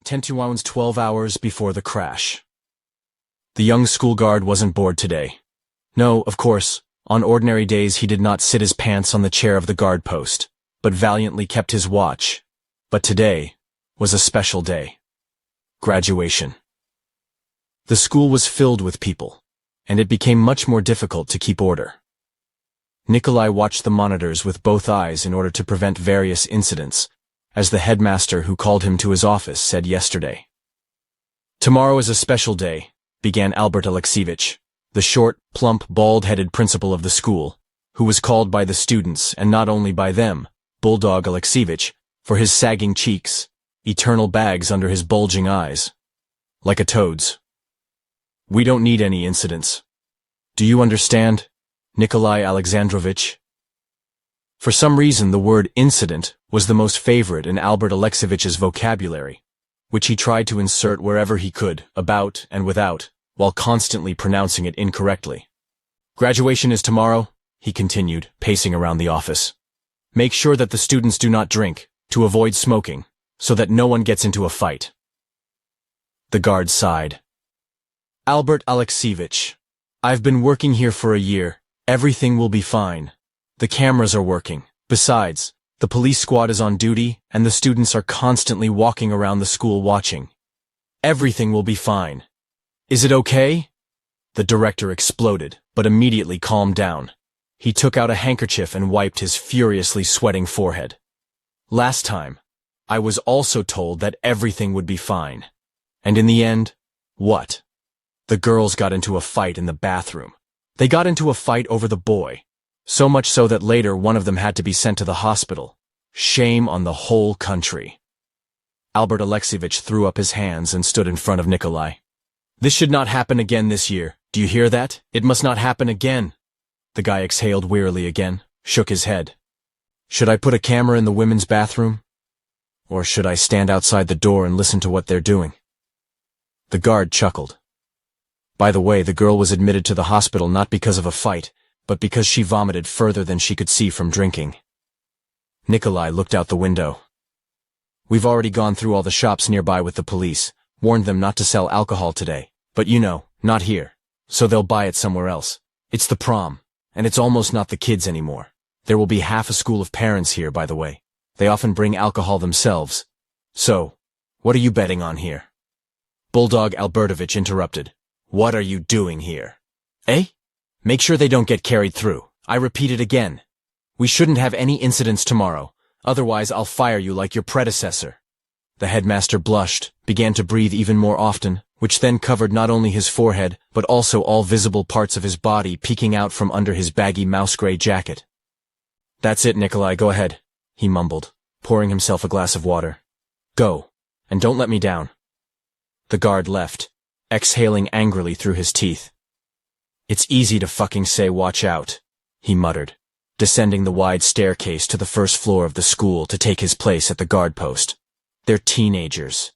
10 to 12 hours before the crash. The young school guard wasn't bored today. No, of course, on ordinary days he did not sit his pants on the chair of the guard post, but valiantly kept his watch. But today was a special day. Graduation. The school was filled with people, and it became much more difficult to keep order. Nikolai watched the monitors with both eyes in order to prevent various incidents, as the headmaster who called him to his office said yesterday. Tomorrow is a special day, began Albert Alexievich, the short, plump, bald-headed principal of the school, who was called by the students, and not only by them, Bulldog Alexievich, for his sagging cheeks, eternal bags under his bulging eyes. Like a toad's. We don't need any incidents. Do you understand, Nikolai Alexandrovich? For some reason the word incident was the most favorite in Albert Alexievich's vocabulary, which he tried to insert wherever he could, about and without, while constantly pronouncing it incorrectly. Graduation is tomorrow, he continued, pacing around the office. Make sure that the students do not drink, to avoid smoking, so that no one gets into a fight. The guard sighed. Albert Alexievich, I've been working here for a year. Everything will be fine. The cameras are working. Besides, the police squad is on duty, and the students are constantly walking around the school watching. Everything will be fine. Is it okay? The director exploded, but immediately calmed down. He took out a handkerchief and wiped his furiously sweating forehead. Last time, I was also told that everything would be fine. And in the end, what? The girls got into a fight in the bathroom. They got into a fight over the boy. So much so that later one of them had to be sent to the hospital. Shame on the whole country. Albert Alexievich threw up his hands and stood in front of Nikolai. This should not happen again this year. Do you hear that? It must not happen again. The guy exhaled wearily again, shook his head. Should I put a camera in the women's bathroom? Or should I stand outside the door and listen to what they're doing? The guard chuckled. By the way, the girl was admitted to the hospital not because of a fight, but because she vomited further than she could see from drinking. Nikolai looked out the window. We've already gone through all the shops nearby with the police, warned them not to sell alcohol today, but you know, not here, so they'll buy it somewhere else. It's the prom, and it's almost not the kids anymore. There will be half a school of parents here, by the way. They often bring alcohol themselves. So, what are you betting on here? Bulldog Albertovich interrupted. What are you doing here? Eh? Make sure they don't get carried through. I repeat it again. We shouldn't have any incidents tomorrow, otherwise I'll fire you like your predecessor. The headmaster blushed, began to breathe even more often, which then covered not only his forehead, but also all visible parts of his body peeking out from under his baggy mouse-gray jacket. That's it, Nikolai, go ahead, he mumbled, pouring himself a glass of water. Go, and don't let me down. The guard left, exhaling angrily through his teeth. It's easy to fucking say watch out, he muttered, descending the wide staircase to the first floor of the school to take his place at the guard post. They're teenagers.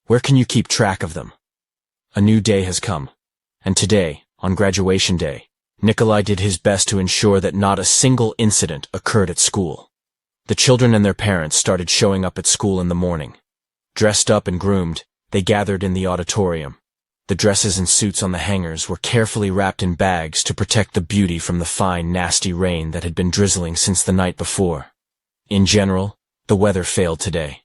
Where can you keep track of them? A new day has come, and today, on graduation day, Nikolai did his best to ensure that not a single incident occurred at school. The children and their parents started showing up at school in the morning. Dressed up and groomed, they gathered in the auditorium. The dresses and suits on the hangers were carefully wrapped in bags to protect the beauty from the fine, nasty rain that had been drizzling since the night before. In general, the weather failed today.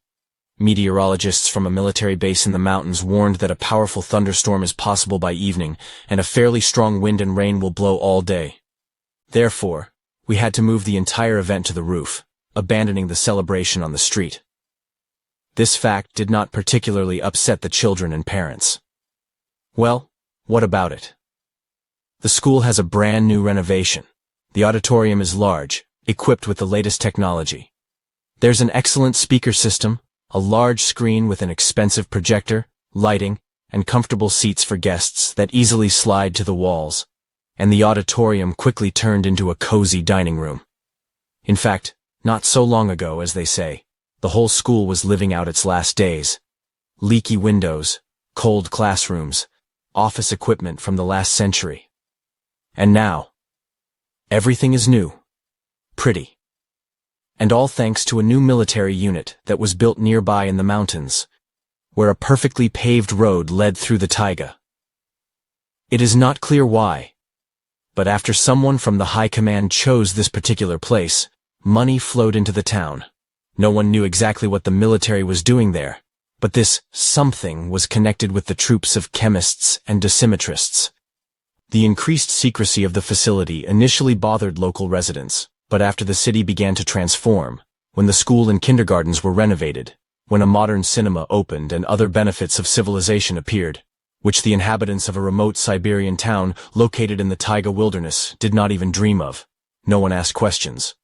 Meteorologists from a military base in the mountains warned that a powerful thunderstorm is possible by evening, and a fairly strong wind and rain will blow all day. Therefore, we had to move the entire event to the roof, abandoning the celebration on the street. This fact did not particularly upset the children and parents. Well, what about it? The school has a brand new renovation. The auditorium is large, equipped with the latest technology. There's an excellent speaker system, a large screen with an expensive projector, lighting, and comfortable seats for guests that easily slide to the walls, and the auditorium quickly turned into a cozy dining room. In fact, not so long ago, as they say, the whole school was living out its last days. Leaky windows, cold classrooms, office equipment from the last century. And now, everything is new, pretty. And all thanks to a new military unit that was built nearby in the mountains. where a perfectly paved road led through the taiga. It is not clear why, but after someone from the high command chose this particular place, money flowed into the town. No one knew exactly what the military was doing there, but this something was connected with the troops of chemists and dosimetrists. The increased secrecy of the facility initially bothered local residents, but after the city began to transform, when the school and kindergartens were renovated, when a modern cinema opened and other benefits of civilization appeared, which the inhabitants of a remote Siberian town located in the taiga wilderness did not even dream of, no one asked questions.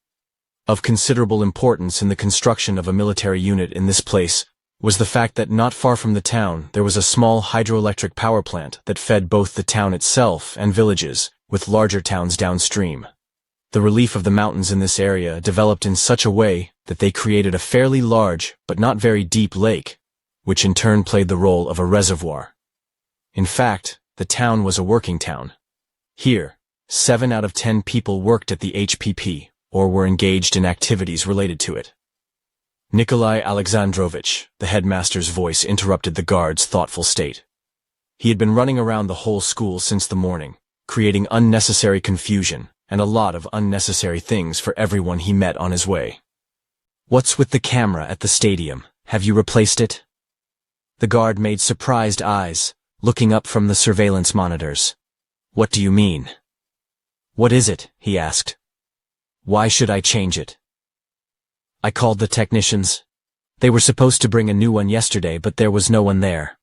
Of considerable importance in the construction of a military unit in this place was the fact that not far from the town there was a small hydroelectric power plant that fed both the town itself and villages, with larger towns downstream. The relief of the mountains in this area developed in such a way that they created a fairly large but not very deep lake, which in turn played the role of a reservoir. In fact, the town was a working town. Here, 7 out of 10 people worked at the HPP, or were engaged in activities related to it. Nikolai Alexandrovich, the headmaster's voice interrupted the guard's thoughtful state. He had been running around the whole school since the morning, creating unnecessary confusion and a lot of unnecessary things for everyone he met on his way. "What's with the camera at the stadium? Have you replaced it?" The guard made surprised eyes, looking up from the surveillance monitors. "What do you mean?" "What is it?" he asked. "Why should I change it?" "I called the technicians. They were supposed to bring a new one yesterday, but there was no one there.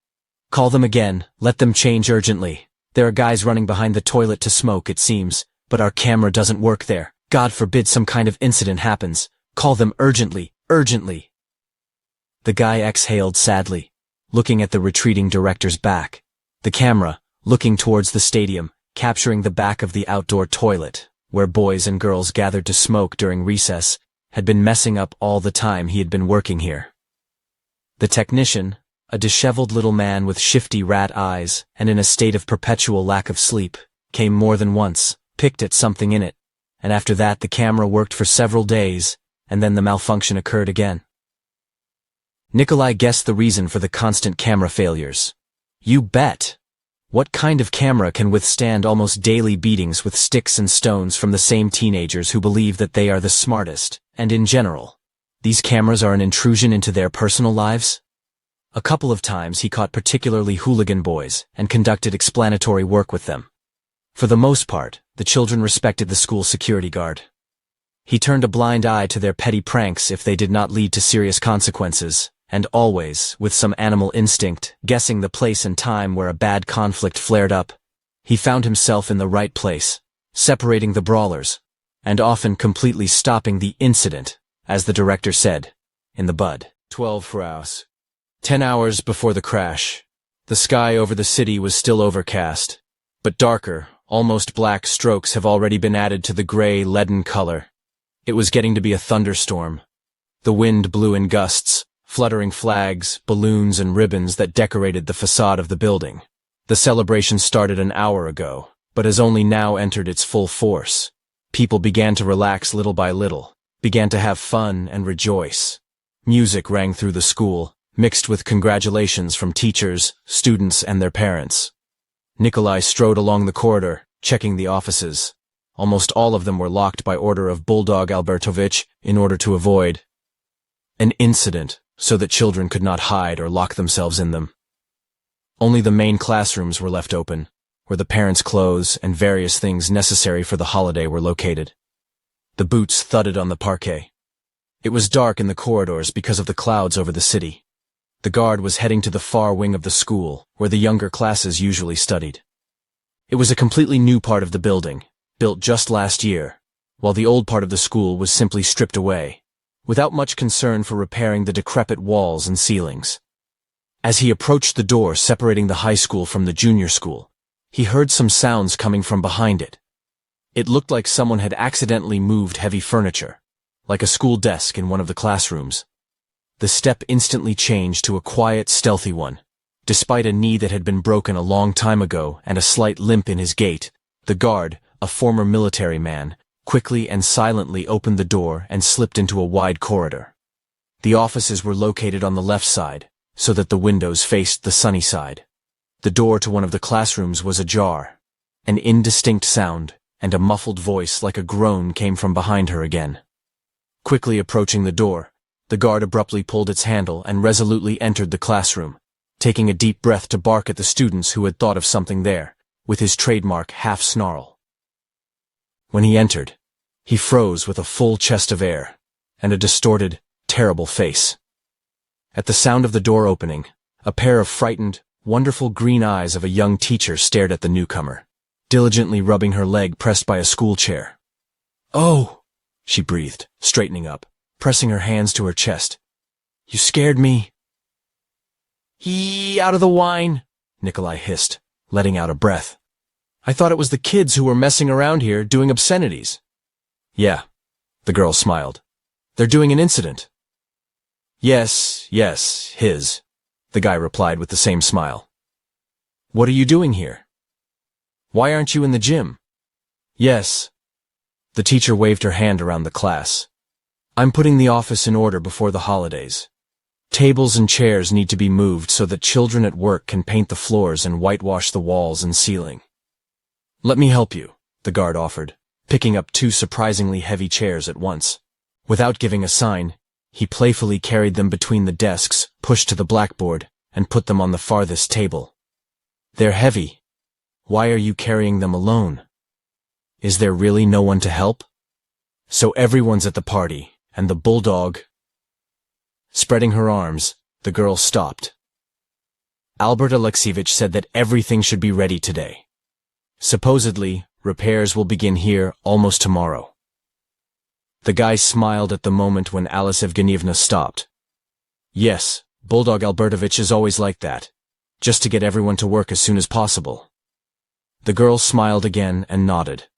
Call them again, let them change urgently. There are guys running behind the toilet to smoke, it seems, but our camera doesn't work there. God forbid some kind of incident happens. Call them urgently, urgently." The guy exhaled sadly, looking at the retreating director's back. The camera, looking towards the stadium, capturing the back of the outdoor toilet, where boys and girls gathered to smoke during recess, had been messing up all the time he had been working here. The technician, a disheveled little man with shifty rat eyes and in a state of perpetual lack of sleep, came more than once, picked at something in it, and after that the camera worked for several days, and then the malfunction occurred again. Nikolai guessed the reason for the constant camera failures. You bet! What kind of camera can withstand almost daily beatings with sticks and stones from the same teenagers who believe that they are the smartest, and in general, these cameras are an intrusion into their personal lives? A couple of times he caught particularly hooligan boys and conducted explanatory work with them. For the most part, the children respected the school security guard. He turned a blind eye to their petty pranks if they did not lead to serious consequences, and always, with some animal instinct, guessing the place and time where a bad conflict flared up, he found himself in the right place, separating the brawlers, and often completely stopping the incident, as the director said, in the bud. 12 hours. 10 hours before the crash. The sky over the city was still overcast, but darker, almost black strokes have already been added to the gray, leaden color. It was getting to be a thunderstorm. The wind blew in gusts, fluttering flags, balloons, and ribbons that decorated the facade of the building. The celebration started an hour ago, but has only now entered its full force. People began to relax little by little, began to have fun and rejoice. Music rang through the school, mixed with congratulations from teachers, students, and their parents. Nikolai strode along the corridor, checking the offices. Almost all of them were locked by order of Bulldog Albertovich in order to avoid an incident, so that children could not hide or lock themselves in them. Only the main classrooms were left open, where the parents' clothes and various things necessary for the holiday were located. The boots thudded on the parquet. It was dark in the corridors because of the clouds over the city. The guard was heading to the far wing of the school, where the younger classes usually studied. It was a completely new part of the building, built just last year, while the old part of the school was simply stripped away, without much concern for repairing the decrepit walls and ceilings. As he approached the door separating the high school from the junior school, he heard some sounds coming from behind it. It looked like someone had accidentally moved heavy furniture, like a school desk in one of the classrooms. The step instantly changed to a quiet, stealthy one. Despite a knee that had been broken a long time ago and a slight limp in his gait, the guard, a former military man, quickly and silently opened the door and slipped into a wide corridor. The offices were located on the left side, so that the windows faced the sunny side. The door to one of the classrooms was ajar. An indistinct sound and a muffled voice like a groan came from behind her again. Quickly approaching the door, the guard abruptly pulled its handle and resolutely entered the classroom, taking a deep breath to bark at the students who had thought of something there, with his trademark half-snarl. When he entered, he froze with a full chest of air and a distorted, terrible face. At the sound of the door opening, a pair of frightened, wonderful green eyes of a young teacher stared at the newcomer, diligently rubbing her leg pressed by a school chair. "Oh," she breathed, straightening up, pressing her hands to her chest. "You scared me." "Out of the wine," Nikolai hissed, letting out a breath. "I thought it was the kids who were messing around here doing obscenities." "Yeah," the girl smiled. "They're doing an incident." Yes, his," the guy replied with the same smile. "What are you doing here? Why aren't you in the gym?" "Yes." The teacher waved her hand around the class. "I'm putting the office in order before the holidays. Tables and chairs need to be moved so that children at work can paint the floors and whitewash the walls and ceiling." "Let me help you," the guard offered, picking up 2 surprisingly heavy chairs at once. Without giving a sign, he playfully carried them between the desks, pushed to the blackboard, and put them on the farthest table. "They're heavy. Why are you carrying them alone? Is there really no one to help? So everyone's at the party, and the bulldog—" Spreading her arms, the girl stopped. "Albert Alexievich said that everything should be ready today. Supposedly, repairs will begin here almost tomorrow." The guy smiled at the moment when Alice Evgenievna stopped. "Yes, Bulldog Albertovich is always like that, just to get everyone to work as soon as possible." The girl smiled again and nodded.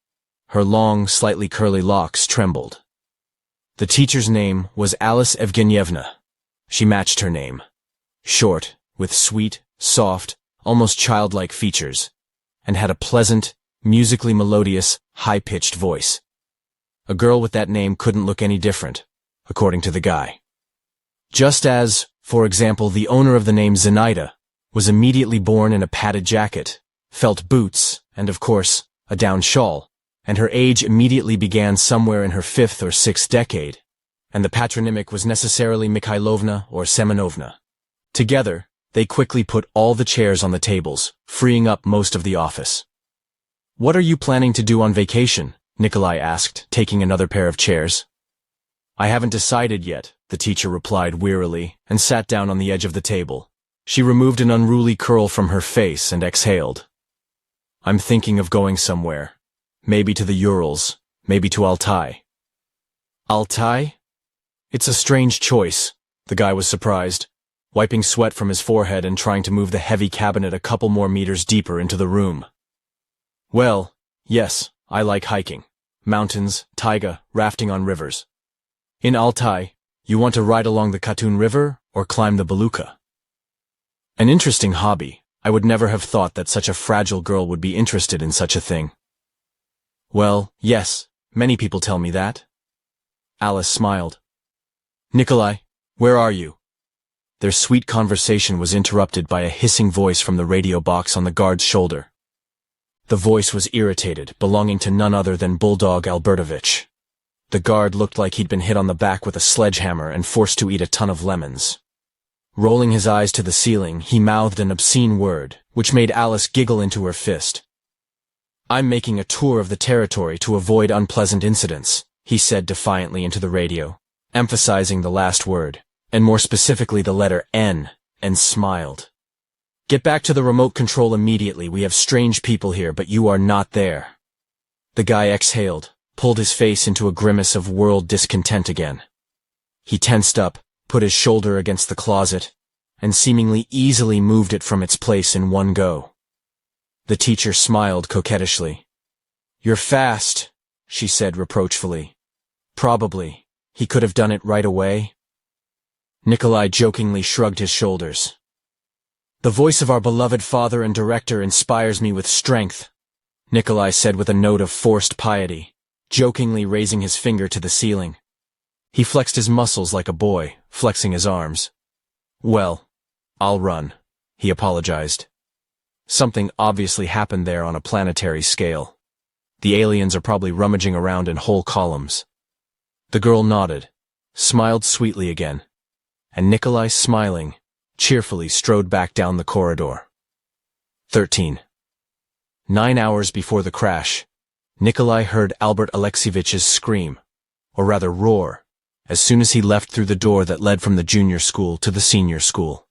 Her long, slightly curly locks trembled. The teacher's name was Alice Evgenievna. She matched her name. Short, with sweet, soft, almost childlike features, and had a pleasant, musically melodious, high-pitched voice. A girl with that name couldn't look any different, according to the guy. Just as, for example, the owner of the name Zenaida was immediately born in a padded jacket, felt boots, and of course, a down shawl, and her age immediately began somewhere in her 5th or 6th decade, and the patronymic was necessarily Mikhailovna or Semenovna. Together, they quickly put all the chairs on the tables, freeing up most of the office. "What are you planning to do on vacation?" Nikolai asked, taking another pair of chairs. "I haven't decided yet," the teacher replied wearily, and sat down on the edge of the table. She removed an unruly curl from her face and exhaled. "I'm thinking of going somewhere. Maybe to the Urals, maybe to Altai." "Altai? It's a strange choice," the guy was surprised, wiping sweat from his forehead and trying to move the heavy cabinet a couple more meters deeper into the room. "Well, yes, I like hiking. Mountains, taiga, rafting on rivers. In Altai, you want to ride along the Katun River or climb the Beluga." "An interesting hobby. I would never have thought that such a fragile girl would be interested in such a thing." "Well, yes, many people tell me that." Alice smiled. "Nikolai, where are you?" Their sweet conversation was interrupted by a hissing voice from the radio box on the guard's shoulder. The voice was irritated, belonging to none other than Bulldog Albertovich. The guard looked like he'd been hit on the back with a sledgehammer and forced to eat a ton of lemons. Rolling his eyes to the ceiling, he mouthed an obscene word, which made Alice giggle into her fist. "I'm making a tour of the territory to avoid unpleasant incidents," he said defiantly into the radio, emphasizing the last word, and more specifically the letter N, and smiled. "Get back to the remote control immediately. We have strange people here, but you are not there." The guy exhaled, pulled his face into a grimace of world discontent again. He tensed up, put his shoulder against the closet, and seemingly easily moved it from its place in one go. The teacher smiled coquettishly. "You're fast," she said reproachfully. "Probably. He could have done it right away." Nikolai jokingly shrugged his shoulders. "The voice of our beloved father and director inspires me with strength," Nikolai said with a note of forced piety, jokingly raising his finger to the ceiling. He flexed his muscles like a boy, flexing his arms. "Well, I'll run, he apologized. Something obviously happened there on a planetary scale. The aliens are probably rummaging around in whole columns. The girl nodded, smiled sweetly again, and Nikolai, smiling, cheerfully strode back down the corridor. 13. 9 hours before the crash, Nikolai heard Albert Alexeyevitch's scream, or rather roar, as soon as he left through the door that led from the junior school to the senior school.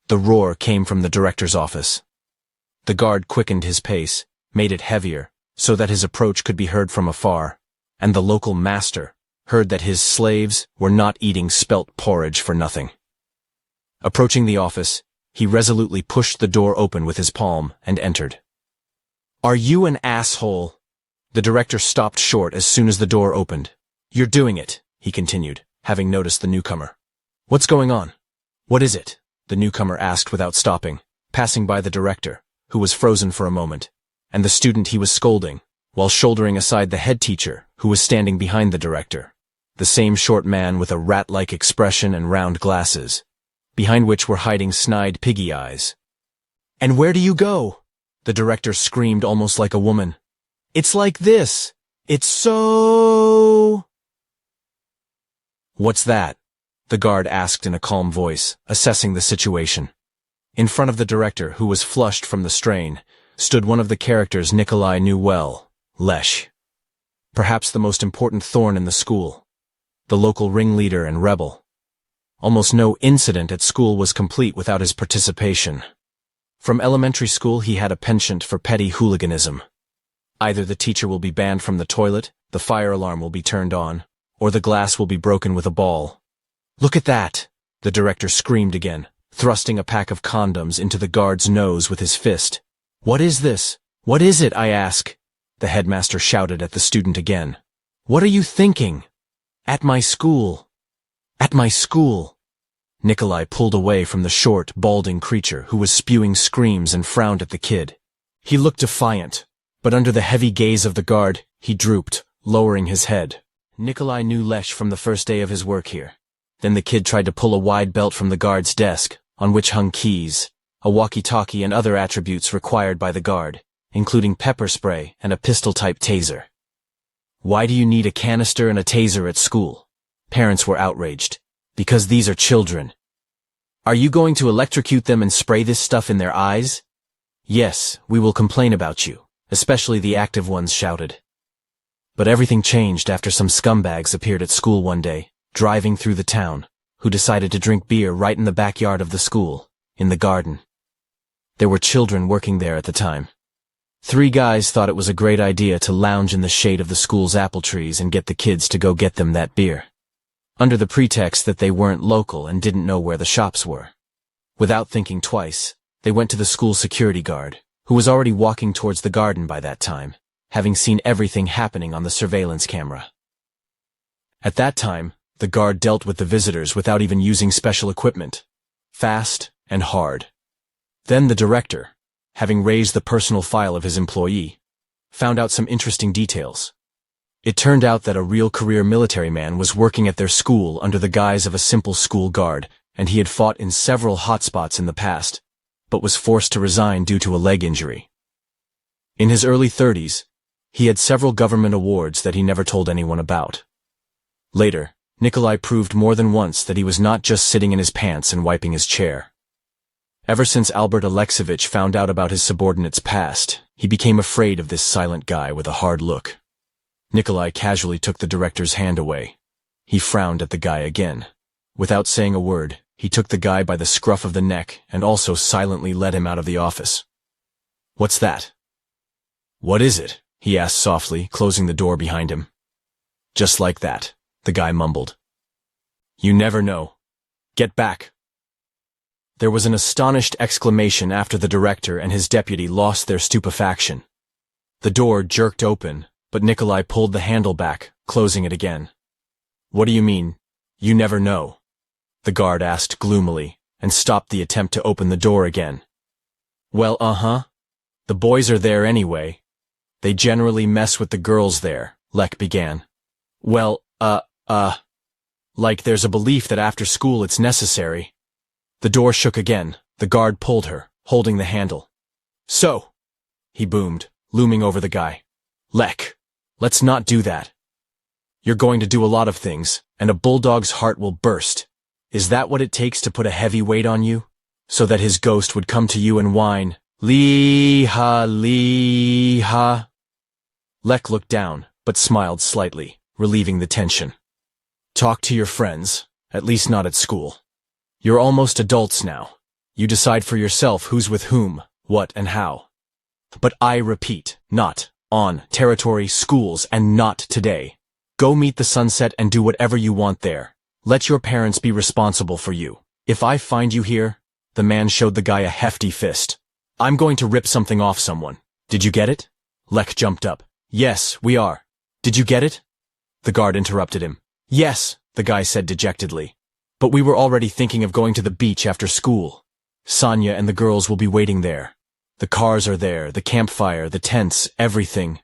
The roar came from the director's office. The guard quickened his pace, made it heavier, so that his approach could be heard from afar, and the local master heard that his slaves were not eating spelt porridge for nothing. Approaching the office, he resolutely pushed the door open with his palm and entered. "Are you an asshole?" The director stopped short as soon as the door opened. "You're doing it," he continued, having noticed the newcomer. "What's going on? What is it?" the newcomer asked without stopping, passing by the director, who was frozen for a moment, and the student he was scolding, while shouldering aside the head teacher, who was standing behind the director, the same short man with a rat-like expression and round glasses, behind which were hiding snide piggy eyes. "And where do you go?" the director screamed almost like a woman. "It's like this. It's so—" "What's that?" the guard asked in a calm voice, assessing the situation. In front of the director, who was flushed from the strain, stood one of the characters Nikolai knew well, Lesh. Perhaps the most important thorn in the school, the local ringleader and rebel. Almost no incident at school was complete without his participation. From elementary school he had a penchant for petty hooliganism. Either the teacher will be banned from the toilet, the fire alarm will be turned on, or the glass will be broken with a ball. "Look at that!" the director screamed again, thrusting a pack of condoms into the guard's nose with his fist. "What is this? What is it, I ask?" the headmaster shouted at the student again. "What are you thinking? At my school. At my school." Nikolai pulled away from the short, balding creature who was spewing screams and frowned at the kid. He looked defiant, but under the heavy gaze of the guard, he drooped, lowering his head. Nikolai knew Lesh from the first day of his work here. Then the kid tried to pull a wide belt from the guard's desk, on which hung keys, a walkie-talkie and other attributes required by the guard, including pepper spray and a pistol-type taser. "Why do you need a canister and a taser at school?" Parents were outraged. "Because these are children." "Are you going to electrocute them and spray this stuff in their eyes?" "Yes, we will complain about you," especially the active ones shouted. But everything changed after some scumbags appeared at school one day, driving through the town, who decided to drink beer right in the backyard of the school, in the garden. There were children working there at the time. 3 guys thought it was a great idea to lounge in the shade of the school's apple trees and get the kids to go get them that beer, under the pretext that they weren't local and didn't know where the shops were. Without thinking twice, they went to the school security guard, who was already walking towards the garden by that time, having seen everything happening on the surveillance camera. At that time, the guard dealt with the visitors without even using special equipment, fast and hard. Then the director, having raised the personal file of his employee, found out some interesting details. It turned out that a real career military man was working at their school under the guise of a simple school guard, and he had fought in several hotspots in the past, but was forced to resign due to a leg injury. In his early 30s, he had several government awards that he never told anyone about. Later, Nikolai proved more than once that he was not just sitting in his pants and wiping his chair. Ever since Albert Alexeyevich found out about his subordinate's past, he became afraid of this silent guy with a hard look. Nikolai casually took the director's hand away. He frowned at the guy again. Without saying a word, he took the guy by the scruff of the neck and also silently led him out of the office. "What's that?" "What is it?" he asked softly, closing the door behind him. "Just like that," the guy mumbled. "You never know. Get back." There was an astonished exclamation after the director and his deputy lost their stupefaction. The door jerked open, but Nikolai pulled the handle back, closing it again. "What do you mean, you never know?" the guard asked gloomily, and stopped the attempt to open the door again. "Well, the boys are there anyway. They generally mess with the girls there," Lek began. "Well, like there's a belief that after school it's necessary." The door shook again. The guard pulled her, holding the handle. So, he boomed, looming over the guy. Lek, let's not do that. You're going to do a lot of things, and a bulldog's heart will burst. Is that what it takes to put a heavy weight on you? So that his ghost would come to you and whine, Lee-ha, Lee-ha. Lek looked down, but smiled slightly, relieving the tension. Talk to your friends, at least not at school. You're almost adults now. You decide for yourself who's with whom, what and how. But I repeat, not on territory, schools, and not today. Go meet the sunset and do whatever you want there. Let your parents be responsible for you. If I find you here, the man showed the guy a hefty fist. I'm going to rip something off someone. Did you get it? Lek jumped up. Yes, we are. Did you get it? The guard interrupted him. Yes, the guy said dejectedly. But we were already thinking of going to the beach after school. Sonia and the girls will be waiting there. The cars are there, the campfire, the tents, everything.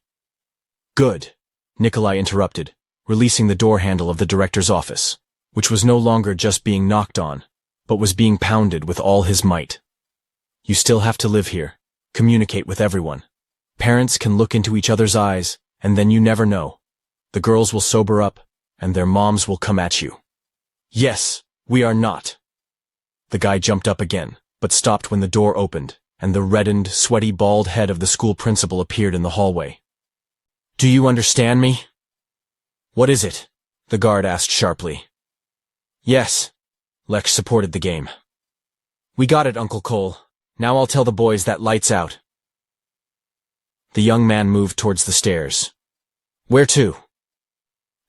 Good, Nikolai interrupted, releasing the door handle of the director's office, which was no longer just being knocked on, but was being pounded with all his might. You still have to live here, communicate with everyone. Parents can look into each other's eyes, and then you never know. The girls will sober up, and their moms will come at you. Yes, we are not. The guy jumped up again, but stopped when the door opened, and the reddened, sweaty, bald head of the school principal appeared in the hallway. Do you understand me? What is it? The guard asked sharply. Yes. Lek supported the game. We got it, Uncle Cole. Now I'll tell the boys that lights out. The young man moved towards the stairs. Where to?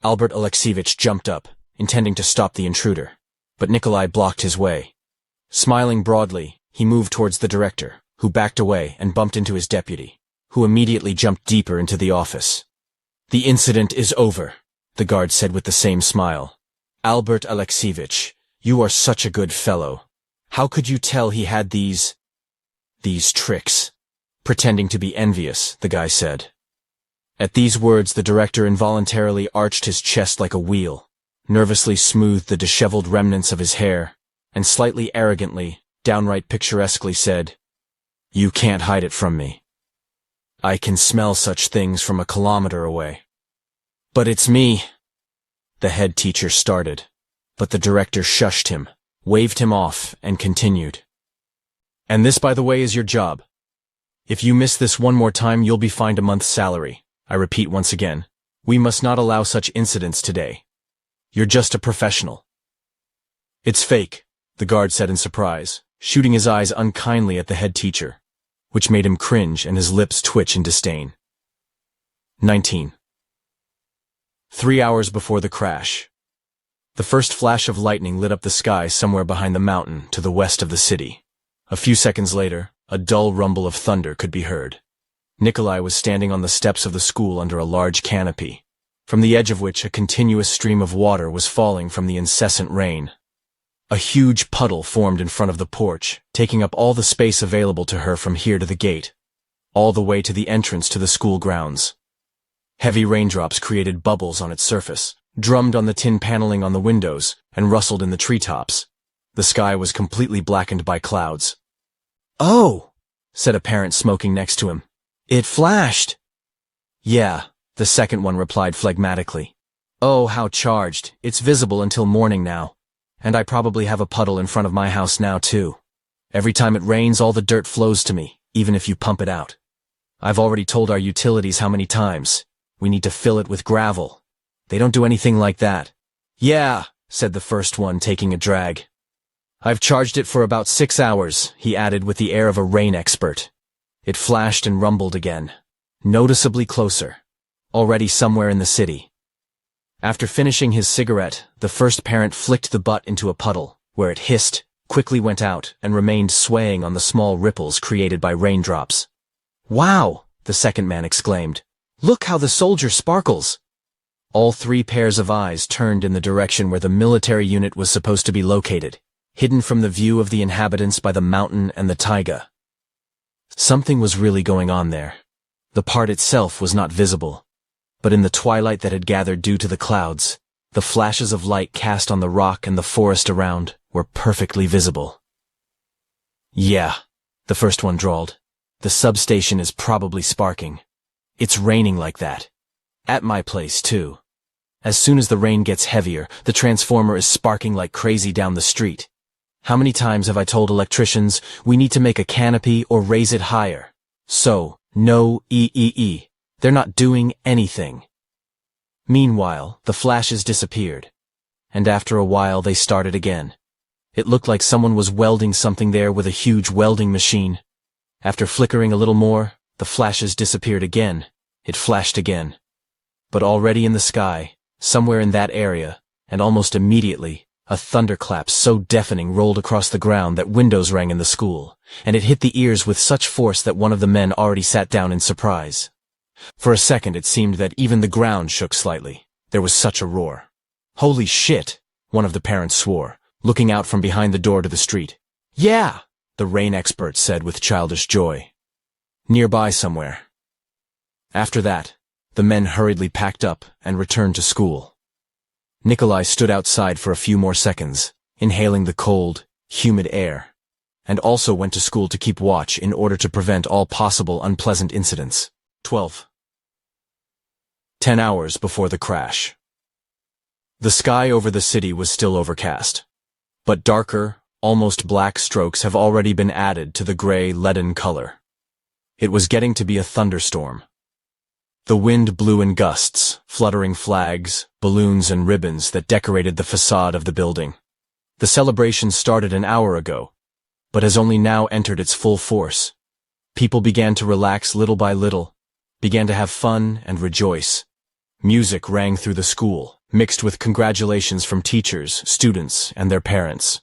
Albert Alexievich jumped up, intending to stop the intruder, but Nikolai blocked his way. Smiling broadly, he moved towards the director, who backed away and bumped into his deputy, who immediately jumped deeper into the office. The incident is over, the guard said with the same smile. Albert Alexievich, you are such a good fellow. How could you tell he had these tricks? Pretending to be envious, the guy said. At these words, the director involuntarily arched his chest like a wheel, nervously smoothed the disheveled remnants of his hair, and slightly arrogantly, downright picturesquely said, You can't hide it from me. I can smell such things from a kilometer away. But it's me. The head teacher started, but the director shushed him, waved him off, and continued. And this, by the way, is your job. If you miss this one more time, you'll be fined a month's salary. I repeat once again, we must not allow such incidents today. You're just a professional. It's fake, the guard said in surprise, shooting his eyes unkindly at the head teacher, which made him cringe and his lips twitch in disdain. 19. 3 hours before the crash. The first flash of lightning lit up the sky somewhere behind the mountain to the west of the city. A few seconds later, a dull rumble of thunder could be heard. Nikolai was standing on the steps of the school under a large canopy, from the edge of which a continuous stream of water was falling from the incessant rain. A huge puddle formed in front of the porch, taking up all the space available to her from here to the gate, all the way to the entrance to the school grounds. Heavy raindrops created bubbles on its surface, drummed on the tin paneling on the windows, and rustled in the treetops. The sky was completely blackened by clouds. Oh, said a parent smoking next to him. It flashed. Yeah, the second one replied phlegmatically. Oh, how charged. It's visible until morning now. And I probably have a puddle in front of my house now, too. Every time it rains, all the dirt flows to me, even if you pump it out. I've already told our utilities how many times. We need to fill it with gravel. They don't do anything like that. Yeah, said the first one, taking a drag. I've charged it for about 6 hours, he added with the air of a rain expert. It flashed and rumbled again, noticeably closer, already somewhere in the city. After finishing his cigarette, the first parent flicked the butt into a puddle, where it hissed, quickly went out, and remained swaying on the small ripples created by raindrops. Wow, the second man exclaimed. Look how the soldier sparkles. All 3 pairs of eyes turned in the direction where the military unit was supposed to be located, hidden from the view of the inhabitants by the mountain and the taiga. Something was really going on there. The part itself was not visible, but in the twilight that had gathered due to the clouds, the flashes of light cast on the rock and the forest around were perfectly visible. Yeah, the first one drawled. The substation is probably sparking. It's raining like that. At my place, too. As soon as the rain gets heavier, the transformer is sparking like crazy down the street. How many times have I told electricians we need to make a canopy or raise it higher? So, no EEE. They're not doing anything. Meanwhile, the flashes disappeared. And after a while they started again. It looked like someone was welding something there with a huge welding machine. After flickering a little more, the flashes disappeared again. It flashed again. But already in the sky, somewhere in that area, and almost immediately, a thunderclap so deafening rolled across the ground that windows rang in the school, and it hit the ears with such force that one of the men already sat down in surprise. For a second it seemed that even the ground shook slightly. There was such a roar. "Holy shit," one of the parents swore, looking out from behind the door to the street. "Yeah," the rain expert said with childish joy. "Nearby somewhere." After that, the men hurriedly packed up and returned to school. Nikolai stood outside for a few more seconds, inhaling the cold, humid air, and also went to school to keep watch in order to prevent all possible unpleasant incidents. 12. 10 hours before the crash. The sky over the city was still overcast, but darker, almost black strokes have already been added to the gray, leaden color. It was getting to be a thunderstorm. The wind blew in gusts, fluttering flags, balloons and ribbons that decorated the facade of the building. The celebration started an hour ago, but has only now entered its full force. People began to relax little by little, began to have fun and rejoice. Music rang through the school, mixed with congratulations from teachers, students, and their parents.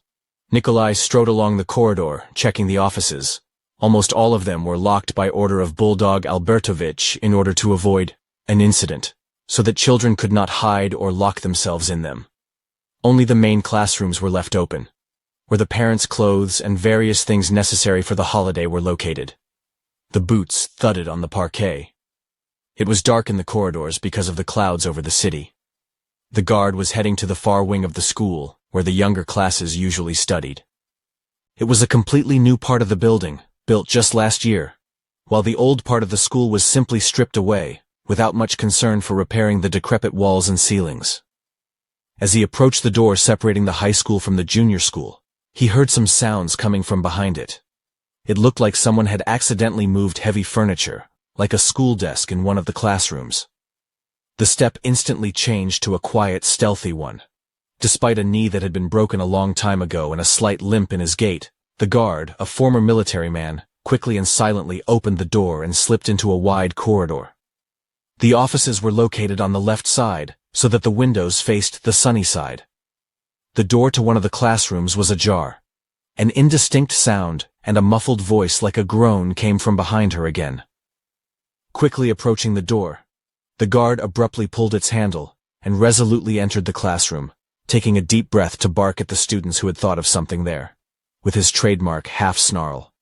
Nikolai strode along the corridor, checking the offices. Almost all of them were locked by order of Bulldog Albertovich in order to avoid an incident, so that children could not hide or lock themselves in them. Only the main classrooms were left open, where the parents' clothes and various things necessary for the holiday were located. The boots thudded on the parquet. It was dark in the corridors because of the clouds over the city. The guard was heading to the far wing of the school, where the younger classes usually studied. It was a completely new part of the building, built just last year, while the old part of the school was simply stripped away, without much concern for repairing the decrepit walls and ceilings. As he approached the door separating the high school from the junior school, he heard some sounds coming from behind it. It looked like someone had accidentally moved heavy furniture, like a school desk in one of the classrooms. The step instantly changed to a quiet, stealthy one. Despite a knee that had been broken a long time ago and a slight limp in his gait, the guard, a former military man, quickly and silently opened the door and slipped into a wide corridor. The offices were located on the left side, so that the windows faced the sunny side. The door to one of the classrooms was ajar. An indistinct sound and a muffled voice like a groan came from behind her again. Quickly approaching the door, the guard abruptly pulled its handle and resolutely entered the classroom, taking a deep breath to bark at the students who had thought of something there, with his trademark half-snarl.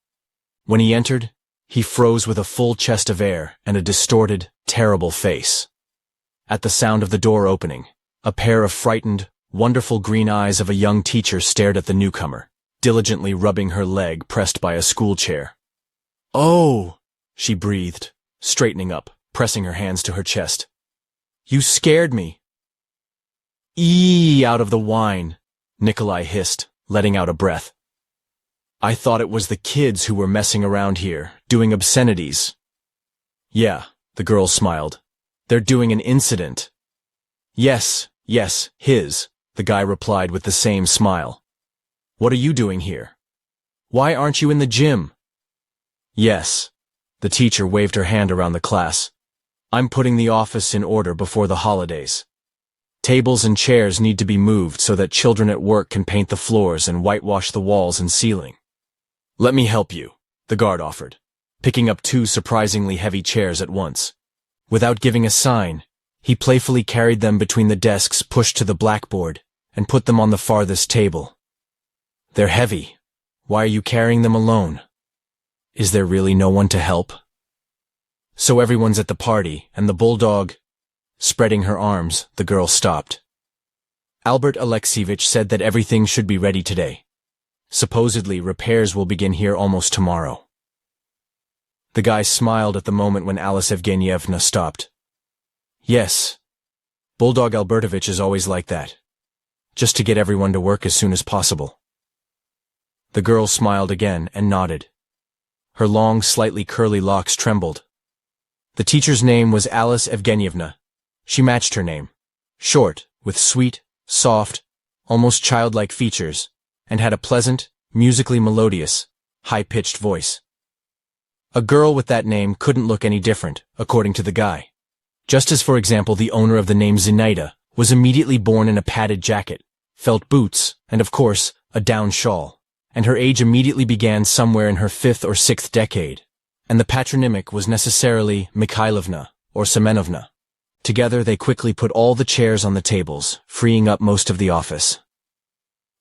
When he entered, he froze with a full chest of air and a distorted, terrible face. At the sound of the door opening, a pair of frightened, wonderful green eyes of a young teacher stared at the newcomer, diligently rubbing her leg pressed by a school chair. "Oh," she breathed, straightening up, pressing her hands to her chest. "You scared me." "Eee, out of the wine," Nikolai hissed, letting out a breath. "I thought it was the kids who were messing around here, doing obscenities." "Yeah," the girl smiled. "They're doing an incident." Yes, his," the guy replied with the same smile. "What are you doing here? Why aren't you in the gym?" "Yes." The teacher waved her hand around the class. "I'm putting the office in order before the holidays. Tables and chairs need to be moved so that children at work can paint the floors and whitewash the walls and ceiling." "Let me help you," the guard offered, picking up 2 surprisingly heavy chairs at once. Without giving a sign, he playfully carried them between the desks pushed to the blackboard and put them on the farthest table. "They're heavy. Why are you carrying them alone? Is there really no one to help?" "So everyone's at the party, and the bulldog—" Spreading her arms, the girl stopped. "Albert Alexievich said that everything should be ready today. Supposedly, repairs will begin here almost tomorrow. The guy smiled at the moment when Alice Evgenievna stopped. Yes. Bulldog Albertovich is always like that. Just to get everyone to work as soon as possible. The girl smiled again and nodded. Her long, slightly curly locks trembled. The teacher's name was Alice Evgenievna. She matched her name. Short, with sweet, soft, almost childlike features, and had a pleasant, musically melodious, high-pitched voice. A girl with that name couldn't look any different, according to the guy. Just as, for example, the owner of the name Zinaida was immediately born in a padded jacket, felt boots, and of course, a down shawl, and her age immediately began somewhere in her 5th or 6th decade, and the patronymic was necessarily Mikhailovna or Semenovna. Together they quickly put all the chairs on the tables, freeing up most of the office.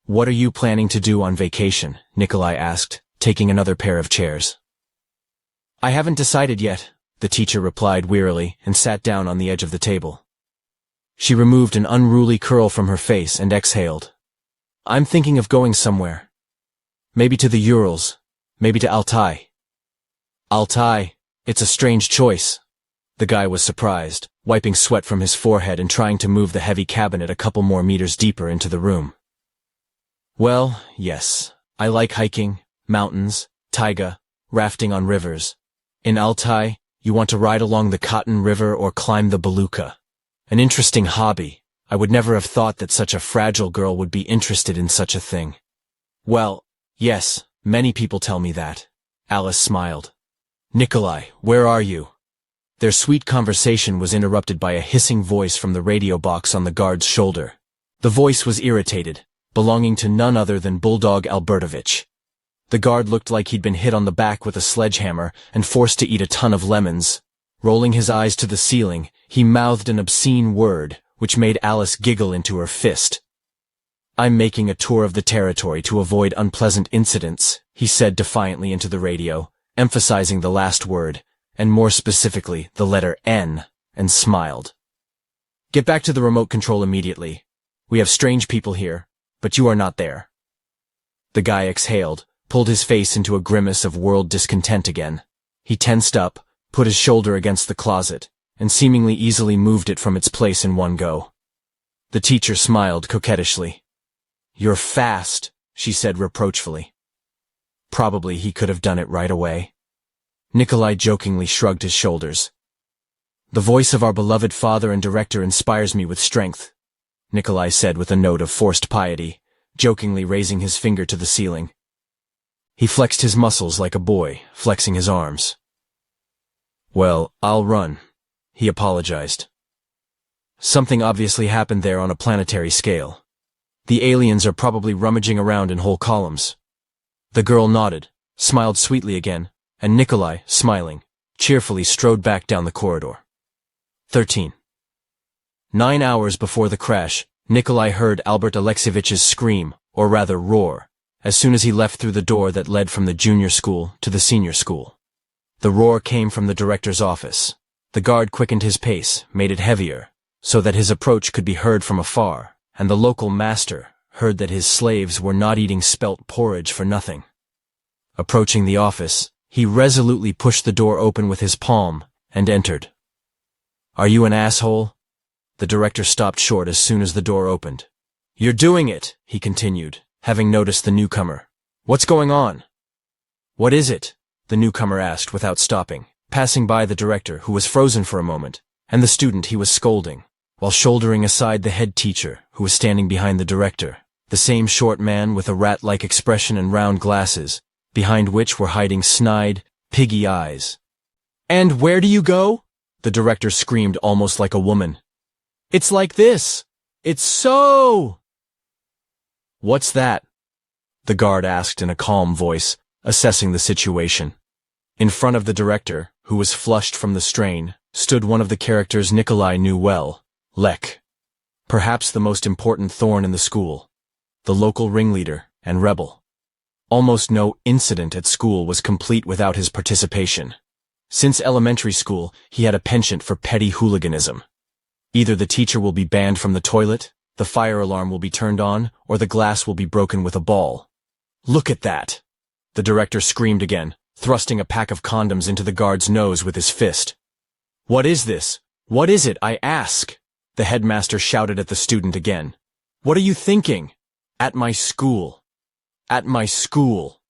"What are you planning to do on vacation?" Nikolai asked, taking another pair of chairs. "I haven't decided yet," the teacher replied wearily and sat down on the edge of the table. She removed an unruly curl from her face and exhaled. "I'm thinking of going somewhere. Maybe to the Urals, maybe to Altai." "Altai, it's a strange choice." The guy was surprised, wiping sweat from his forehead and trying to move the heavy cabinet a couple more meters deeper into the room. "Well, yes, I like hiking, mountains, taiga, rafting on rivers. In Altai, you want to ride along the Cotton River or climb the Beluga. An interesting hobby. I would never have thought that such a fragile girl would be interested in such a thing." "Well, yes, many people tell me that." Alice smiled. "Nikolai, where are you?" Their sweet conversation was interrupted by a hissing voice from the radio box on the guard's shoulder. The voice was irritated, belonging to none other than Bulldog Albertovich. The guard looked like he'd been hit on the back with a sledgehammer and forced to eat a ton of lemons. Rolling his eyes to the ceiling, he mouthed an obscene word, which made Alice giggle into her fist. "I'm making a tour of the territory to avoid unpleasant incidents," he said defiantly into the radio, emphasizing the last word, and more specifically the letter N, and smiled. "Get back to the remote control immediately. We have strange people here, but you are not there." The guy exhaled, pulled his face into a grimace of world discontent again. He tensed up, put his shoulder against the closet, and seemingly easily moved it from its place in one go. The teacher smiled coquettishly. "You're fast," she said reproachfully. Probably he could have done it right away. Nikolai jokingly shrugged his shoulders. "The voice of our beloved father and director inspires me with strength," Nikolai said with a note of forced piety, jokingly raising his finger to the ceiling. He flexed his muscles like a boy, flexing his arms. "Well, I'll run," he apologized. "Something obviously happened there on a planetary scale. The aliens are probably rummaging around in whole columns." The girl nodded, smiled sweetly again, and Nikolai, smiling, cheerfully strode back down the corridor. 13. 9 hours before the crash, Nikolai heard Albert Alexievich's scream, or rather roar, as soon as he left through the door that led from the junior school to the senior school. The roar came from the director's office. The guard quickened his pace, made it heavier, so that his approach could be heard from afar, and the local master heard that his slaves were not eating spelt porridge for nothing. Approaching the office, he resolutely pushed the door open with his palm and entered. "Are you an asshole?" The director stopped short as soon as the door opened. "You're doing it," he continued, having noticed the newcomer. "What's going on?" "What is it?" the newcomer asked without stopping, passing by the director, who was frozen for a moment, and the student he was scolding, while shouldering aside the head teacher, who was standing behind the director, the same short man with a rat-like expression and round glasses, behind which were hiding snide, piggy eyes. "And where do you go?" the director screamed almost like a woman. "It's like this. It's so—" "What's that?" the guard asked in a calm voice, assessing the situation. In front of the director, who was flushed from the strain, stood one of the characters Nikolai knew well, Lek. Perhaps the most important thorn in the school, the local ringleader and rebel. Almost no incident at school was complete without his participation. Since elementary school, he had a penchant for petty hooliganism. Either the teacher will be banned from the toilet, the fire alarm will be turned on, or the glass will be broken with a ball. Look at that! The director screamed again, thrusting a pack of condoms into the guard's nose with his fist. What is this? What is it, I ask? The headmaster shouted at the student again. What are you thinking? At my school. At my school.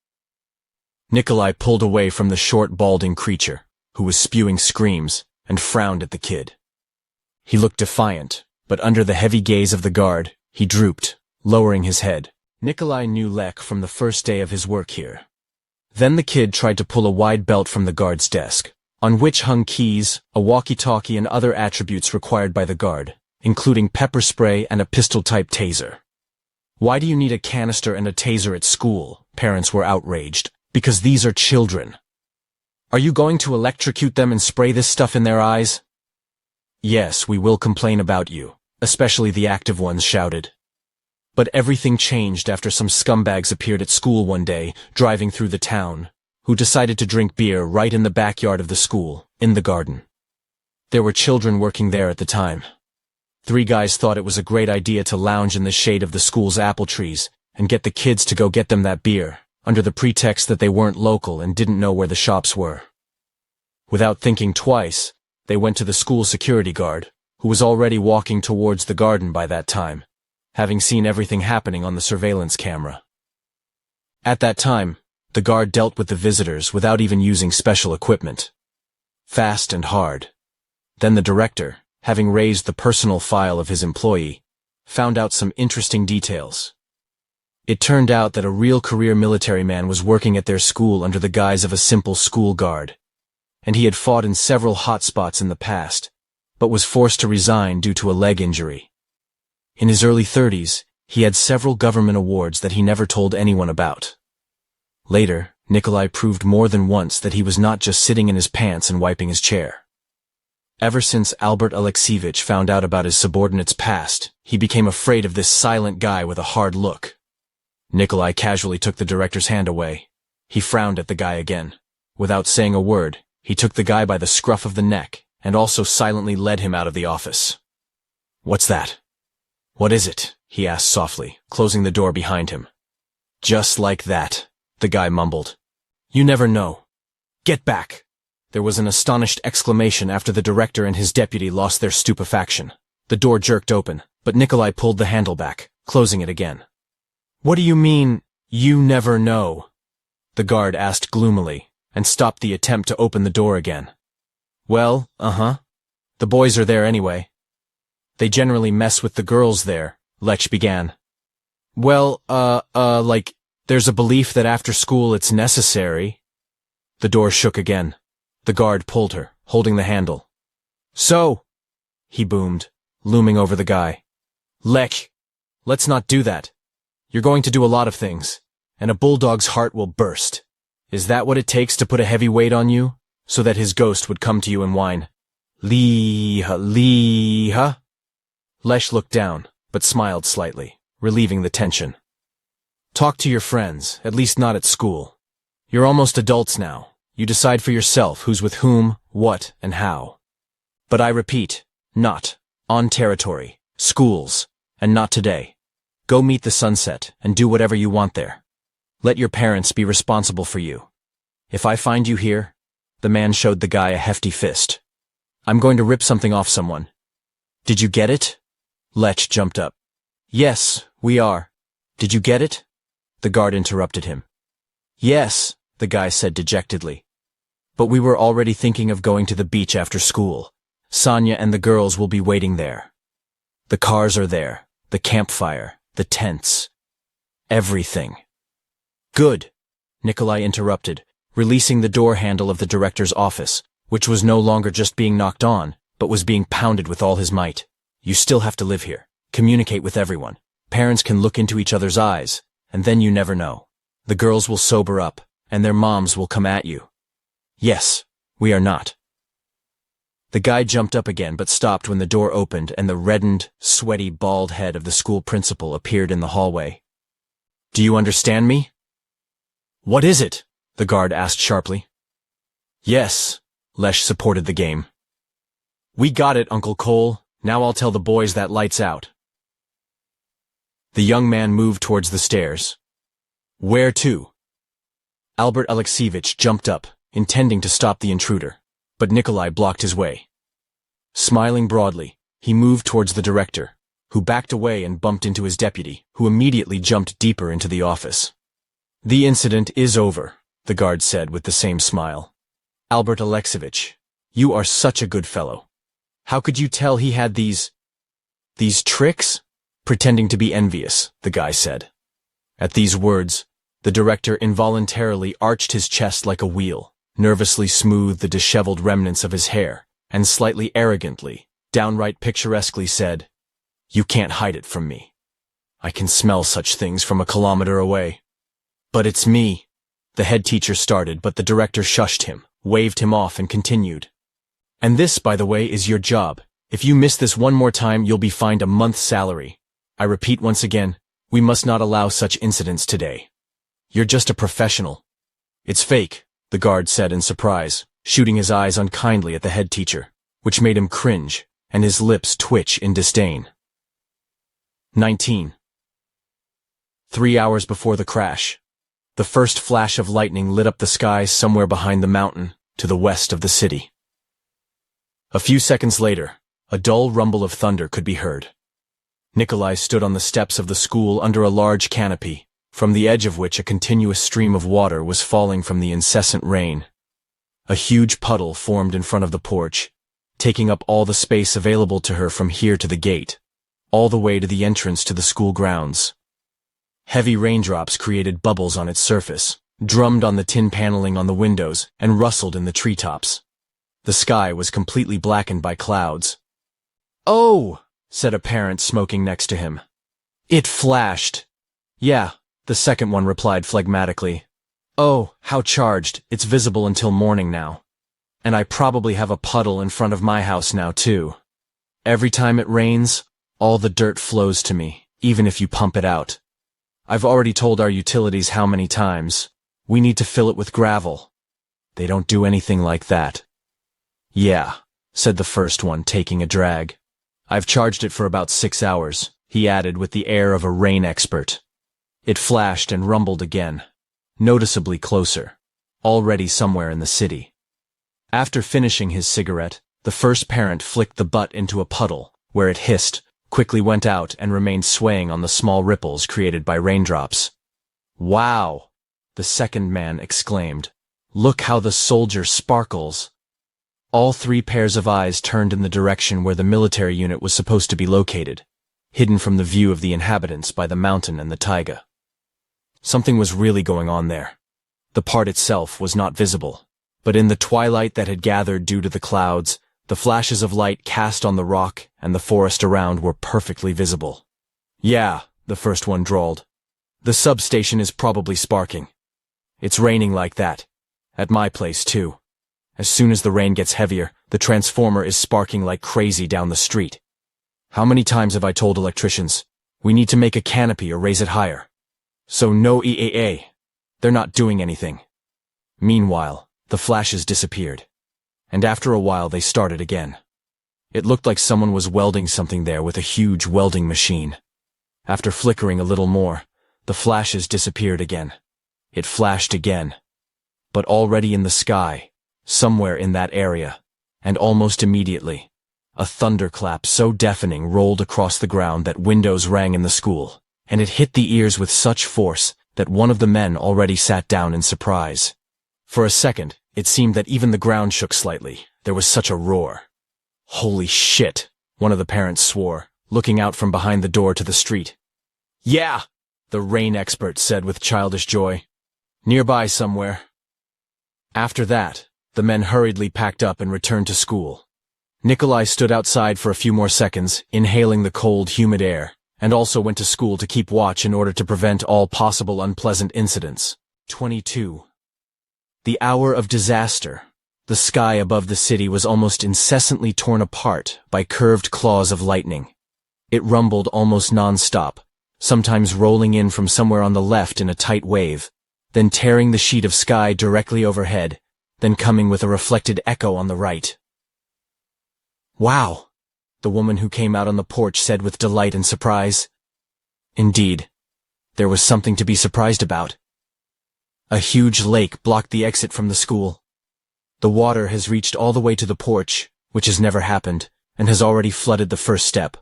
Nikolai pulled away from the short, balding creature, who was spewing screams, and frowned at the kid. He looked defiant, but under the heavy gaze of the guard, he drooped, lowering his head. Nikolai knew Lech from the first day of his work here. Then the kid tried to pull a wide belt from the guard's desk, on which hung keys, a walkie-talkie and other attributes required by the guard, including pepper spray and a pistol-type taser. Why do you need a canister and a taser at school? Parents were outraged. Because these are children. Are you going to electrocute them and spray this stuff in their eyes? Yes, we will complain about you, especially the active ones shouted. But everything changed after some scumbags appeared at school one day, driving through the town, who decided to drink beer right in the backyard of the school, in the garden. There were children working there at the time. 3 guys thought it was a great idea to lounge in the shade of the school's apple trees and get the kids to go get them that beer, under the pretext that they weren't local and didn't know where the shops were. Without thinking twice, they went to the school security guard, who was already walking towards the garden by that time, having seen everything happening on the surveillance camera. At that time, the guard dealt with the visitors without even using special equipment. Fast and hard. Then the director, having raised the personal file of his employee, found out some interesting details. It turned out that a real career military man was working at their school under the guise of a simple school guard, and he had fought in several hot spots in the past, but was forced to resign due to a leg injury. In his early 30s, he had several government awards that he never told anyone about. Later, Nikolai proved more than once that he was not just sitting in his pants and wiping his chair. Ever since Albert Alexievich found out about his subordinate's past, he became afraid of this silent guy with a hard look. Nikolai casually took the director's hand away. He frowned at the guy again. Without saying a word, he took the guy by the scruff of the neck and also silently led him out of the office. What's that? What is it? He asked softly, closing the door behind him. Just like that, the guy mumbled. You never know. Get back! There was an astonished exclamation after the director and his deputy lost their stupefaction. The door jerked open, but Nikolai pulled the handle back, closing it again. What do you mean, you never know? The guard asked gloomily, and stopped the attempt to open the door again. Well, The boys are there anyway. They generally mess with the girls there, Lech began. Well, like, there's a belief that after school it's necessary. The door shook again. The guard pulled her, holding the handle. So, he boomed, looming over the guy. Lech, let's not do that. You're going to do a lot of things, and a bulldog's heart will burst. Is that what it takes to put a heavy weight on you, so that his ghost would come to you and whine, Leeha, Leeha? Lech looked down, but smiled slightly, relieving the tension. Talk to your friends, at least not at school. You're almost adults now. You decide for yourself who's with whom, what, and how. But I repeat, not on territory, schools, and not today. Go meet the sunset and do whatever you want there. Let your parents be responsible for you. If I find you here, the man showed the guy a hefty fist. I'm going to rip something off someone. Did you get it? Lech jumped up. Yes, we are. Did you get it? The guard interrupted him. Yes, the guy said dejectedly. But we were already thinking of going to the beach after school. Sonia and the girls will be waiting there. The cars are there, the campfire, the tents. Everything. Good, Nikolai interrupted, releasing the door handle of the director's office, which was no longer just being knocked on, but was being pounded with all his might. You still have to live here, communicate with everyone. Parents can look into each other's eyes, and then you never know. The girls will sober up, and their moms will come at you. Yes, we are not. The guy jumped up again but stopped when the door opened and the reddened, sweaty, bald head of the school principal appeared in the hallway. Do you understand me? What is it? The guard asked sharply. Yes, Lech supported the game. We got it, Uncle Cole. Now I'll tell the boys that lights out. The young man moved towards the stairs. Where to? Albert Alexievich jumped up, intending to stop the intruder, but Nikolai blocked his way. Smiling broadly, he moved towards the director, who backed away and bumped into his deputy, who immediately jumped deeper into the office. The incident is over, the guard said with the same smile. Albert Alexievich, you are such a good fellow. How could you tell he had these tricks? Pretending to be envious, the guy said. At these words, the director involuntarily arched his chest like a wheel, nervously smoothed the disheveled remnants of his hair, and slightly arrogantly, downright picturesquely said, "You can't hide it from me. I can smell such things from a kilometer away." "But it's me," the head teacher started, but the director shushed him, waved him off, and continued. "And this, by the way, is your job. If you miss this one more time, you'll be fined a month's salary. I repeat once again, we must not allow such incidents today. You're just a professional." "It's fake," the guard said in surprise, shooting his eyes unkindly at the head teacher, which made him cringe, and his lips twitch in disdain. 19. 3 hours before the crash, the first flash of lightning lit up the sky somewhere behind the mountain to the west of the city. A few seconds later, a dull rumble of thunder could be heard. Nikolai stood on the steps of the school under a large canopy, from the edge of which a continuous stream of water was falling from the incessant rain. A huge puddle formed in front of the porch, taking up all the space available to her from here to the gate, all the way to the entrance to the school grounds. Heavy raindrops created bubbles on its surface, drummed on the tin paneling on the windows, and rustled in the treetops. The sky was completely blackened by clouds. "Oh!" said a parent smoking next to him. "It flashed." "Yeah," the second one replied phlegmatically. "Oh, how charged, it's visible until morning now. And I probably have a puddle in front of my house now too. Every time it rains, all the dirt flows to me, even if you pump it out. I've already told our utilities how many times. We need to fill it with gravel. They don't do anything like that." "Yeah," said the first one, taking a drag. "I've charged it for about 6 hours, he added with the air of a rain expert. It flashed and rumbled again, noticeably closer, already somewhere in the city. After finishing his cigarette, the first parent flicked the butt into a puddle, where it hissed, quickly went out, and remained swaying on the small ripples created by raindrops. "Wow!" the second man exclaimed. "Look how the soldier sparkles." All 3 pairs of eyes turned in the direction where the military unit was supposed to be located, hidden from the view of the inhabitants by the mountain and the taiga. Something was really going on there. The part itself was not visible, but in the twilight that had gathered due to the clouds, the flashes of light cast on the rock and the forest around were perfectly visible. "Yeah," the first one drawled. "The substation is probably sparking. It's raining like that. At my place, too. As soon as the rain gets heavier, the transformer is sparking like crazy down the street. How many times have I told electricians, we need to make a canopy or raise it higher? So no EAA. They're not doing anything." Meanwhile, the flashes disappeared, and after a while they started again. It looked like someone was welding something there with a huge welding machine. After flickering a little more, the flashes disappeared again. It flashed again. But already in the sky, somewhere in that area, and almost immediately, a thunderclap so deafening rolled across the ground that windows rang in the school, and it hit the ears with such force that one of the men already sat down in surprise. For a second, it seemed that even the ground shook slightly. There was such a roar. "Holy shit," one of the parents swore, looking out from behind the door to the street. "Yeah," the rain expert said with childish joy. "Nearby somewhere." After that, the men hurriedly packed up and returned to school. Nikolai stood outside for a few more seconds, inhaling the cold, humid air, and also went to school to keep watch in order to prevent all possible unpleasant incidents. 22. The hour of disaster. The sky above the city was almost incessantly torn apart by curved claws of lightning. It rumbled almost non-stop, sometimes rolling in from somewhere on the left in a tight wave, then tearing the sheet of sky directly overhead, then coming with a reflected echo on the right. "Wow," the woman who came out on the porch said with delight and surprise. Indeed, there was something to be surprised about. A huge lake blocked the exit from the school. The water has reached all the way to the porch, which has never happened, and has already flooded the first step.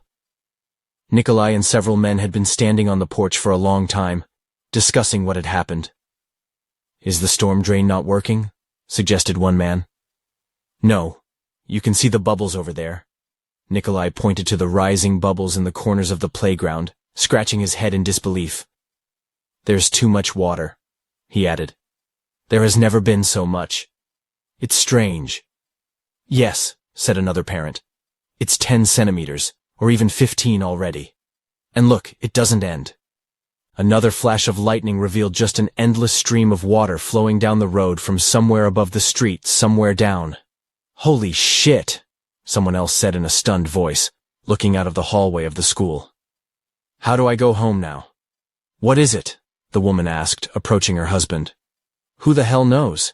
Nikolai and several men had been standing on the porch for a long time, discussing what had happened. "Is the storm drain not working?" suggested one man. "No. You can see the bubbles over there." Nikolai pointed to the rising bubbles in the corners of the playground, scratching his head in disbelief. "There's too much water," he added. "There has never been so much. It's strange." "Yes," said another parent. "It's 10 centimeters, or even 15 already. And look, it doesn't end." Another flash of lightning revealed just an endless stream of water flowing down the road from somewhere above the street, somewhere down. "Holy shit," someone else said in a stunned voice, looking out of the hallway of the school. "How do I go home now?" "What is it?" the woman asked, approaching her husband. "Who the hell knows?"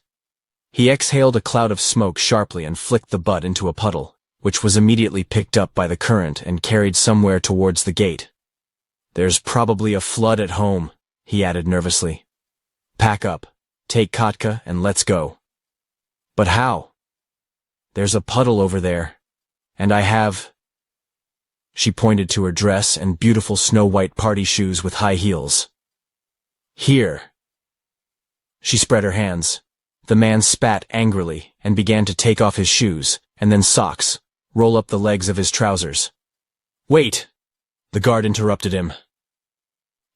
He exhaled a cloud of smoke sharply and flicked the butt into a puddle, which was immediately picked up by the current and carried somewhere towards the gate. "There's probably a flood at home," he added nervously. "Pack up, take Katka, and let's go." "But how?" "There's a puddle over there, and I have—" She pointed to her dress and beautiful snow-white party shoes with high heels. "Here." She spread her hands. The man spat angrily and began to take off his shoes, and then socks, roll up the legs of his trousers. "Wait!" The guard interrupted him.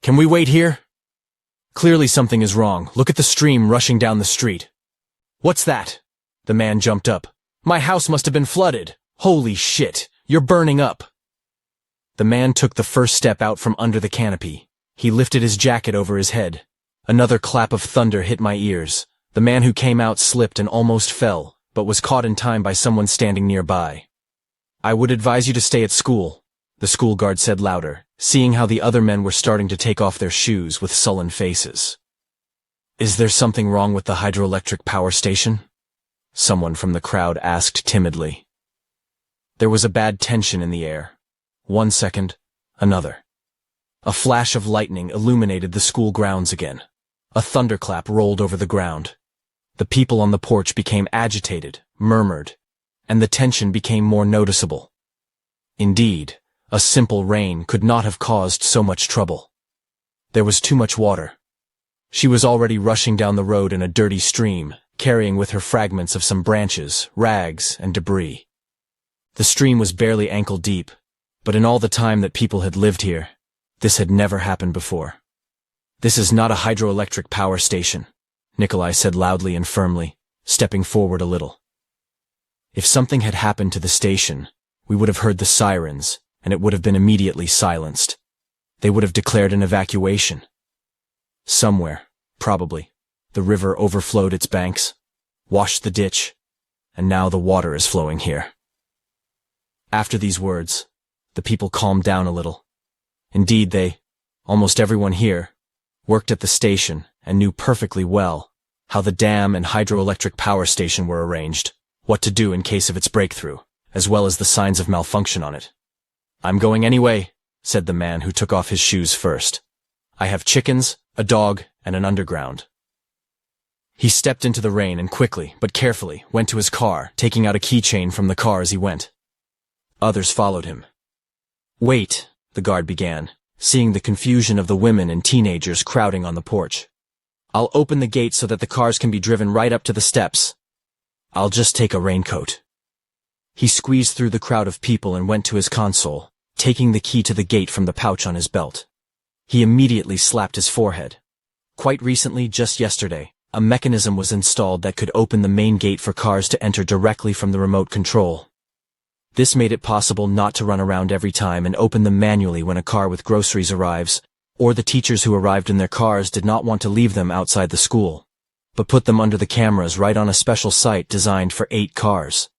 "Can we wait here? Clearly something is wrong. Look at the stream rushing down the street." "What's that?" The man jumped up. "My house must have been flooded. Holy shit, you're burning up." The man took the first step out from under the canopy. He lifted his jacket over his head. Another clap of thunder hit my ears. The man who came out slipped and almost fell, but was caught in time by someone standing nearby. "I would advise you to stay at school," the school guard said louder, seeing how the other men were starting to take off their shoes with sullen faces. "Is there something wrong with the hydroelectric power station?" someone from the crowd asked timidly. There was a bad tension in the air. 1 second, another. A flash of lightning illuminated the school grounds again. A thunderclap rolled over the ground. The people on the porch became agitated, murmured, and the tension became more noticeable. Indeed, a simple rain could not have caused so much trouble. There was too much water. She was already rushing down the road in a dirty stream, carrying with her fragments of some branches, rags, and debris. The stream was barely ankle deep, but in all the time that people had lived here, this had never happened before. "This is not a hydroelectric power station," Nikolai said loudly and firmly, stepping forward a little. "If something had happened to the station, we would have heard the sirens, and it would have been immediately silenced. They would have declared an evacuation. Somewhere, probably, the river overflowed its banks, washed the ditch, and now the water is flowing here." After these words, the people calmed down a little. Indeed, almost everyone here, worked at the station and knew perfectly well how the dam and hydroelectric power station were arranged, what to do in case of its breakthrough, as well as the signs of malfunction on it. "I'm going anyway," said the man who took off his shoes first. "I have chickens, a dog, and an underground." He stepped into the rain and quickly, but carefully, went to his car, taking out a keychain from the car as he went. Others followed him. "Wait," the guard began, seeing the confusion of the women and teenagers crowding on the porch. "I'll open the gate so that the cars can be driven right up to the steps. I'll just take a raincoat." He squeezed through the crowd of people and went to his console, taking the key to the gate from the pouch on his belt. He immediately slapped his forehead. Quite recently, just yesterday, a mechanism was installed that could open the main gate for cars to enter directly from the remote control. This made it possible not to run around every time and open them manually when a car with groceries arrives, or the teachers who arrived in their cars did not want to leave them outside the school, but put them under the cameras right on a special site designed for 8 cars.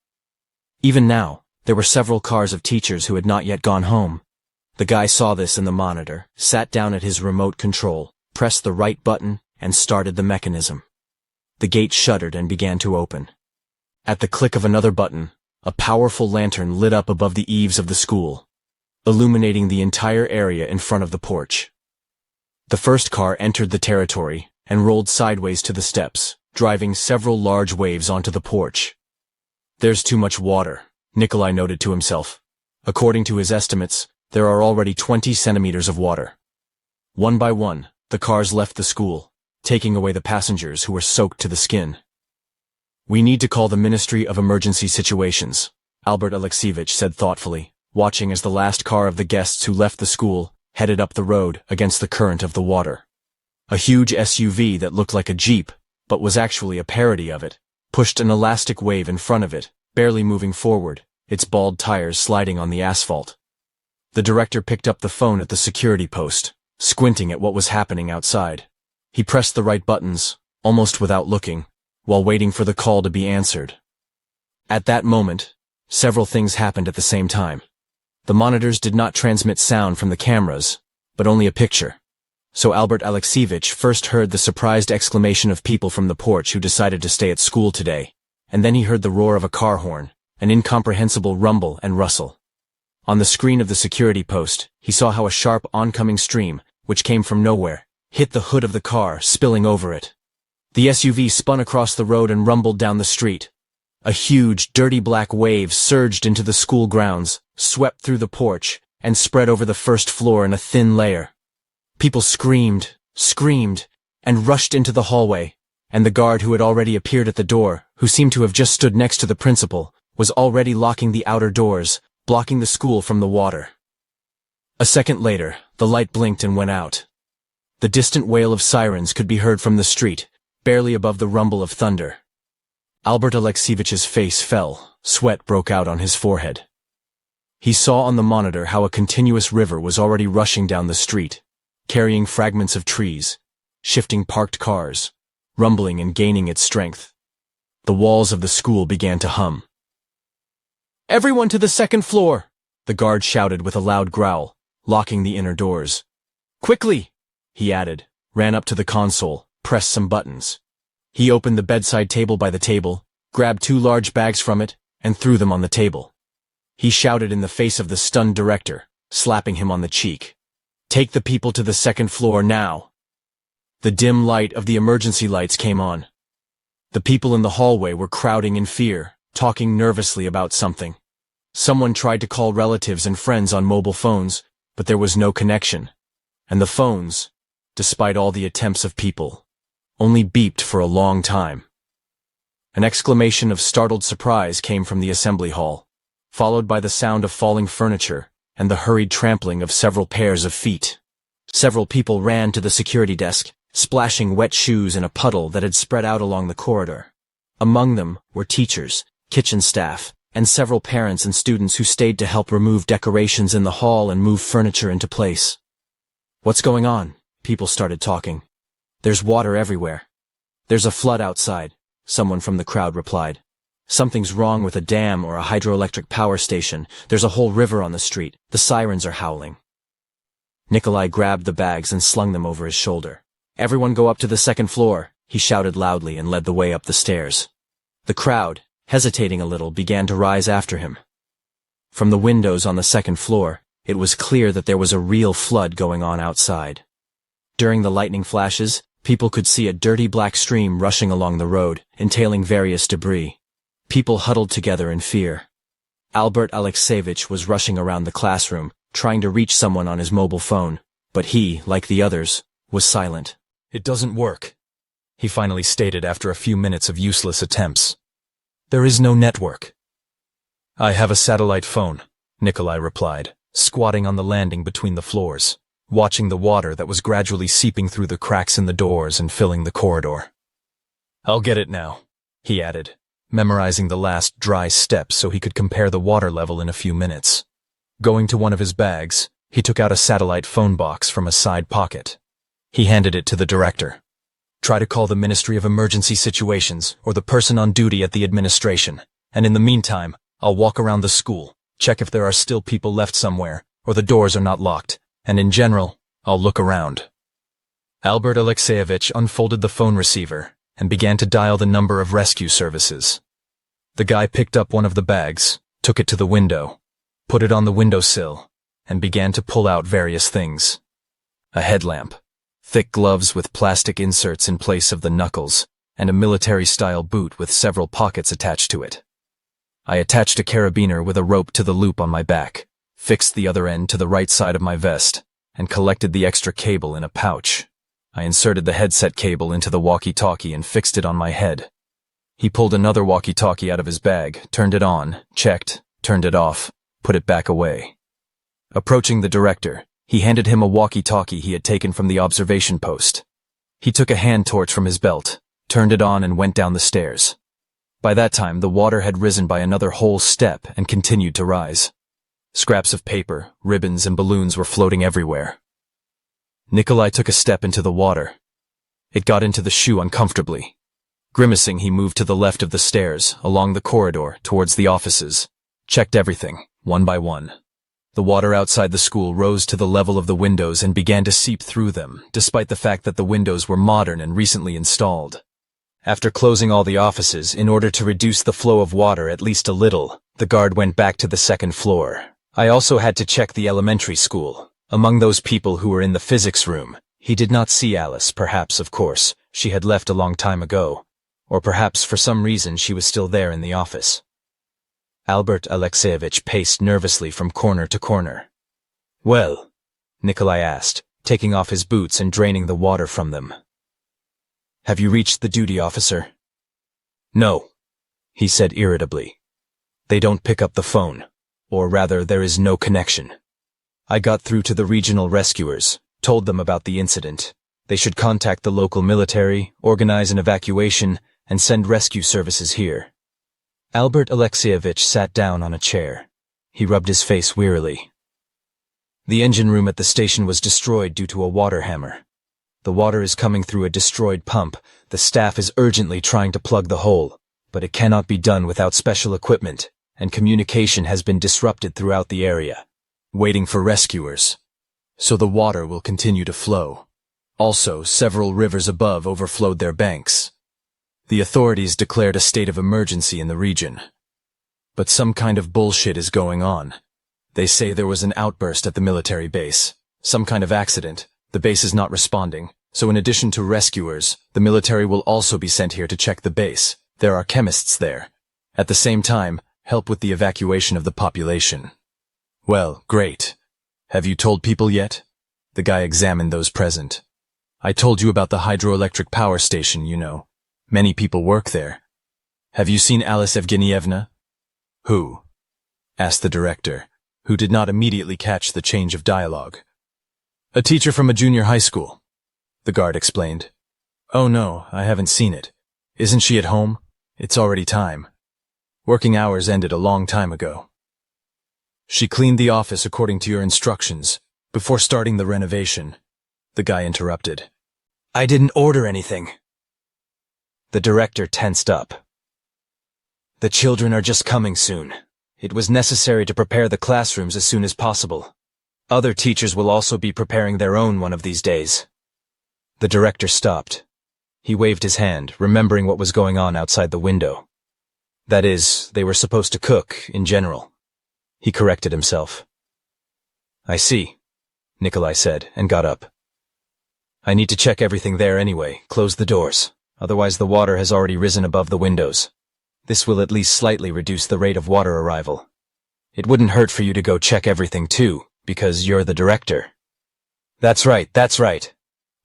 Even now, there were several cars of teachers who had not yet gone home. The guy saw this in the monitor, sat down at his remote control, pressed the right button, and started the mechanism. The gate shuddered and began to open. At the click of another button, a powerful lantern lit up above the eaves of the school, illuminating the entire area in front of the porch. The first car entered the territory, and rolled sideways to the steps, driving several large waves onto the porch. "There's too much water," Nikolai noted to himself. According to his estimates, there are already 20 centimeters of water. One by one, the cars left the school, taking away the passengers who were soaked to the skin. "We need to call the Ministry of Emergency Situations," Albert Alexievich said thoughtfully, watching as the last car of the guests who left the school headed up the road against the current of the water. A huge SUV that looked like a Jeep, but was actually a parody of it, pushed an elastic wave in front of it, barely moving forward, its bald tires sliding on the asphalt. The director picked up the phone at the security post, squinting at what was happening outside. He pressed the right buttons, almost without looking, while waiting for the call to be answered. At that moment, several things happened at the same time. The monitors did not transmit sound from the cameras, but only a picture. So Albert Alexievich first heard the surprised exclamation of people from the porch who decided to stay at school today, and then he heard the roar of a car horn, an incomprehensible rumble and rustle. On the screen of the security post, he saw how a sharp oncoming stream, which came from nowhere, hit the hood of the car, spilling over it. The SUV spun across the road and rumbled down the street. A huge, dirty black wave surged into the school grounds, swept through the porch, and spread over the first floor in a thin layer. People screamed, and rushed into the hallway, and the guard who had already appeared at the door, who seemed to have just stood next to the principal, was already locking the outer doors, blocking the school from the water. A second later, the light blinked and went out. The distant wail of sirens could be heard from the street, barely above the rumble of thunder. Albert Alexievich's face fell, sweat broke out on his forehead. He saw on the monitor how a continuous river was already rushing down the street, carrying fragments of trees, shifting parked cars, rumbling and gaining its strength. The walls of the school began to hum. "Everyone to the second floor!" the guard shouted with a loud growl, locking the inner doors. "Quickly!" he added, ran up to the console, pressed some buttons. He opened the bedside table by the table, grabbed 2 large bags from it, and threw them on the table. He shouted in the face of the stunned director, slapping him on the cheek. "Take the people to the second floor now!" The dim light of the emergency lights came on. The people in the hallway were crowding in fear, talking nervously about something. Someone tried to call relatives and friends on mobile phones, but there was no connection. And the phones, despite all the attempts of people, only beeped for a long time. An exclamation of startled surprise came from the assembly hall, followed by the sound of falling furniture and the hurried trampling of several pairs of feet. Several people ran to the security desk, splashing wet shoes in a puddle that had spread out along the corridor. Among them were teachers, kitchen staff, and several parents and students who stayed to help remove decorations in the hall and move furniture into place. "What's going on?" people started talking. "There's water everywhere." "There's a flood outside," someone from the crowd replied. "Something's wrong with a dam or a hydroelectric power station. There's a whole river on the street. The sirens are howling." Nikolai grabbed the bags and slung them over his shoulder. "Everyone go up to the second floor," he shouted loudly and led the way up the stairs. The crowd, hesitating a little, began to rise after him. From the windows on the second floor, it was clear that there was a real flood going on outside. During the lightning flashes, people could see a dirty black stream rushing along the road, entailing various debris. People huddled together in fear. Albert Alexievich was rushing around the classroom, trying to reach someone on his mobile phone, but he, like the others, was silent. "It doesn't work," he finally stated after a few minutes of useless attempts. "There is no network." "I have a satellite phone," Nikolai replied, squatting on the landing between the floors, watching the water that was gradually seeping through the cracks in the doors and filling the corridor. "I'll get it now," he added, memorizing the last dry steps so he could compare the water level in a few minutes. Going to one of his bags, he took out a satellite phone box from a side pocket. He handed it to the director. "Try to call the Ministry of Emergency Situations or the person on duty at the administration, and in the meantime, I'll walk around the school, check if there are still people left somewhere, or the doors are not locked, and in general, I'll look around." Albert Alexievich unfolded the phone receiver and began to dial the number of rescue services. The guy picked up one of the bags, took it to the window, put it on the windowsill, and began to pull out various things. A headlamp, thick gloves with plastic inserts in place of the knuckles, and a military-style boot with several pockets attached to it. I attached a carabiner with a rope to the loop on my back, fixed the other end to the right side of my vest, and collected the extra cable in a pouch. I inserted the headset cable into the walkie-talkie and fixed it on my head. He pulled another walkie-talkie out of his bag, turned it on, checked, turned it off, put it back away. Approaching the director, he handed him a walkie-talkie he had taken from the observation post. He took a hand torch from his belt, turned it on and went down the stairs. By that time, the water had risen by another whole step and continued to rise. Scraps of paper, ribbons, and balloons were floating everywhere. Nikolai took a step into the water. It got into the shoe uncomfortably. Grimacing, he moved to the left of the stairs, along the corridor, towards the offices. Checked everything, one by one. The water outside the school rose to the level of the windows and began to seep through them, despite the fact that the windows were modern and recently installed. After closing all the offices, in order to reduce the flow of water at least a little, the guard went back to the second floor. I also had to check the elementary school. Among those people who were in the physics room, he did not see Alice, perhaps, of course, she had left a long time ago. Or perhaps for some reason she was still there in the office. Albert Alexeyevich paced nervously from corner to corner. "Well?" Nikolai asked, taking off his boots and draining the water from them. "Have you reached the duty officer?" "No," he said irritably. "They don't pick up the phone. Or rather, there is no connection. I got through to the regional rescuers, told them about the incident. They should contact the local military, organize an evacuation, and send rescue services here." Albert Alexeyevich sat down on a chair. He rubbed his face wearily. "The engine room at the station was destroyed due to a water hammer. The water is coming through a destroyed pump. The staff is urgently trying to plug the hole, but it cannot be done without special equipment, and communication has been disrupted throughout the area. Waiting for rescuers. So the water will continue to flow. Also, several rivers above overflowed their banks. The authorities declared a state of emergency in the region. But some kind of bullshit is going on. They say there was an outburst at the military base. Some kind of accident. The base is not responding. So in addition to rescuers, the military will also be sent here to check the base. There are chemists there. At the same time, help with the evacuation of the population." "Well, great. Have you told people yet?" The guy examined those present. "I told you about the hydroelectric power station, you know. Many people work there. Have you seen Alice Evgenievna?" "Who?" asked the director, who did not immediately catch the change of dialogue. "A teacher from a junior high school," the guard explained. "Oh no, I haven't seen it. Isn't she at home? It's already time. Working hours ended a long time ago. She cleaned the office according to your instructions, before starting the renovation," the guy interrupted. "I didn't order anything." The director tensed up. "The children are just coming soon. It was necessary to prepare the classrooms as soon as possible. Other teachers will also be preparing their own one of these days." The director stopped. He waved his hand, remembering what was going on outside the window. That is, they were supposed to cook, in general. He corrected himself. "I see," Nikolai said, and got up. "I need to check everything there anyway. Close the doors. Otherwise the water has already risen above the windows. This will at least slightly reduce the rate of water arrival. It wouldn't hurt for you to go check everything too, because you're the director." That's right,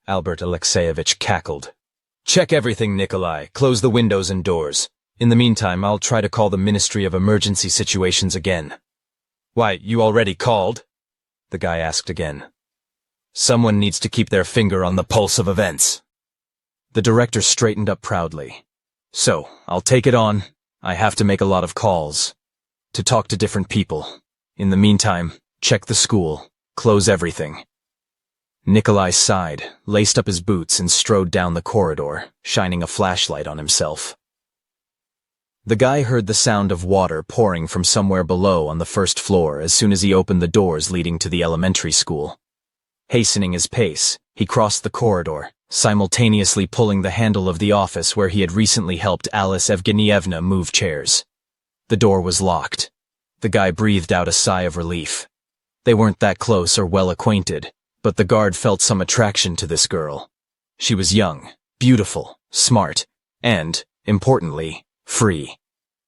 Albert Alexeyevich cackled. "Check everything, Nikolai. Close the windows and doors. In the meantime, I'll try to call the Ministry of Emergency Situations again." "Why, you already called?" the guy asked again. "Someone needs to keep their finger on the pulse of events." The director straightened up proudly. "So, I'll take it on. I have to make a lot of calls. To talk to different people. In the meantime, check the school. Close everything." Nikolai sighed, laced up his boots, and strode down the corridor, shining a flashlight on himself. The guy heard the sound of water pouring from somewhere below on the first floor as soon as he opened the doors leading to the elementary school. Hastening his pace, he crossed the corridor, simultaneously pulling the handle of the office where he had recently helped Alice Evgenievna move chairs. The door was locked. The guy breathed out a sigh of relief. They weren't that close or well acquainted, But the guard felt some attraction to this girl. She was young, beautiful, smart, and, importantly, free.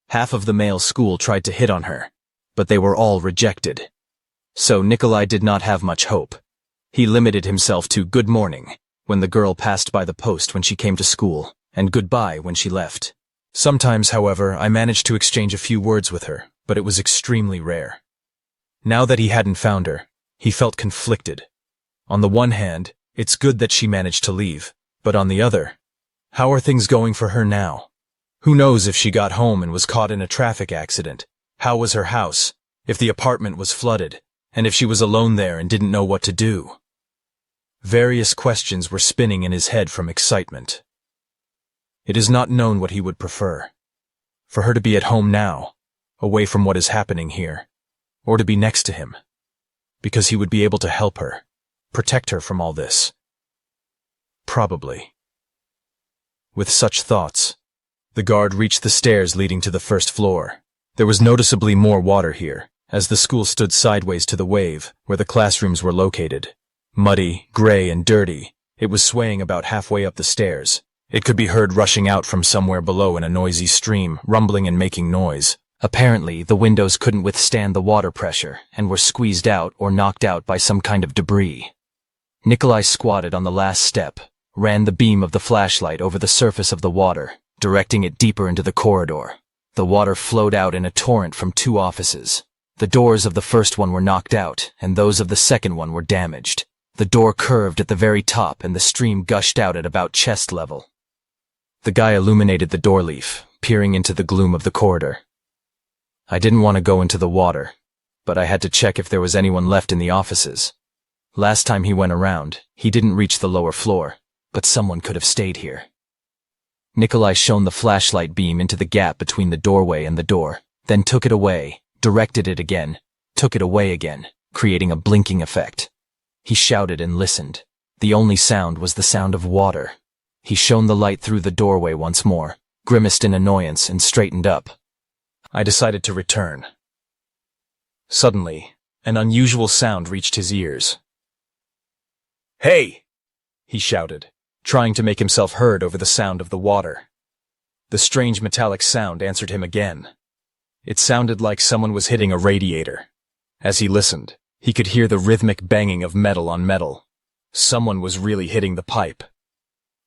Half of the male school tried to hit on her, but they were all rejected. So Nikolai did not have much hope. He limited himself to good morning when the girl passed by the post when she came to school, and goodbye when she left. Sometimes, however, I managed to exchange a few words with her, but it was extremely rare. Now that he hadn't found her, he felt conflicted. On the one hand, it's good that she managed to leave, but on the other, how are things going for her now? Who knows if she got home and was caught in a traffic accident? How was her house? If the apartment was flooded? And if she was alone there and didn't know what to do? Various questions were spinning in his head from excitement. It is not known what he would prefer. For her to be at home now, away from what is happening here, or to be next to him, because he would be able to help her, protect her from all this. Probably. With such thoughts, the guard reached the stairs leading to the first floor. There was noticeably more water here, as the school stood sideways to the wave, where the classrooms were located. Muddy, gray, and dirty, it was swaying about halfway up the stairs. It could be heard rushing out from somewhere below in a noisy stream, rumbling and making noise. Apparently, the windows couldn't withstand the water pressure and were squeezed out or knocked out by some kind of debris. Nikolai squatted on the last step, ran the beam of the flashlight over the surface of the water, directing it deeper into the corridor. The water flowed out in a torrent from two offices. The doors of the first one were knocked out, and those of the second one were damaged. The door curved at the very top, and the stream gushed out at about chest level. The guy illuminated the door leaf, peering into the gloom of the corridor. I didn't want to go into the water, but I had to check if there was anyone left in the offices. Last time he went around, he didn't reach the lower floor, but someone could have stayed here. Nikolai shone the flashlight beam into the gap between the doorway and the door, then took it away, directed it again, took it away again, creating a blinking effect. He shouted and listened. The only sound was the sound of water. He shone the light through the doorway once more, grimaced in annoyance, and straightened up. I decided to return. Suddenly, an unusual sound reached his ears. "Hey!" he shouted, trying to make himself heard over the sound of the water. The strange metallic sound answered him again. It sounded like someone was hitting a radiator. As he listened, he could hear the rhythmic banging of metal on metal. Someone was really hitting the pipe.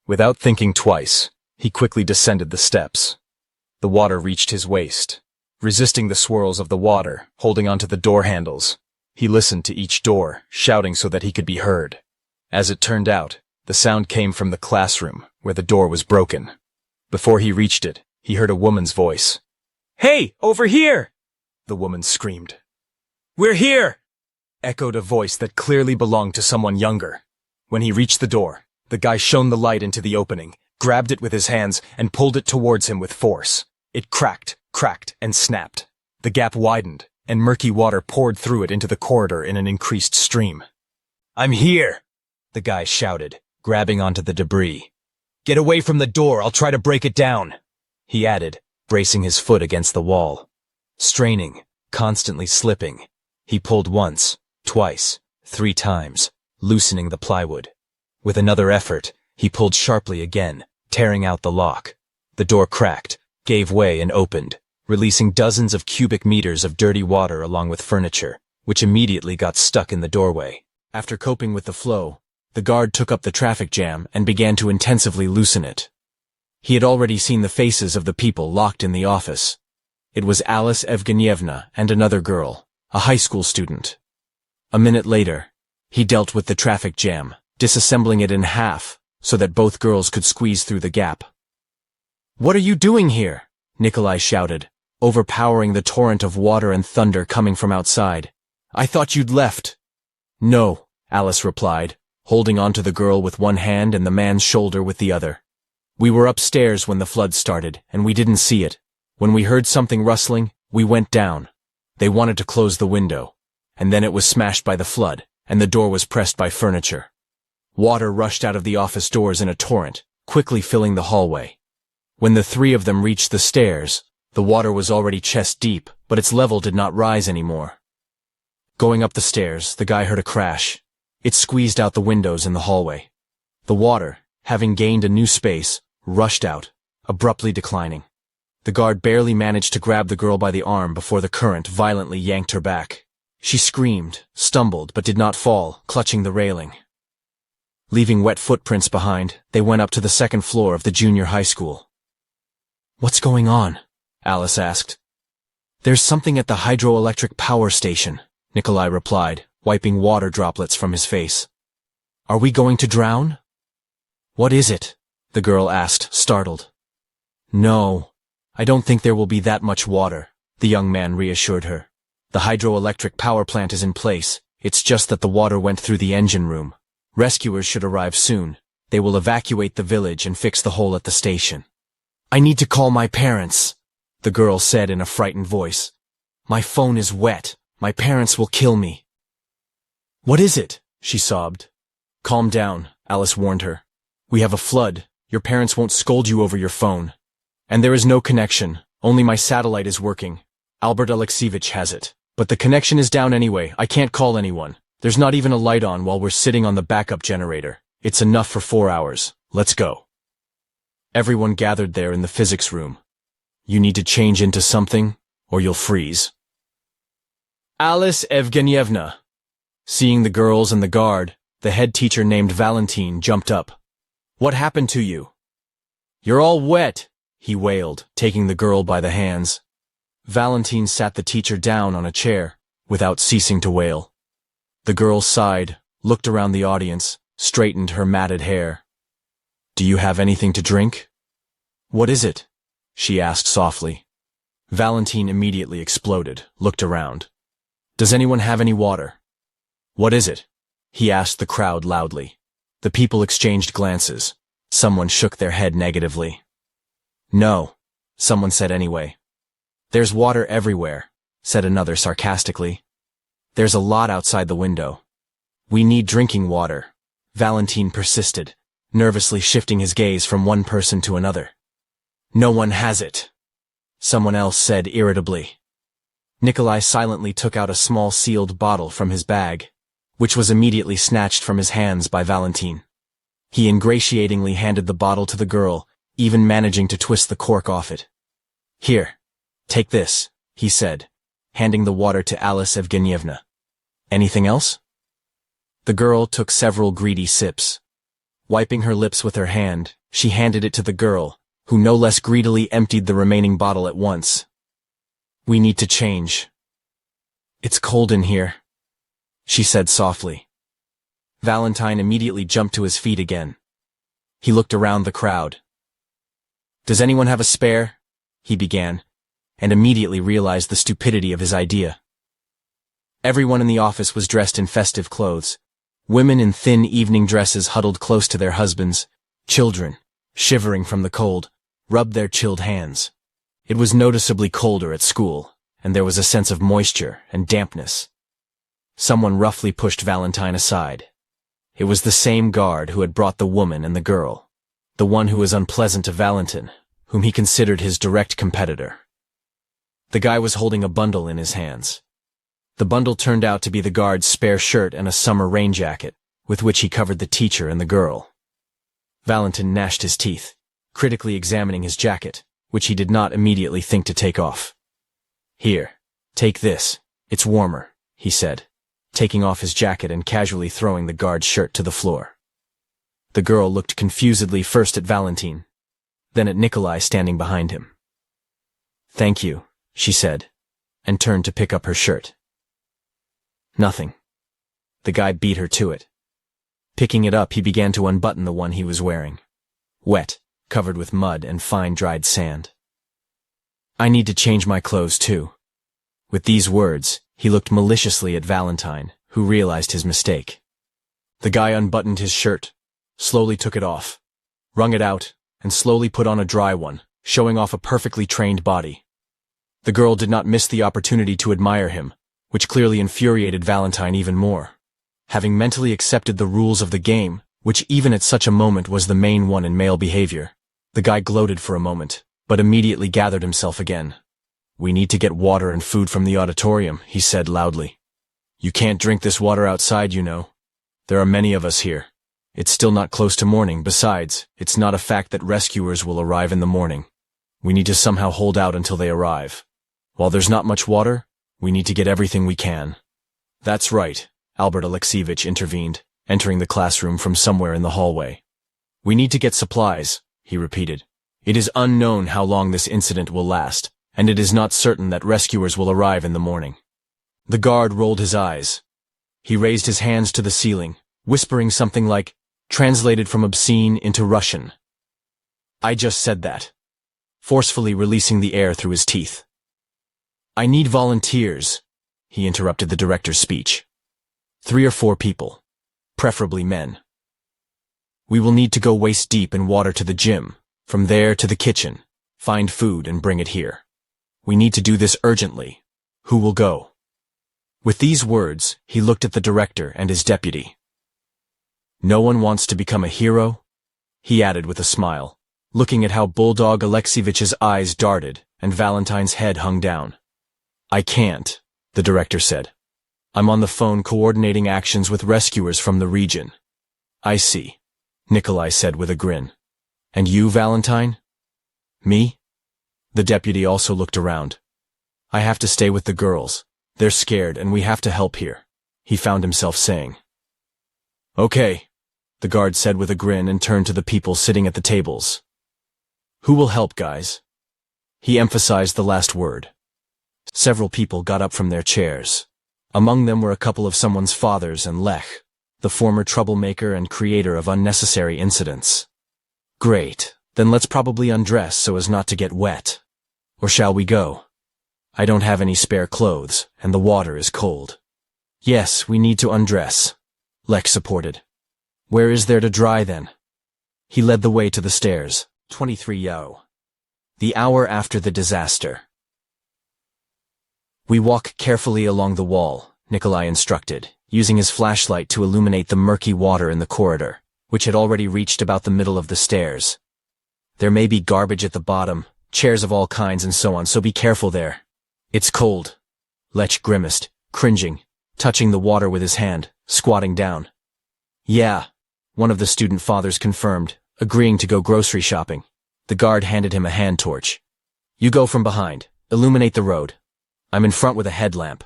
Without thinking twice, he quickly descended the steps. The water reached his waist. Resisting the swirls of the water, holding onto the door handles, he listened to each door, shouting so that he could be heard. As it turned out, the sound came from the classroom, where the door was broken. Before he reached it, he heard a woman's voice. "Hey, over here!" the woman screamed. "We're here!" echoed a voice that clearly belonged to someone younger. When he reached the door, the guy shone the light into the opening, grabbed it with his hands, and pulled it towards him with force. It cracked, and snapped. The gap widened, and murky water poured through it into the corridor in an increased stream. "I'm here!" the guy shouted, grabbing onto the debris. "Get away from the door, I'll try to break it down," he added, bracing his foot against the wall. Straining, constantly slipping, he pulled once, twice, 3 times, loosening the plywood. With another effort, he pulled sharply again, tearing out the lock. The door cracked, gave way and opened, releasing dozens of cubic meters of dirty water along with furniture, which immediately got stuck in the doorway. After coping with the flow, the guard took up the traffic jam and began to intensively loosen it. He had already seen the faces of the people locked in the office. It was Alice Evgenievna and another girl, a high school student. A minute later, he dealt with the traffic jam, disassembling it in half so that both girls could squeeze through the gap. "What are you doing here?" Nikolai shouted, overpowering the torrent of water and thunder coming from outside. "I thought you'd left." "No," Alice replied, holding onto the girl with one hand and the man's shoulder with the other. "We were upstairs when the flood started, and we didn't see it. When we heard something rustling, we went down. They wanted to close the window, and then it was smashed by the flood, and the door was pressed by furniture. Water rushed out of the office doors in a torrent, quickly filling the hallway. When the 3 of them reached the stairs, the water was already chest deep, but its level did not rise anymore. Going up the stairs, the guy heard a crash. It squeezed out the windows in the hallway. The water, having gained a new space, rushed out, abruptly declining. The guard barely managed to grab the girl by the arm before the current violently yanked her back. She screamed, stumbled, but did not fall, clutching the railing. Leaving wet footprints behind, they went up to the second floor of the junior high school. "What's going on?" Alice asked. "There's something at the hydroelectric power station," Nikolai replied, wiping water droplets from his face. "Are we going to drown?" "What is it?" the girl asked, startled. "No, I don't think there will be that much water," the young man reassured her. "The hydroelectric power plant is in place. It's just that the water went through the engine room. Rescuers should arrive soon. They will evacuate the village and fix the hole at the station." "I need to call my parents," the girl said in a frightened voice. "My phone is wet. My parents will kill me." "What is it?" she sobbed. "Calm down," Alice warned her. "We have a flood. Your parents won't scold you over your phone. And there is no connection. Only my satellite is working. Albert Alexievich has it. But the connection is down anyway. I can't call anyone. There's not even a light on while we're sitting on the backup generator. It's enough for 4 hours. Let's go." Everyone gathered there in the physics room. "You need to change into something, or you'll freeze." "Alice Evgenyevna." Seeing the girls and the guard, the head teacher named Valentin jumped up. "What happened to you?" "You're all wet," he wailed, taking the girl by the hands. Valentin sat the teacher down on a chair, without ceasing to wail. The girl sighed, looked around the audience, straightened her matted hair. "Do you have anything to drink?" "What is it?" she asked softly. Valentin immediately exploded, looked around. "Does anyone have any water?" "What is it?" he asked the crowd loudly. The people exchanged glances. Someone shook their head negatively. "No," someone said anyway. "There's water everywhere," said another sarcastically. "There's a lot outside the window." "We need drinking water," Valentin persisted, nervously shifting his gaze from one person to another. "No one has it," someone else said irritably. Nikolai silently took out a small sealed bottle from his bag, which was immediately snatched from his hands by Valentin. He ingratiatingly handed the bottle to the girl, even managing to twist the cork off it. "Here, take this," he said, handing the water to Alice Evgenyevna. "Anything else?" The girl took several greedy sips. Wiping her lips with her hand, she handed it to the girl, who no less greedily emptied the remaining bottle at once. "We need to change." "It's cold in here," she said softly. Valentine immediately jumped to his feet again. He looked around the crowd. "Does anyone have a spare?" he began, and immediately realized the stupidity of his idea. Everyone in the office was dressed in festive clothes. Women in thin evening dresses huddled close to their husbands. Children, shivering from the cold, rubbed their chilled hands. It was noticeably colder at school, and there was a sense of moisture and dampness. Someone roughly pushed Valentine aside. It was the same guard who had brought the woman and the girl, the one who was unpleasant to Valentin, whom he considered his direct competitor. The guy was holding a bundle in his hands. The bundle turned out to be the guard's spare shirt and a summer rain jacket, with which he covered the teacher and the girl. Valentin gnashed his teeth, critically examining his jacket, which he did not immediately think to take off. "Here, take this. It's warmer," he said, taking off his jacket and casually throwing the guard's shirt to the floor. The girl looked confusedly first at Valentin, then at Nikolai standing behind him. "Thank you," she said, and turned to pick up her shirt. "Nothing." The guy beat her to it. Picking it up, he began to unbutton the one he was wearing. Wet, covered with mud and fine dried sand. "I need to change my clothes too." With these words, he looked maliciously at Valentine, who realized his mistake. The guy unbuttoned his shirt, slowly took it off, wrung it out, and slowly put on a dry one, showing off a perfectly trained body. The girl did not miss the opportunity to admire him, which clearly infuriated Valentine even more. Having mentally accepted the rules of the game, which even at such a moment was the main one in male behavior, the guy gloated for a moment, but immediately gathered himself again. "We need to get water and food from the auditorium," he said loudly. "You can't drink this water outside, you know." There are many of us here. It's still not close to morning. Besides, it's not a fact that rescuers will arrive in the morning. We need to somehow hold out until they arrive. While there's not much water, we need to get everything we can. That's right, Albert Alexievich intervened, entering the classroom from somewhere in the hallway. We need to get supplies, he repeated. It is unknown how long this incident will last, and it is not certain that rescuers will arrive in the morning. The guard rolled his eyes. He raised his hands to the ceiling, whispering something like, translated from obscene into Russian. I just said that, forcefully releasing the air through his teeth. I need volunteers, he interrupted the director's speech. 3 or 4 people, preferably men. We will need to go waist deep in water to the gym, from there to the kitchen, find food and bring it here. We need to do this urgently. Who will go? With these words, he looked at the director and his deputy. No one wants to become a hero? He added with a smile, looking at how Bulldog Alexievich's eyes darted and Valentine's head hung down. I can't, the director said. I'm on the phone coordinating actions with rescuers from the region. I see, Nikolai said with a grin. And you, Valentine? Me? The deputy also looked around. I have to stay with the girls. They're scared and we have to help here, he found himself saying. Okay, the guard said with a grin and turned to the people sitting at the tables. Who will help, guys? He emphasized the last word. Several people got up from their chairs. Among them were a couple of someone's fathers and Lech, the former troublemaker and creator of unnecessary incidents. Great, then let's probably undress so as not to get wet. Or shall we go? I don't have any spare clothes, and the water is cold. Yes, we need to undress, Lech supported. Where is there to dry then? He led the way to the stairs. 23 Yo. The hour after the disaster. We walk carefully along the wall, Nikolai instructed, using his flashlight to illuminate the murky water in the corridor, which had already reached about the middle of the stairs. There may be garbage at the bottom, chairs of all kinds and so on, so be careful there. It's cold. Lech grimaced, cringing, touching the water with his hand, squatting down. Yeah, one of the student fathers confirmed, agreeing to go grocery shopping. The guard handed him a hand torch. You go from behind, illuminate the road. I'm in front with a headlamp.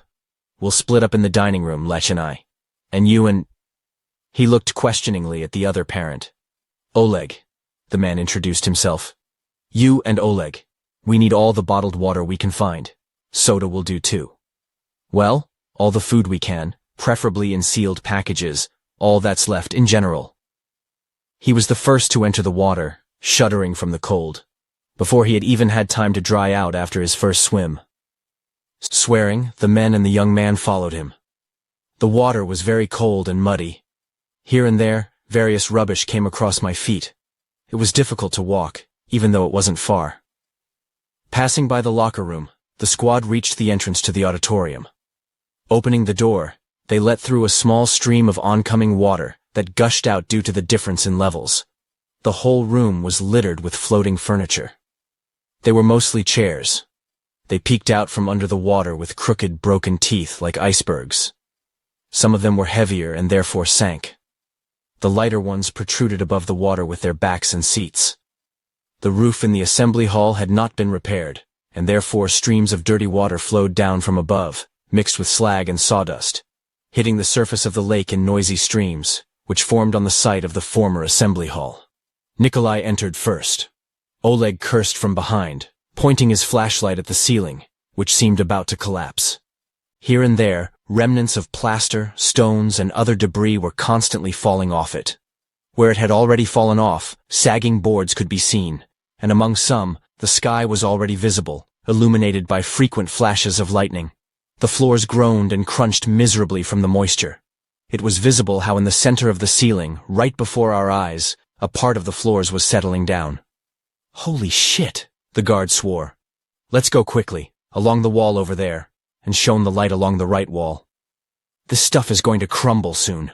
We'll split up in the dining room, Lech and I. And you and... He looked questioningly at the other parent. Oleg, the man introduced himself. You and Oleg. We need all the bottled water we can find. Soda will do too. Well, all the food we can, preferably in sealed packages, all that's left in general. He was the first to enter the water, shuddering from the cold, before he had even had time to dry out after his first swim. Swearing, the men and the young man followed him. The water was very cold and muddy. Here and there, various rubbish came across my feet. It was difficult to walk, even though it wasn't far. Passing by the locker room, the squad reached the entrance to the auditorium. Opening the door, they let through a small stream of oncoming water that gushed out due to the difference in levels. The whole room was littered with floating furniture. They were mostly chairs. They peeked out from under the water with crooked, broken teeth like icebergs. Some of them were heavier and therefore sank. The lighter ones protruded above the water with their backs and seats. The roof in the assembly hall had not been repaired, and therefore streams of dirty water flowed down from above, mixed with slag and sawdust, hitting the surface of the lake in noisy streams, which formed on the site of the former assembly hall. Nikolai entered first. Oleg cursed from behind, pointing his flashlight at the ceiling, which seemed about to collapse. Here and there, remnants of plaster, stones, and other debris were constantly falling off it. Where it had already fallen off, sagging boards could be seen, and among some, the sky was already visible, illuminated by frequent flashes of lightning. The floors groaned and crunched miserably from the moisture. It was visible how in the center of the ceiling, right before our eyes, a part of the floors was settling down. Holy shit, the guard swore. Let's go quickly, along the wall over there, and shone the light along the right wall. This stuff is going to crumble soon.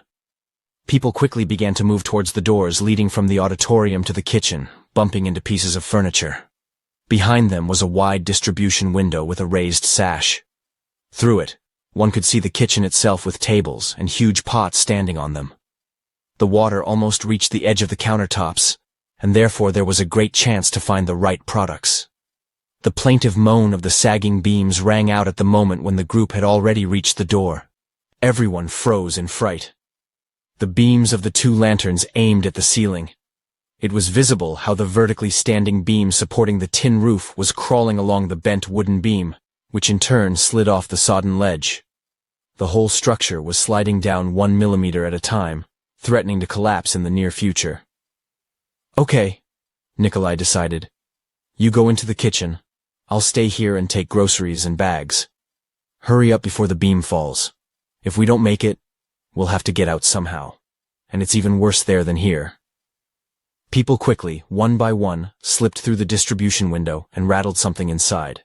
People quickly began to move towards the doors leading from the auditorium to the kitchen, bumping into pieces of furniture. Behind them was a wide distribution window with a raised sash. Through it, one could see the kitchen itself with tables and huge pots standing on them. The water almost reached the edge of the countertops, and therefore there was a great chance to find the right products. The plaintive moan of the sagging beams rang out at the moment when the group had already reached the door. Everyone froze in fright. The beams of the two lanterns aimed at the ceiling. It was visible how the vertically standing beam supporting the tin roof was crawling along the bent wooden beam, which in turn slid off the sodden ledge. The whole structure was sliding down 1 millimeter at a time, threatening to collapse in the near future. "Okay," Nikolai decided. "You go into the kitchen. I'll stay here and take groceries and bags. Hurry up before the beam falls. If we don't make it, we'll have to get out somehow. And it's even worse there than here." People quickly, one by one, slipped through the distribution window and rattled something inside.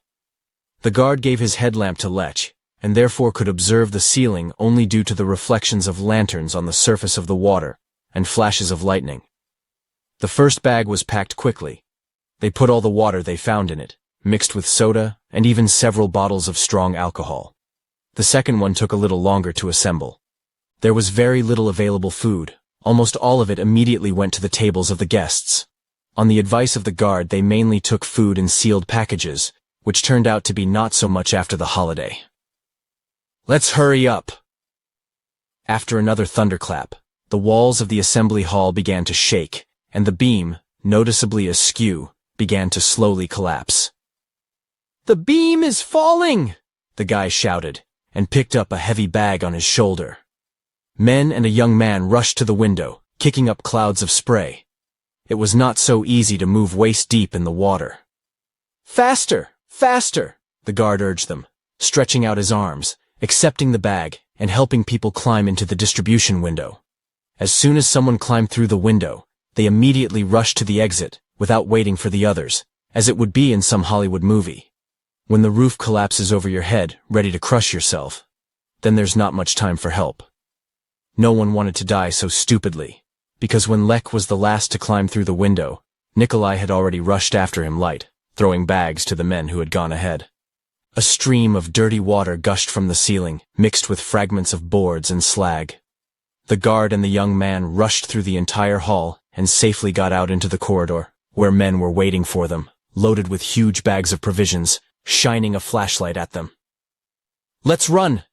The guard gave his headlamp to Lech, and therefore could observe the ceiling only due to the reflections of lanterns on the surface of the water and flashes of lightning. The first bag was packed quickly. They put all the water they found in it, mixed with soda and even several bottles of strong alcohol. The second one took a little longer to assemble. There was very little available food. Almost all of it immediately went to the tables of the guests. On the advice of the guard, they mainly took food in sealed packages, which turned out to be not so much after the holiday. "Let's hurry up!" After another thunderclap, the walls of the assembly hall began to shake, and the beam, noticeably askew, began to slowly collapse. "The beam is falling!" the guy shouted, and picked up a heavy bag on his shoulder. Men and a young man rushed to the window, kicking up clouds of spray. It was not so easy to move waist-deep in the water. "Faster! Faster!" the guard urged them, stretching out his arms, accepting the bag, and helping people climb into the distribution window. As soon as someone climbed through the window, they immediately rushed to the exit, without waiting for the others, as it would be in some Hollywood movie. When the roof collapses over your head, ready to crush yourself, then there's not much time for help. No one wanted to die so stupidly, because when Lech was the last to climb through the window, Nikolai had already rushed after him light, throwing bags to the men who had gone ahead. A stream of dirty water gushed from the ceiling, mixed with fragments of boards and slag. The guard and the young man rushed through the entire hall and safely got out into the corridor, where men were waiting for them, loaded with huge bags of provisions, shining a flashlight at them. "Let's run!"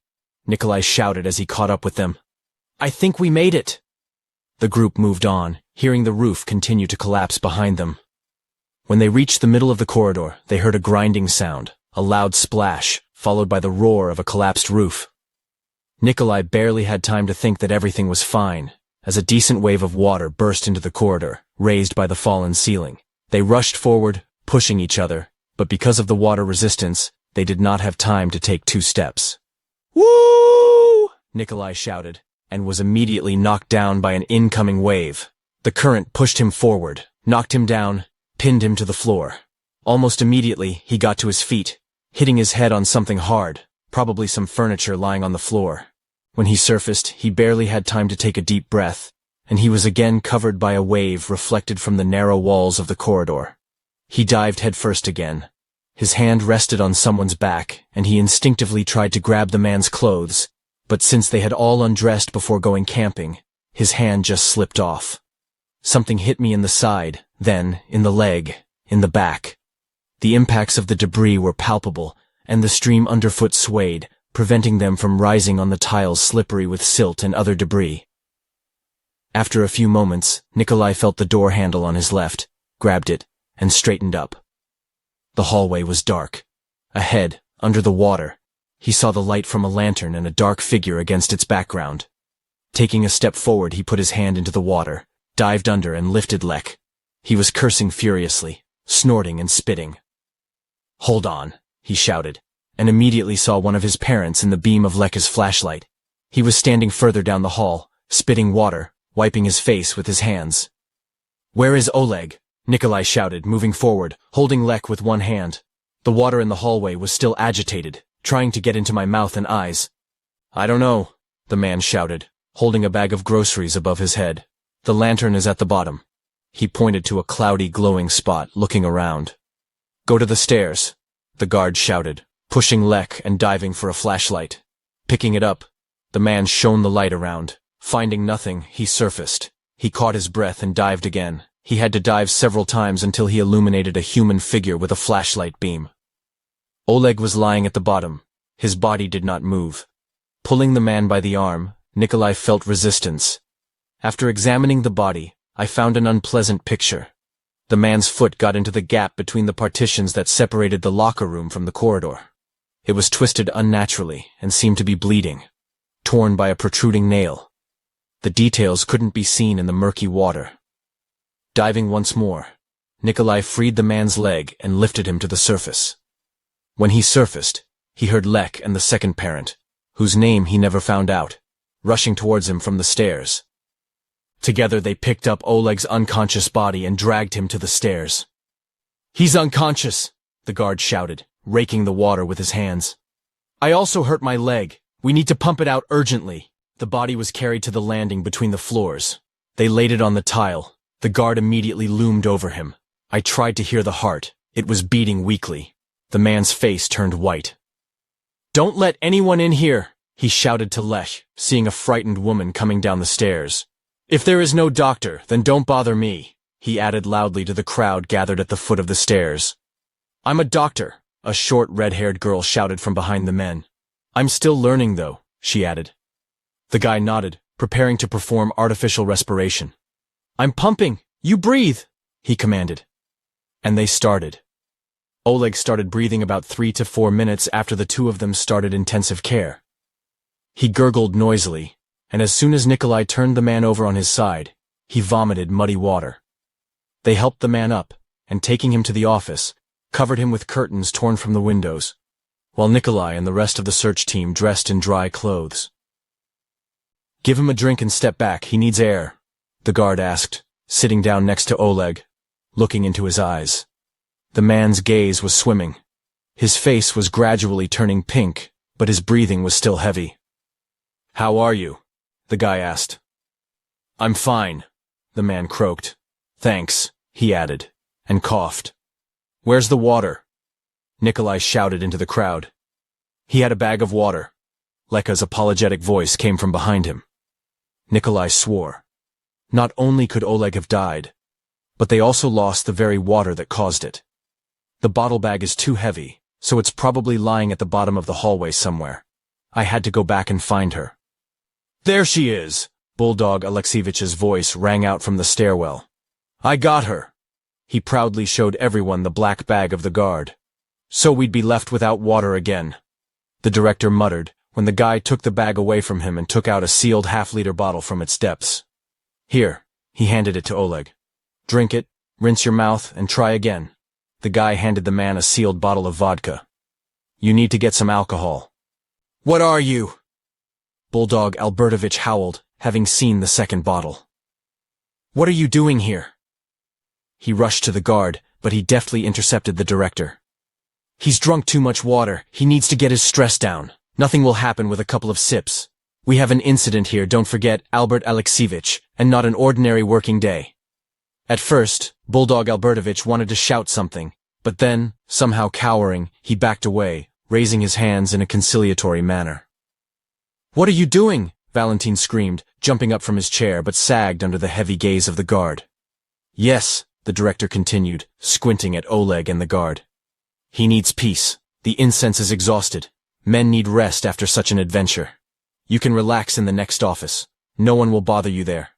Nikolai shouted as he caught up with them. "I think we made it!" The group moved on, hearing the roof continue to collapse behind them. When they reached the middle of the corridor, they heard a grinding sound, a loud splash, followed by the roar of a collapsed roof. Nikolai barely had time to think that everything was fine, as a decent wave of water burst into the corridor, raised by the fallen ceiling. They rushed forward, pushing each other, but because of the water resistance, they did not have time to take 2 steps. "Woo!" Nikolai shouted, and was immediately knocked down by an incoming wave. The current pushed him forward, knocked him down, pinned him to the floor. Almost immediately, he got to his feet, hitting his head on something hard, probably some furniture lying on the floor. When he surfaced, he barely had time to take a deep breath, and he was again covered by a wave reflected from the narrow walls of the corridor. He dived headfirst again. His hand rested on someone's back, and he instinctively tried to grab the man's clothes, but since they had all undressed before going camping, his hand just slipped off. Something hit me in the side, then in the leg, in the back. The impacts of the debris were palpable, and the stream underfoot swayed, preventing them from rising on the tiles slippery with silt and other debris. After a few moments, Nikolai felt the door handle on his left, grabbed it, and straightened up. The hallway was dark. Ahead, under the water, he saw the light from a lantern and a dark figure against its background. Taking a step forward, he put his hand into the water, dived under and lifted Lech. He was cursing furiously, snorting and spitting. "Hold on," he shouted, and immediately saw one of his parents in the beam of Lech's flashlight. He was standing further down the hall, spitting water, wiping his face with his hands. "Where is Oleg?" Nikolai shouted, moving forward, holding Lech with one hand. The water in the hallway was still agitated, trying to get into my mouth and eyes. "I don't know," the man shouted, holding a bag of groceries above his head. "The lantern is at the bottom." He pointed to a cloudy, glowing spot, looking around. "Go to the stairs," the guard shouted, pushing Lech and diving for a flashlight. Picking it up, the man shone the light around, Finding nothing, he surfaced. He caught his breath and dived again. He had to dive several times until he illuminated a human figure with a flashlight beam. Oleg was lying at the bottom. His body did not move. Pulling the man by the arm, Nikolai felt resistance. After examining the body, I found an unpleasant picture. The man's foot got into the gap between the partitions that separated the locker room from the corridor. It was twisted unnaturally and seemed to be bleeding, torn by a protruding nail. The details couldn't be seen in the murky water. Diving once more, Nikolai freed the man's leg and lifted him to the surface. When he surfaced, he heard Lech and the second parent, whose name he never found out, rushing towards him from the stairs. Together they picked up Oleg's unconscious body and dragged him to the stairs. "He's unconscious," the guard shouted, raking the water with his hands. "I also hurt my leg. We need to pump it out urgently." The body was carried to the landing between the floors. They laid it on the tile. The guard immediately loomed over him. I tried to hear the heart. It was beating weakly. The man's face turned white. "Don't let anyone in here," he shouted to Lech, seeing a frightened woman coming down the stairs. "If there is no doctor, then don't bother me," he added loudly to the crowd gathered at the foot of the stairs. "I'm a doctor," a short red-haired girl shouted from behind the men. "I'm still learning though," she added. The guy nodded, preparing to perform artificial respiration. "I'm pumping! You breathe!" he commanded. And they started. Oleg started breathing about 3 to 4 minutes after the two of them started intensive care. He gurgled noisily, and as soon as Nikolai turned the man over on his side, he vomited muddy water. They helped the man up, and taking him to the office, covered him with curtains torn from the windows, while Nikolai and the rest of the search team dressed in dry clothes. "Give him a drink and step back, he needs air," the guard asked, sitting down next to Oleg, looking into his eyes. The man's gaze was swimming. His face was gradually turning pink, but his breathing was still heavy. "How are you?" the guy asked. "I'm fine," the man croaked. "Thanks," he added, and coughed. "Where's the water?" Nikolai shouted into the crowd. He had a bag of water. Lekha's apologetic voice came from behind him. Nikolai swore. Not only could Oleg have died, but they also lost the very water that caused it. The bottle bag is too heavy, so it's probably lying at the bottom of the hallway somewhere. I had to go back and find her. "There she is!" Bulldog Alexievich's voice rang out from the stairwell. "I got her!" He proudly showed everyone the black bag of the guard. "So we'd be left without water again," the director muttered when the guy took the bag away from him and took out a sealed half-liter bottle from its depths. "Here," he handed it to Oleg. "Drink it, rinse your mouth, and try again." The guy handed the man a sealed bottle of vodka. "You need to get some alcohol." "What are you?" Bulldog Albertovich howled, having seen the second bottle. "What are you doing here?" He rushed to the guard, but he deftly intercepted the director. "He's drunk too much water. He needs to get his stress down. Nothing will happen with a couple of sips. We have an incident here, don't forget, Albert Alexievich, and not an ordinary working day." At first, Bulldog Albertovich wanted to shout something, but then, somehow cowering, he backed away, raising his hands in a conciliatory manner. "What are you doing?" Valentin screamed, jumping up from his chair but sagged under the heavy gaze of the guard. "Yes," the director continued, squinting at Oleg and the guard. "He needs peace. The incense is exhausted. Men need rest after such an adventure. You can relax in the next office. No one will bother you there."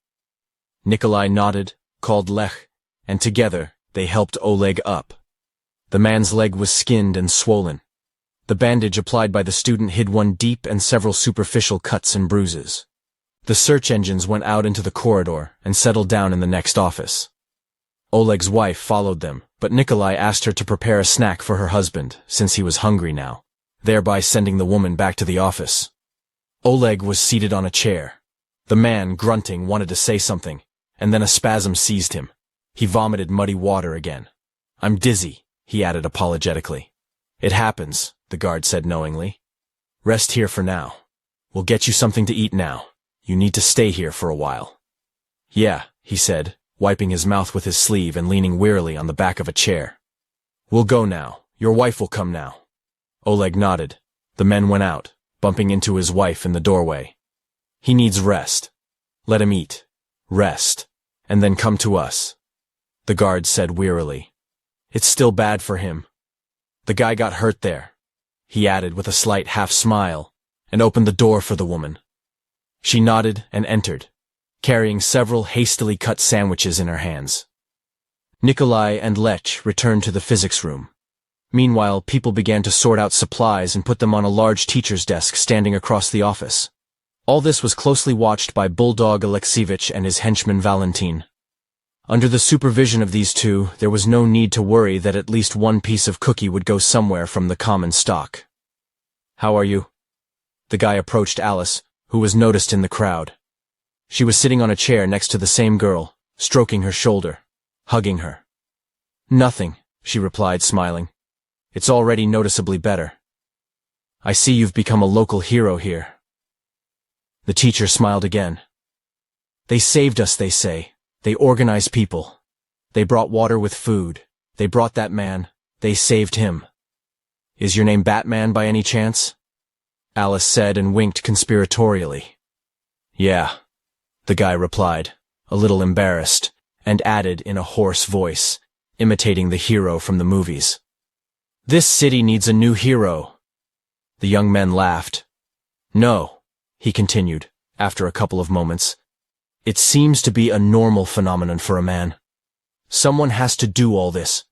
Nikolai nodded, called Lech, and together they helped Oleg up. The man's leg was skinned and swollen. The bandage applied by the student hid one deep and several superficial cuts and bruises. The search engines went out into the corridor and settled down in the next office. Oleg's wife followed them, but Nikolai asked her to prepare a snack for her husband, since he was hungry now, thereby sending the woman back to the office. Oleg was seated on a chair. The man, grunting, wanted to say something, and then a spasm seized him. He vomited muddy water again. "I'm dizzy," he added apologetically. "It happens," the guard said knowingly. "Rest here for now. We'll get you something to eat now. You need to stay here for a while." "Yeah," he said, wiping his mouth with his sleeve and leaning wearily on the back of a chair. "We'll go now. Your wife will come now." Oleg nodded. The men went out, bumping into his wife in the doorway. "He needs rest," Let him eat, rest, and then come to us, the guard said wearily. It's still bad for him. The guy got hurt there, he added with a slight half-smile, and opened the door for the woman. She nodded and entered, carrying several hastily cut sandwiches in her hands. Nikolai and Lech returned to the physics room. Meanwhile, people began to sort out supplies and put them on a large teacher's desk standing across the office. All this was closely watched by Bulldog Alexievich and his henchman Valentin. Under the supervision of these two, there was no need to worry that at least one piece of cookie would go somewhere from the common stock. How are you? The guy approached Alice, who was noticed in the crowd. She was sitting on a chair next to the same girl, stroking her shoulder, hugging her. Nothing, she replied, smiling. It's already noticeably better. I see you've become a local hero here. The teacher smiled again. They saved us, they say. They organized people. They brought water with food. They brought that man. They saved him. Is your name Batman by any chance? Alice said and winked conspiratorially. Yeah, the guy replied, a little embarrassed, and added in a hoarse voice, imitating the hero from the movies. This city needs a new hero. The young men laughed. No, he continued, after a couple of moments. It seems to be a normal phenomenon for a man. Someone has to do all this.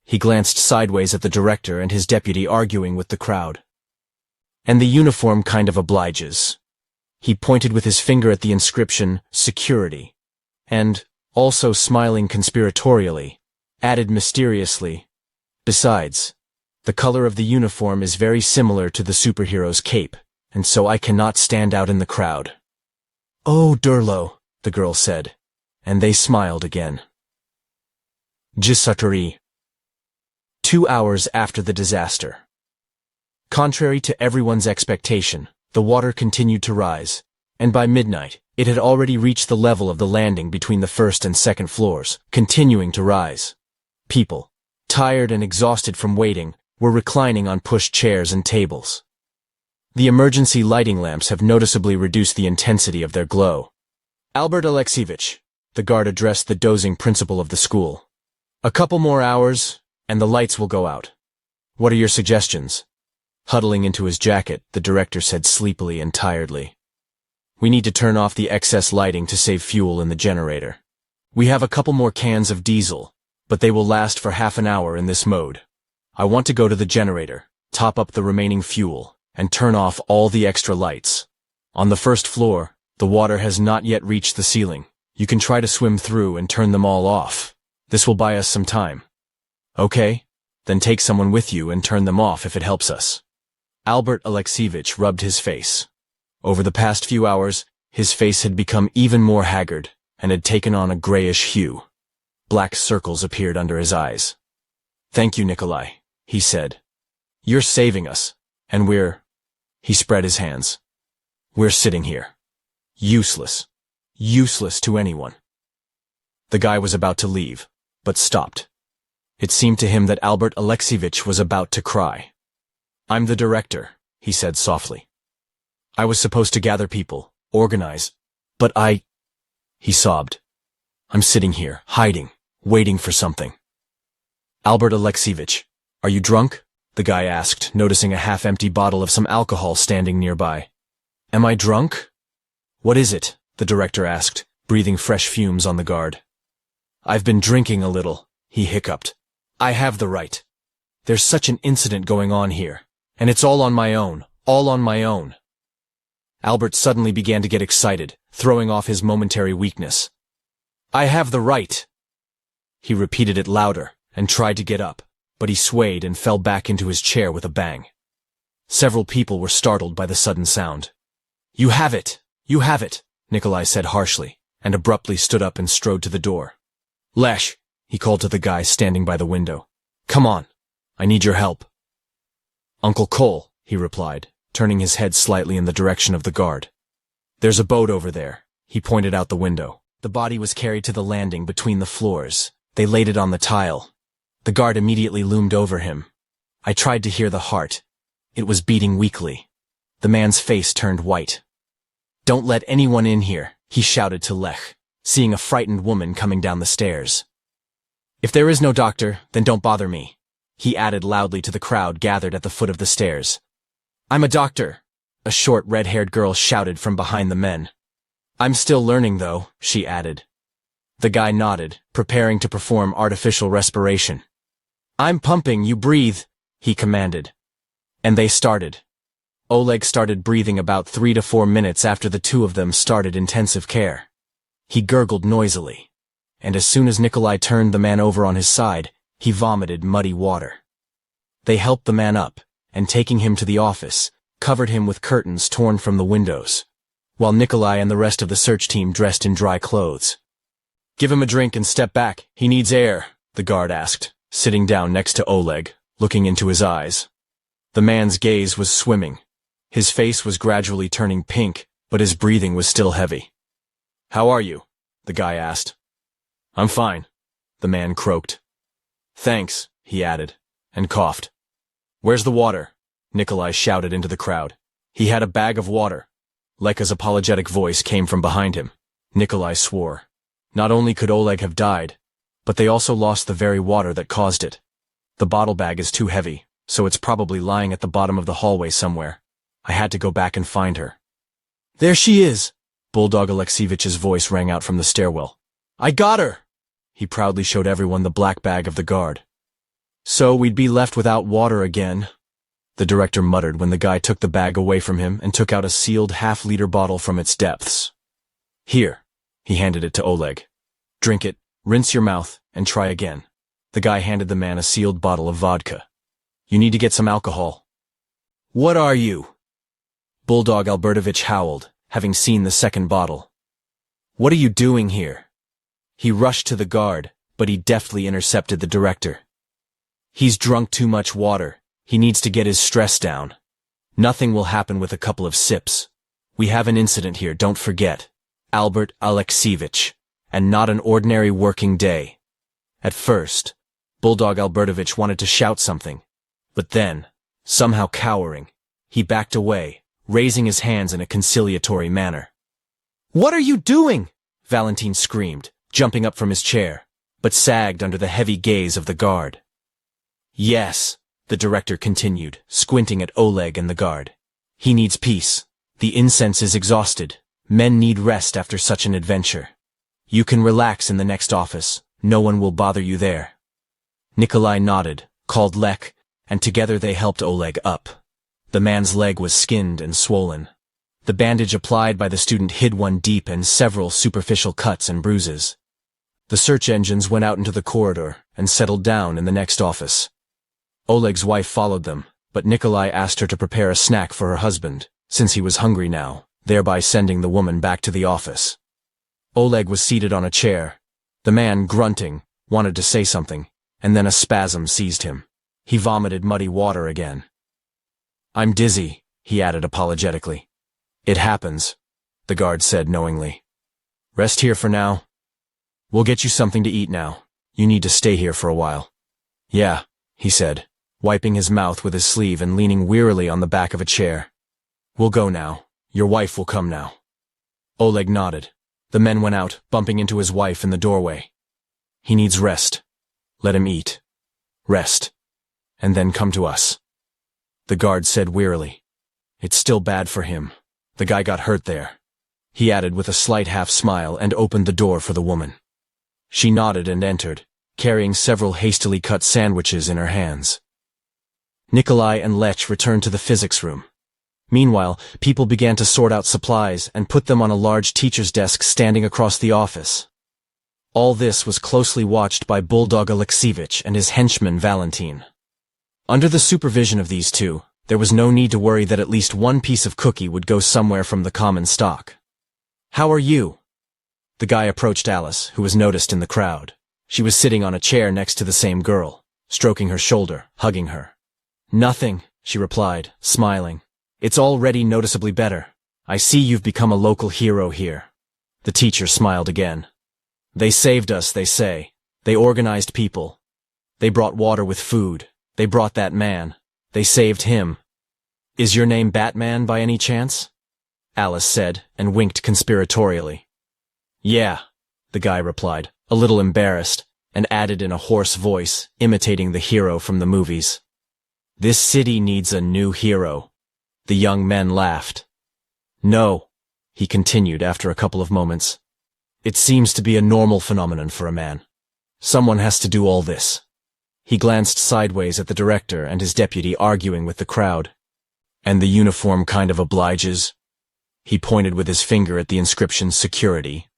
He glanced sideways at the director and his deputy arguing with the crowd. And the uniform kind of obliges. He pointed with his finger at the inscription, Security, and, also smiling conspiratorially, added mysteriously, Besides, the color of the uniform is very similar to the superhero's cape, and so I cannot stand out in the crowd. Oh, Durlo, the girl said, and they smiled again. Gisatari. 2 hours after the disaster. Contrary to everyone's expectation, the water continued to rise, and by midnight, it had already reached the level of the landing between the first and second floors, continuing to rise. People, tired and exhausted from waiting, were reclining on pushed chairs and tables. The emergency lighting lamps have noticeably reduced the intensity of their glow. Albert Alexievich, the guard addressed the dozing principal of the school. A couple more hours, and the lights will go out. What are your suggestions? Huddling into his jacket, the director said sleepily and tiredly. We need to turn off the excess lighting to save fuel in the generator. We have a couple more cans of diesel, but they will last for half an hour in this mode. I want to go to the generator, top up the remaining fuel, and turn off all the extra lights. On the first floor, the water has not yet reached the ceiling. You can try to swim through and turn them all off. This will buy us some time. Okay? Then take someone with you and turn them off if it helps us. Albert Alexievich rubbed his face. Over the past few hours, his face had become even more haggard and had taken on a grayish hue. Black circles appeared under his eyes. Thank you, Nikolai, he said. You're saving us, and he spread his hands. We're sitting here. Useless. Useless to anyone. The guy was about to leave, but stopped. It seemed to him that Albert Alexievich was about to cry. I'm the director, he said softly. I was supposed to gather people, organize, but he sobbed. I'm sitting here, hiding, waiting for something. Albert Alexievich, are you drunk? The guy asked, noticing a half-empty bottle of some alcohol standing nearby. Am I drunk? What is it? The director asked, breathing fresh fumes on the guard. I've been drinking a little, he hiccuped. I have the right. There's such an incident going on here, and it's all on my own, all on my own. Albert suddenly began to get excited, throwing off his momentary weakness. I have the right. He repeated it louder and tried to get up, but he swayed and fell back into his chair with a bang. Several people were startled by the sudden sound. You have it! You have it! Nikolai said harshly, and abruptly stood up and strode to the door. Lech, he called to the guy standing by the window. Come on. I need your help. Uncle Cole, he replied, turning his head slightly in the direction of the guard. There's a boat over there, he pointed out the window. The body was carried to the landing between the floors. They laid it on the tile. The guard immediately loomed over him. I tried to hear the heart. It was beating weakly. The man's face turned white. Don't let anyone in here, he shouted to Lech, seeing a frightened woman coming down the stairs. If there is no doctor, then don't bother me, he added loudly to the crowd gathered at the foot of the stairs. I'm a doctor, a short red-haired girl shouted from behind the men. I'm still learning though, she added. The guy nodded, preparing to perform artificial respiration. I'm pumping, you breathe, he commanded. And they started. Oleg started breathing about 3 to 4 minutes after the two of them started intensive care. He gurgled noisily, and as soon as Nikolai turned the man over on his side, he vomited muddy water. They helped the man up, and taking him to the office, covered him with curtains torn from the windows, while Nikolai and the rest of the search team dressed in dry clothes. Give him a drink and step back, he needs air, the guard asked, sitting down next to Oleg, looking into his eyes. The man's gaze was swimming. His face was gradually turning pink, but his breathing was still heavy. How are you? The guy asked. I'm fine, the man croaked. Thanks, he added, and coughed. Where's the water? Nikolai shouted into the crowd. He had a bag of water. Lekha's apologetic voice came from behind him. Nikolai swore. Not only could Oleg have died, but they also lost the very water that caused it. The bottle bag is too heavy, so it's probably lying at the bottom of the hallway somewhere. I had to go back and find her. There she is! Bulldog Alexievich's voice rang out from the stairwell. I got her! He proudly showed everyone the black bag of the guard. So we'd be left without water again, the director muttered when the guy took the bag away from him and took out a sealed half-liter bottle from its depths. Here, he handed it to Oleg. Drink it, rinse your mouth, and try again. The guy handed the man a sealed bottle of vodka. You need to get some alcohol. What are you? Bulldog Albertovich howled, having seen the second bottle. What are you doing here? He rushed to the guard, but he deftly intercepted the director. He's drunk too much water. He needs to get his stress down. Nothing will happen with a couple of sips. We have an incident here, don't forget. Albert Alexievich, and not an ordinary working day. At first, Bulldog Albertovich wanted to shout something, but then, somehow cowering, he backed away, raising his hands in a conciliatory manner. What are you doing? Valentin screamed, jumping up from his chair, but sagged under the heavy gaze of the guard. Yes, the director continued, squinting at Oleg and the guard. He needs peace. The incense is exhausted. Men need rest after such an adventure. You can relax in the next office. No one will bother you there. Nikolai nodded, called Lech, and together they helped Oleg up. The man's leg was skinned and swollen. The bandage applied by the student hid one deep and several superficial cuts and bruises. The search engines went out into the corridor and settled down in the next office. Oleg's wife followed them, but Nikolai asked her to prepare a snack for her husband, since he was hungry now, thereby sending the woman back to the office. Oleg was seated on a chair. The man, grunting, wanted to say something, and then a spasm seized him. He vomited muddy water again. I'm dizzy, he added apologetically. It happens, the guard said knowingly. Rest here for now. We'll get you something to eat now. You need to stay here for a while. Yeah, he said, wiping his mouth with his sleeve and leaning wearily on the back of a chair. We'll go now. Your wife will come now. Oleg nodded. The men went out, bumping into his wife in the doorway. He needs rest. Let him eat. Rest. And then come to us. The guard said wearily. It's still bad for him. The guy got hurt there. He added with a slight half-smile and opened the door for the woman. She nodded and entered, carrying several hastily cut sandwiches in her hands. Nikolai and Lech returned to the physics room. Meanwhile, people began to sort out supplies and put them on a large teacher's desk standing across the office. All this was closely watched by Bulldog Alexievich and his henchman Valentin. Under the supervision of these two, there was no need to worry that at least one piece of cookie would go somewhere from the common stock. How are you? The guy approached Alice, who was noticed in the crowd. She was sitting on a chair next to the same girl, stroking her shoulder, hugging her. Nothing, she replied, smiling. It's already noticeably better. I see you've become a local hero here. The teacher smiled again. They saved us, they say. They organized people. They brought water with food. They brought that man. They saved him. Is your name Batman by any chance? Alice said, and winked conspiratorially. Yeah, the guy replied, a little embarrassed, and added in a hoarse voice, imitating the hero from the movies. This city needs a new hero. The young men laughed. No, he continued after a couple of moments. It seems to be a normal phenomenon for a man. Someone has to do all this. He glanced sideways at the director and his deputy arguing with the crowd. And the uniform kind of obliges? He pointed with his finger at the inscription security.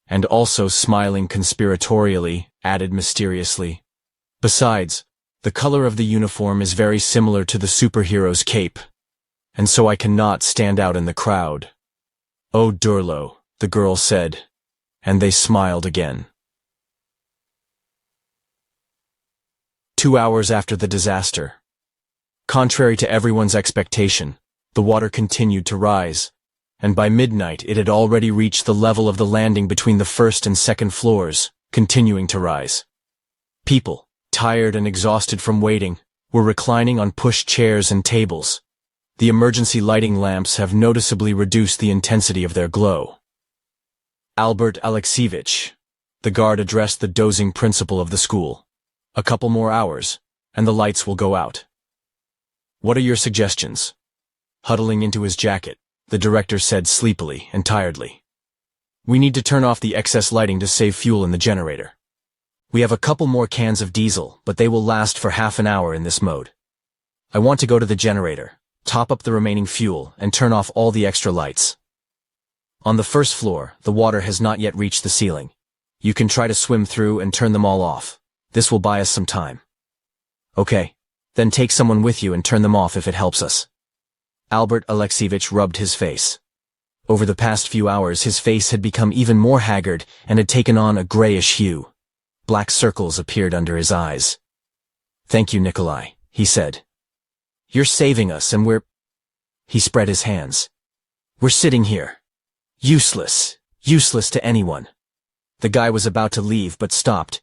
And also smiling conspiratorially, added mysteriously. Besides, the color of the uniform is very similar to the superhero's cape. And so I cannot stand out in the crowd. Oh, Durlo, the girl said. And they smiled again. 2 hours after the disaster. Contrary to everyone's expectation, the water continued to rise, and by midnight it had already reached the level of the landing between the first and second floors, continuing to rise. People, tired and exhausted from waiting, were reclining on pushed chairs and tables. The emergency lighting lamps have noticeably reduced the intensity of their glow. Albert Alexievich, the guard addressed the dozing principal of the school. A couple more hours, and the lights will go out. What are your suggestions? Huddling into his jacket, the director said sleepily and tiredly. We need to turn off the excess lighting to save fuel in the generator. We have a couple more cans of diesel, but they will last for half an hour in this mode. I want to go to the generator, top up the remaining fuel, and turn off all the extra lights. On the first floor, the water has not yet reached the ceiling. You can try to swim through and turn them all off. This will buy us some time. Okay, then take someone with you and turn them off if it helps us. Albert Alexievich rubbed his face. Over the past few hours his face had become even more haggard and had taken on a grayish hue. Black circles appeared under his eyes. Thank you, Nikolai, he said. You're saving us and we're... He spread his hands. We're sitting here. Useless to anyone. The guy was about to leave but stopped.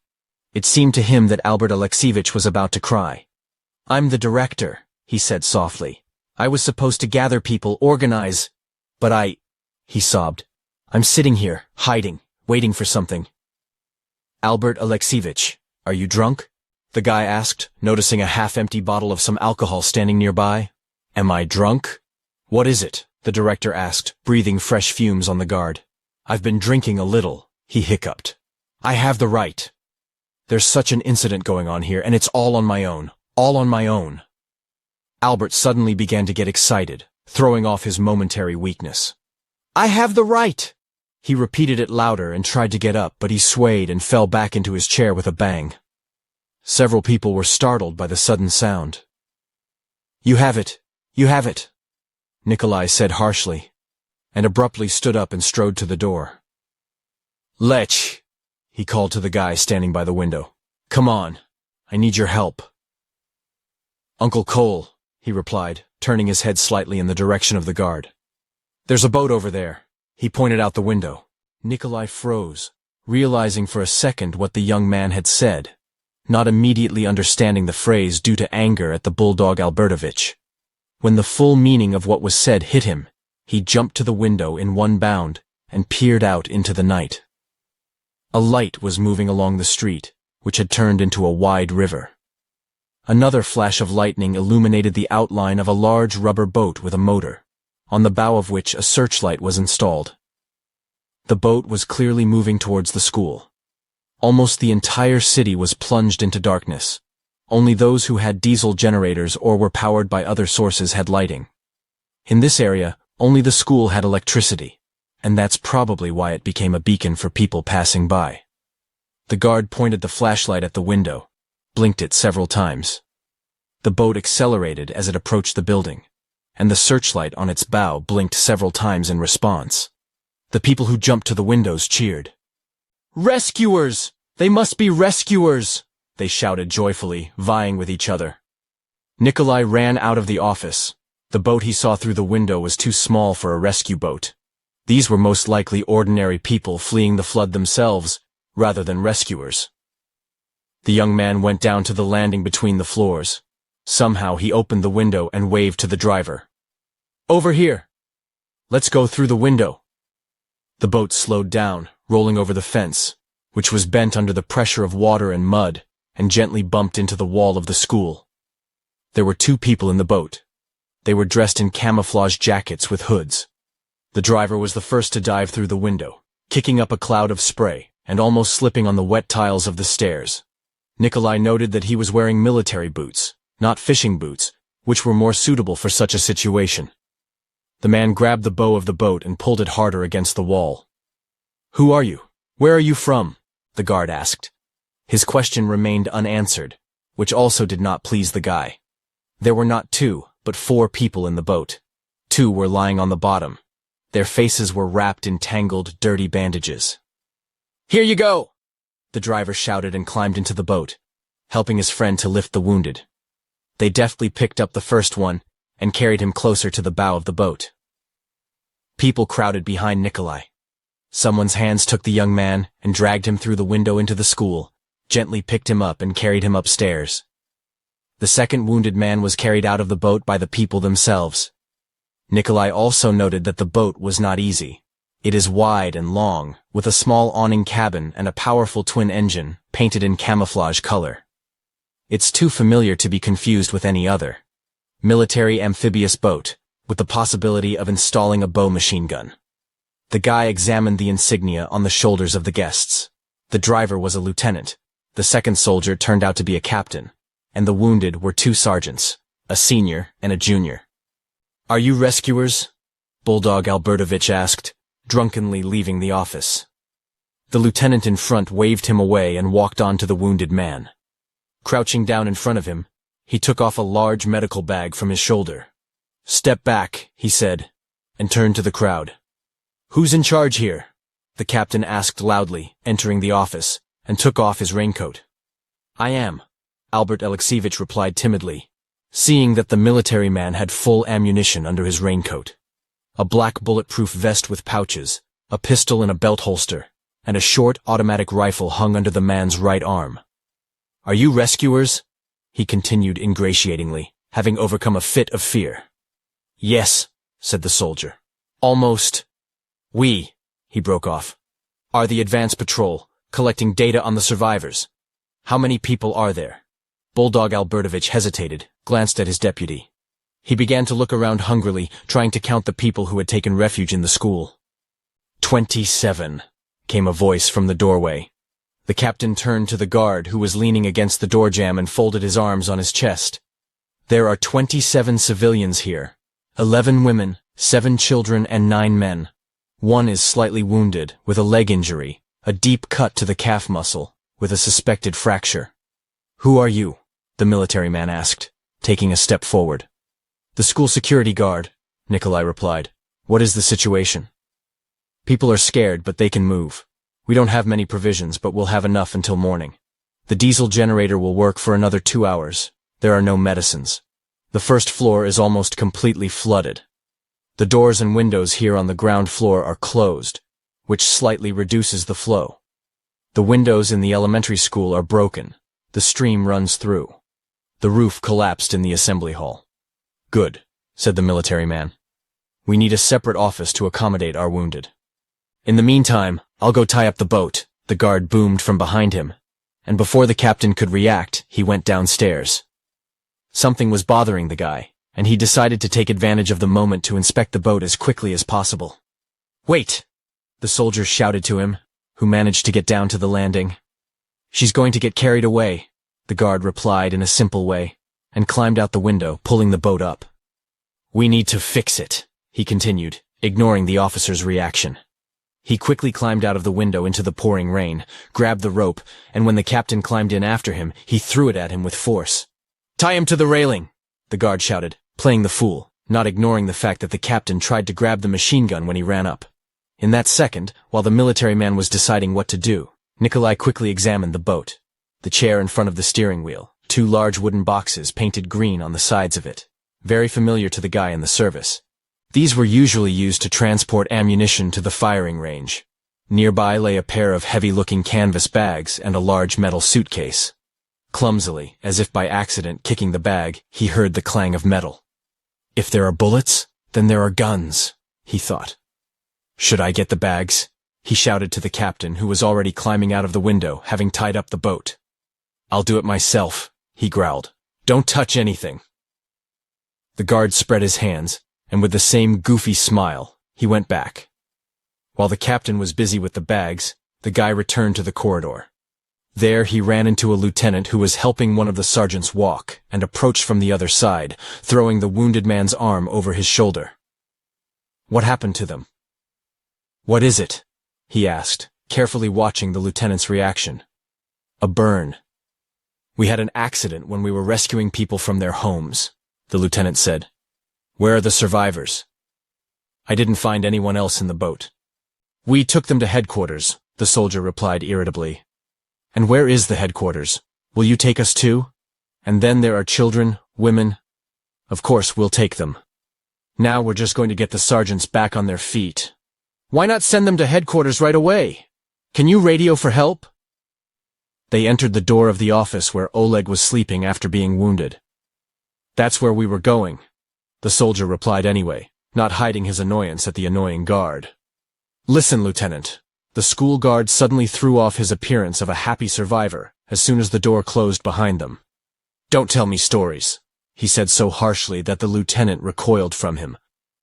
It seemed to him that Albert Alexievich was about to cry. I'm the director, he said softly. I was supposed to gather people, organize, but he sobbed. I'm sitting here, hiding, waiting for something. Albert Alexievich, are you drunk? The guy asked, noticing a half-empty bottle of some alcohol standing nearby. Am I drunk? What is it? The director asked, breathing fresh fumes on the guard. I've been drinking a little, he hiccuped. I have the right. There's such an incident going on here, and it's all on my own. All on my own. Albert suddenly began to get excited, throwing off his momentary weakness. I have the right! He repeated it louder and tried to get up, but he swayed and fell back into his chair with a bang. Several people were startled by the sudden sound. You have it, Nikolai said harshly, and abruptly stood up and strode to the door. Lech, he called to the guy standing by the window. Come on, I need your help. Uncle Cole, he replied, turning his head slightly in the direction of the guard. There's a boat over there. He pointed out the window. Nikolai froze, realizing for a second what the young man had said, not immediately understanding the phrase due to anger at the bulldog Albertovich. When the full meaning of what was said hit him, he jumped to the window in one bound and peered out into the night. A light was moving along the street, which had turned into a wide river. Another flash of lightning illuminated the outline of a large rubber boat with a motor, on the bow of which a searchlight was installed. The boat was clearly moving towards the school. Almost the entire city was plunged into darkness. Only those who had diesel generators or were powered by other sources had lighting. In this area, only the school had electricity, and that's probably why it became a beacon for people passing by. The guard pointed the flashlight at the window, blinked it several times. The boat accelerated as it approached the building, and the searchlight on its bow blinked several times in response. The people who jumped to the windows cheered. Rescuers! They must be rescuers! They shouted joyfully, vying with each other. Nikolai ran out of the office. The boat he saw through the window was too small for a rescue boat. These were most likely ordinary people fleeing the flood themselves, rather than rescuers. The young man went down to the landing between the floors. Somehow he opened the window and waved to the driver. Over here! Let's go through the window. The boat slowed down, rolling over the fence, which was bent under the pressure of water and mud, and gently bumped into the wall of the school. There were 2 people in the boat. They were dressed in camouflage jackets with hoods. The driver was the first to dive through the window, kicking up a cloud of spray, and almost slipping on the wet tiles of the stairs. Nikolai noted that he was wearing military boots, not fishing boots, which were more suitable for such a situation. The man grabbed the bow of the boat and pulled it harder against the wall. "Who are you? Where are you from?" the guard asked. His question remained unanswered, which also did not please the guy. There were not 2, but 4 people in the boat. 2 were lying on the bottom. Their faces were wrapped in tangled, dirty bandages. "Here you go!" the driver shouted and climbed into the boat, helping his friend to lift the wounded. They deftly picked up the first one and carried him closer to the bow of the boat. People crowded behind Nikolai. Someone's hands took the young man and dragged him through the window into the school, gently picked him up and carried him upstairs. The second wounded man was carried out of the boat by the people themselves. Nikolai also noted that the boat was not easy. It is wide and long, with a small awning cabin and a powerful twin engine, painted in camouflage color. It's too familiar to be confused with any other. Military amphibious boat, with the possibility of installing a bow machine gun. The guy examined the insignia on the shoulders of the guests. The driver was a lieutenant. The second soldier turned out to be a captain, and the wounded were 2 sergeants, a senior and a junior. "Are you rescuers?" Bulldog Albertovich asked, drunkenly leaving the office. The lieutenant in front waved him away and walked on to the wounded man. Crouching down in front of him, he took off a large medical bag from his shoulder. "Step back," he said, and turned to the crowd. "Who's in charge here?" the captain asked loudly, entering the office, and took off his raincoat. "I am," Albert Alexievich replied timidly, seeing that the military man had full ammunition under his raincoat. A black bulletproof vest with pouches, a pistol in a belt holster, and a short automatic rifle hung under the man's right arm. "Are you rescuers?" he continued ingratiatingly, having overcome a fit of fear. "Yes," said the soldier. "Almost. We," he broke off, "are the advance patrol, collecting data on the survivors. How many people are there?" Bulldog Albertovich hesitated, glanced at his deputy. He began to look around hungrily, trying to count the people who had taken refuge in the school. 27, came a voice from the doorway. The captain turned to the guard who was leaning against the door jamb and folded his arms on his chest. "There are 27 civilians here. 11 women, 7 children, and 9 men. 1 is slightly wounded, with a leg injury, a deep cut to the calf muscle, with a suspected fracture." "Who are you?" the military man asked, taking a step forward. "The school security guard," Nikolai replied. "What is the situation?" "People are scared, but they can move. We don't have many provisions, but we'll have enough until morning. The diesel generator will work for another 2 hours. There are no medicines. The first floor is almost completely flooded. The doors and windows here on the ground floor are closed, which slightly reduces the flow. The windows in the elementary school are broken. The stream runs through. The roof collapsed in the assembly hall." "Good," said the military man. "We need a separate office to accommodate our wounded." "In the meantime, I'll go tie up the boat," the guard boomed from behind him, and before the captain could react, he went downstairs. Something was bothering the guy, and he decided to take advantage of the moment to inspect the boat as quickly as possible. "Wait!" the soldier shouted to him, who managed to get down to the landing. "She's going to get carried away," the guard replied in a simple way, and climbed out the window, pulling the boat up. "We need to fix it," he continued, ignoring the officer's reaction. He quickly climbed out of the window into the pouring rain, grabbed the rope, and when the captain climbed in after him, he threw it at him with force. "Tie him to the railing," the guard shouted, playing the fool, not ignoring the fact that the captain tried to grab the machine gun when he ran up. In that second, while the military man was deciding what to do, Nikolai quickly examined the boat. The chair in front of the steering wheel, 2 large wooden boxes painted green on the sides of it, very familiar to the guy in the service. These were usually used to transport ammunition to the firing range. Nearby lay a pair of heavy-looking canvas bags and a large metal suitcase. Clumsily, as if by accident kicking the bag, he heard the clang of metal. "If there are bullets, then there are guns," he thought. Should I get the bags? He shouted to the captain, who was already climbing out of the window, having tied up the boat. I'll do it myself, he growled. Don't touch anything. The guard spread his hands, and with the same goofy smile, he went back. While the captain was busy with the bags, the guy returned to the corridor. There he ran into a lieutenant who was helping one of the sergeants walk, and approached from the other side, throwing the wounded man's arm over his shoulder. What happened to them? What is it? He asked, carefully watching the lieutenant's reaction. A burn. We had an accident when we were rescuing people from their homes, the lieutenant said. Where are the survivors? I didn't find anyone else in the boat. We took them to headquarters, the soldier replied irritably. And where is the headquarters? Will you take us too? And then there are children, women. Of course, we'll take them. Now we're just going to get the sergeants back on their feet. Why not send them to headquarters right away? Can you radio for help? They entered the door of the office where Oleg was sleeping after being wounded. That's where we were going, the soldier replied anyway, not hiding his annoyance at the annoying guard. Listen, Lieutenant. The school guard suddenly threw off his appearance of a happy survivor as soon as the door closed behind them. Don't tell me stories, he said so harshly that the lieutenant recoiled from him.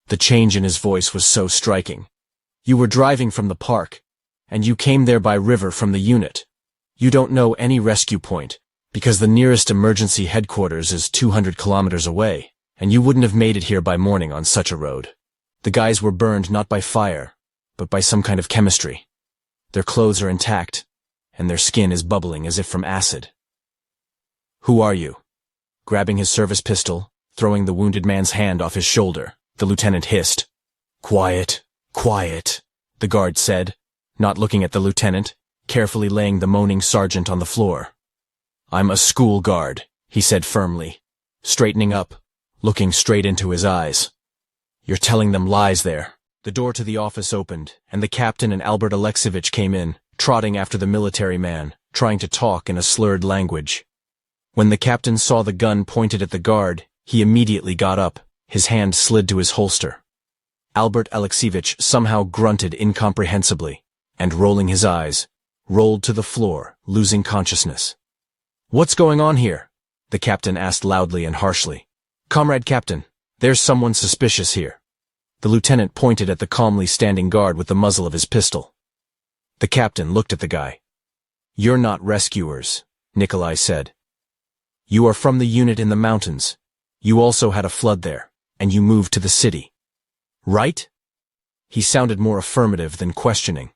The change in his voice was so striking. You were driving from the park, and you came there by river from the unit. You don't know any rescue point, because the nearest emergency headquarters is 200 kilometers away, and you wouldn't have made it here by morning on such a road. The guys were burned not by fire, but by some kind of chemistry. Their clothes are intact, and their skin is bubbling as if from acid. Who are you? Grabbing his service pistol, throwing the wounded man's hand off his shoulder, the lieutenant hissed. Quiet, quiet, the guard said, not looking at the lieutenant, carefully laying the moaning sergeant on the floor. I'm a school guard, he said firmly, straightening up, looking straight into his eyes. You're telling them lies there. The door to the office opened, and the captain and Albert Alexeyevich came in, trotting after the military man, trying to talk in a slurred language. When the captain saw the gun pointed at the guard, he immediately got up, his hand slid to his holster. Albert Alexeyevich somehow grunted incomprehensibly, and rolling his eyes, rolled to the floor, losing consciousness. What's going on here? The captain asked loudly and harshly. Comrade Captain, there's someone suspicious here. The lieutenant pointed at the calmly standing guard with the muzzle of his pistol. The captain looked at the guy. You're not rescuers, Nikolai said. You are from the unit in the mountains. You also had a flood there, and you moved to the city. Right? He sounded more affirmative than questioning.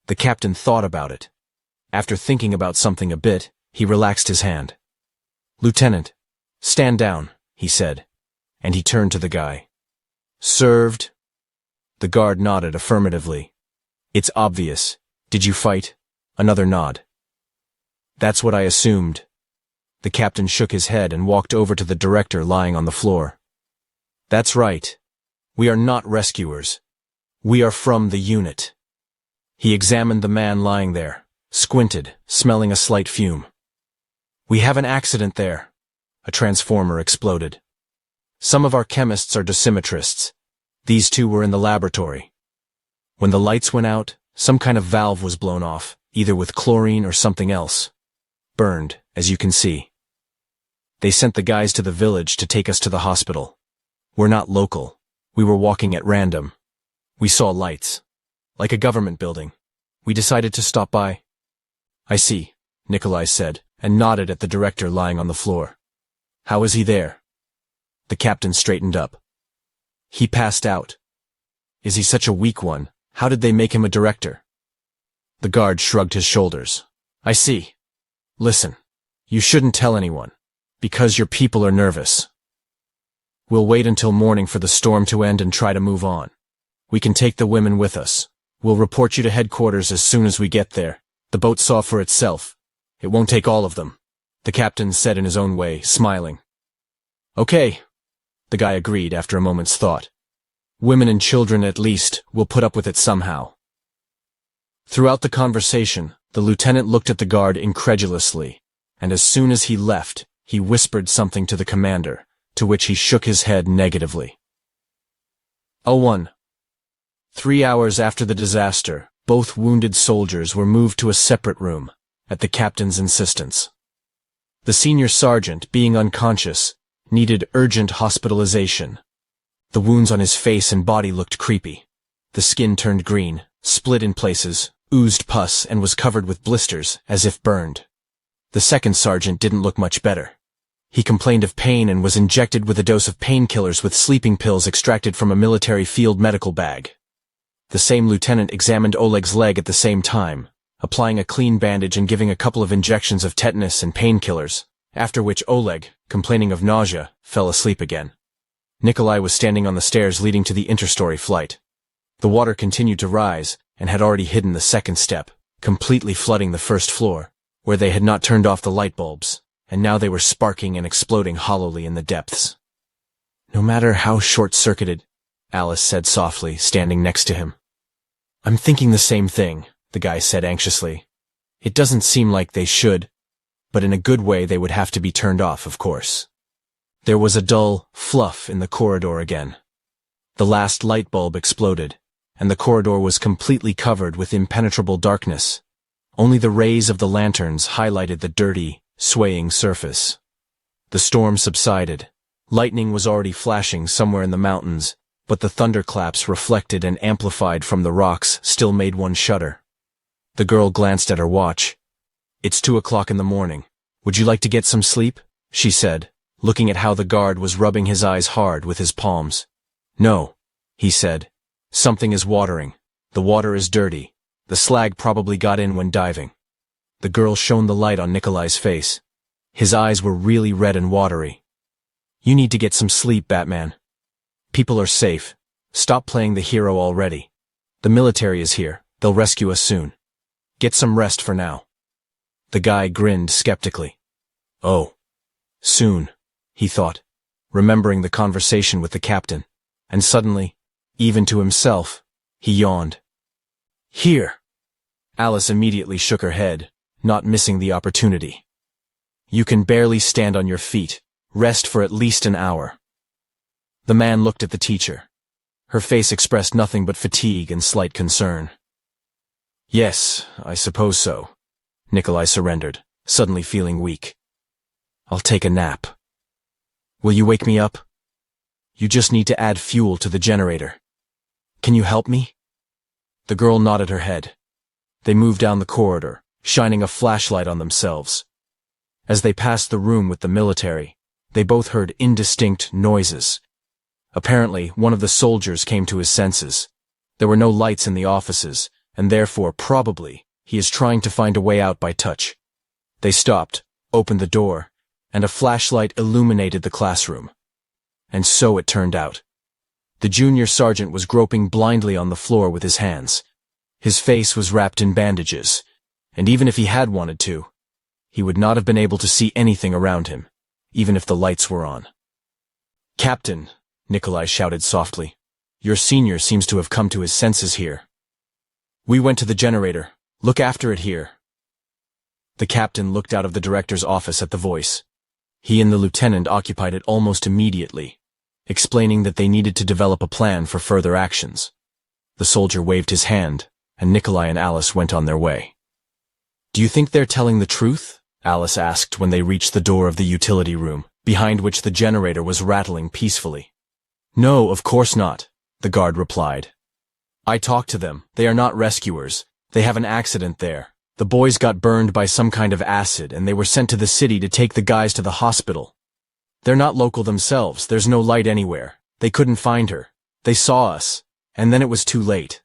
The captain thought about it. After thinking about something a bit, he relaxed his hand. Lieutenant, stand down, he said, and he turned to the guy. Served? The guard nodded affirmatively. It's obvious. Did you fight? Another nod. That's what I assumed. The captain shook his head and walked over to the director lying on the floor. That's right. We are not rescuers. We are from the unit. He examined the man lying there, squinted, smelling a slight fume. We have an accident there. A transformer exploded. Some of our chemists are dosimetrists. These two were in the laboratory. When the lights went out, some kind of valve was blown off, either with chlorine or something else. Burned, as you can see. They sent the guys to the village to take us to the hospital. We're not local. We were walking at random. We saw lights. Like a government building. We decided to stop by. I see, Nikolai said, and nodded at the director lying on the floor. How is he there? The captain straightened up. He passed out. Is he such a weak one? How did they make him a director? The guard shrugged his shoulders. I see. Listen, you shouldn't tell anyone, because your people are nervous. We'll wait until morning for the storm to end and try to move on. We can take the women with us. We'll report you to headquarters as soon as we get there. The boat saw for itself. It won't take all of them, the captain said in his own way, smiling. Okay, the guy agreed after a moment's thought. Women and children, at least, will put up with it somehow. Throughout the conversation, the lieutenant looked at the guard incredulously, and as soon as he left, he whispered something to the commander, to which he shook his head negatively. 01. 3 hours after the disaster, both wounded soldiers were moved to a separate room, at the captain's insistence. The senior sergeant, being unconscious, needed urgent hospitalization. The wounds on his face and body looked creepy. The skin turned green, split in places, oozed pus, and was covered with blisters, as if burned. The second sergeant didn't look much better. He complained of pain and was injected with a dose of painkillers with sleeping pills extracted from a military field medical bag. The same lieutenant examined Oleg's leg at the same time, applying a clean bandage and giving a couple of injections of tetanus and painkillers, after which Oleg, complaining of nausea, fell asleep again. Nikolai was standing on the stairs leading to the interstory flight. The water continued to rise and had already hidden the second step, completely flooding the first floor, where they had not turned off the light bulbs, and now they were sparking and exploding hollowly in the depths. "No matter how short-circuited," Alice said softly, standing next to him. "I'm thinking the same thing," the guy said anxiously. "It doesn't seem like they should, but in a good way they would have to be turned off, of course." There was a dull fluff in the corridor again. The last light bulb exploded, and the corridor was completely covered with impenetrable darkness. Only the rays of the lanterns highlighted the dirty, swaying surface. The storm subsided. Lightning was already flashing somewhere in the mountains, but the thunderclaps reflected and amplified from the rocks still made one shudder. The girl glanced at her watch. "It's 2 o'clock in the morning. Would you like to get some sleep?" she said, looking at how the guard was rubbing his eyes hard with his palms. "No," he said. "Something is watering. The water is dirty. The slag probably got in when diving." The girl shone the light on Nikolai's face. His eyes were really red and watery. "You need to get some sleep, Batman. People are safe. Stop playing the hero already. The military is here. They'll rescue us soon. Get some rest for now." The guy grinned skeptically. "Oh, soon," he thought, remembering the conversation with the captain, and suddenly, even to himself, he yawned. "Here." Alice immediately shook her head, not missing the opportunity. "You can barely stand on your feet. Rest for at least an hour." The man looked at the teacher. Her face expressed nothing but fatigue and slight concern. "Yes, I suppose so," Nikolai surrendered, suddenly feeling weak. "I'll take a nap." "Will you wake me up?" "You just need to add fuel to the generator." "Can you help me?" The girl nodded her head. They moved down the corridor, shining a flashlight on themselves. As they passed the room with the military, they both heard indistinct noises. Apparently, one of the soldiers came to his senses. There were no lights in the offices, and therefore, probably, he is trying to find a way out by touch. They stopped, opened the door, and a flashlight illuminated the classroom. And so it turned out. The junior sergeant was groping blindly on the floor with his hands. His face was wrapped in bandages, and even if he had wanted to, he would not have been able to see anything around him, even if the lights were on. "Captain," Nikolai shouted softly, "your senior seems to have come to his senses here." "We went to the generator. Look after it here." The captain looked out of the director's office at the voice. He and the lieutenant occupied it almost immediately, explaining that they needed to develop a plan for further actions. The soldier waved his hand, and Nikolai and Alice went on their way. "Do you think they're telling the truth?" Alice asked when they reached the door of the utility room, behind which the generator was rattling peacefully. "No, of course not," the guard replied. "I talked to them. They are not rescuers. They have an accident there. The boys got burned by some kind of acid, and they were sent to the city to take the guys to the hospital. They're not local themselves. There's no light anywhere. They couldn't find her. They saw us, and then it was too late."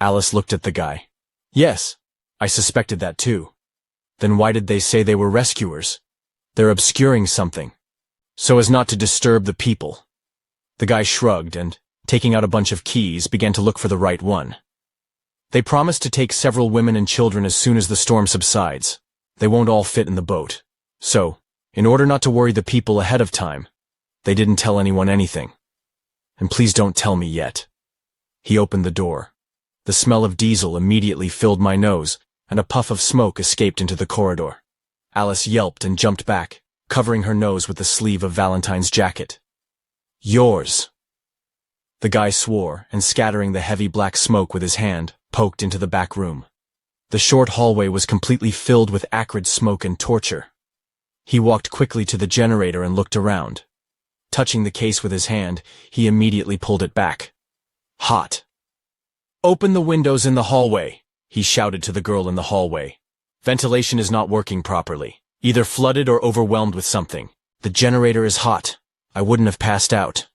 Alice looked at the guy. "Yes, I suspected that too. Then why did they say they were rescuers? They're obscuring something, so as not to disturb the people." The guy shrugged and, taking out a bunch of keys, began to look for the right one. "They promised to take several women and children as soon as the storm subsides. They won't all fit in the boat. So, in order not to worry the people ahead of time, they didn't tell anyone anything. And please don't tell me yet." He opened the door. The smell of diesel immediately filled my nose, and a puff of smoke escaped into the corridor. Alice yelped and jumped back, covering her nose with the sleeve of Valentine's jacket. "Yours." The guy swore, and scattering the heavy black smoke with his hand, poked into the back room. The short hallway was completely filled with acrid smoke and torture. He walked quickly to the generator and looked around. Touching the case with his hand, he immediately pulled it back. Hot. "Open the windows in the hallway," he shouted to the girl in the hallway. "Ventilation is not working properly. Either flooded or overwhelmed with something. The generator is hot. I wouldn't have passed out."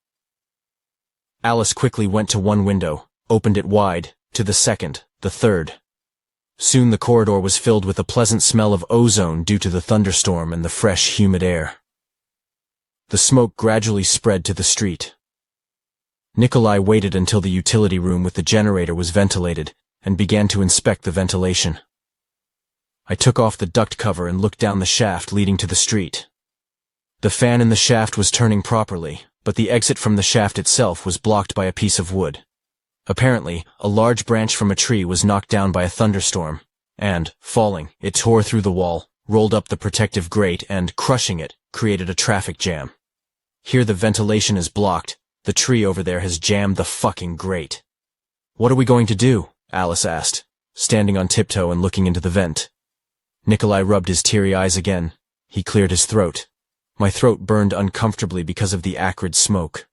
Alice quickly went to one window, opened it wide, to the second, the third. Soon the corridor was filled with a pleasant smell of ozone due to the thunderstorm and the fresh, humid air. The smoke gradually spread to the street. Nikolai waited until the utility room with the generator was ventilated and began to inspect the ventilation. I took off the duct cover and looked down the shaft leading to the street. The fan in the shaft was turning properly, but the exit from the shaft itself was blocked by a piece of wood. Apparently, a large branch from a tree was knocked down by a thunderstorm, and, falling, it tore through the wall, rolled up the protective grate and, crushing it, created a traffic jam. Here the ventilation is blocked. The tree over there has jammed the fucking grate. "What are we going to do?" Alice asked, standing on tiptoe and looking into the vent. Nikolai rubbed his teary eyes again. He cleared his throat. My throat burned uncomfortably because of the acrid smoke.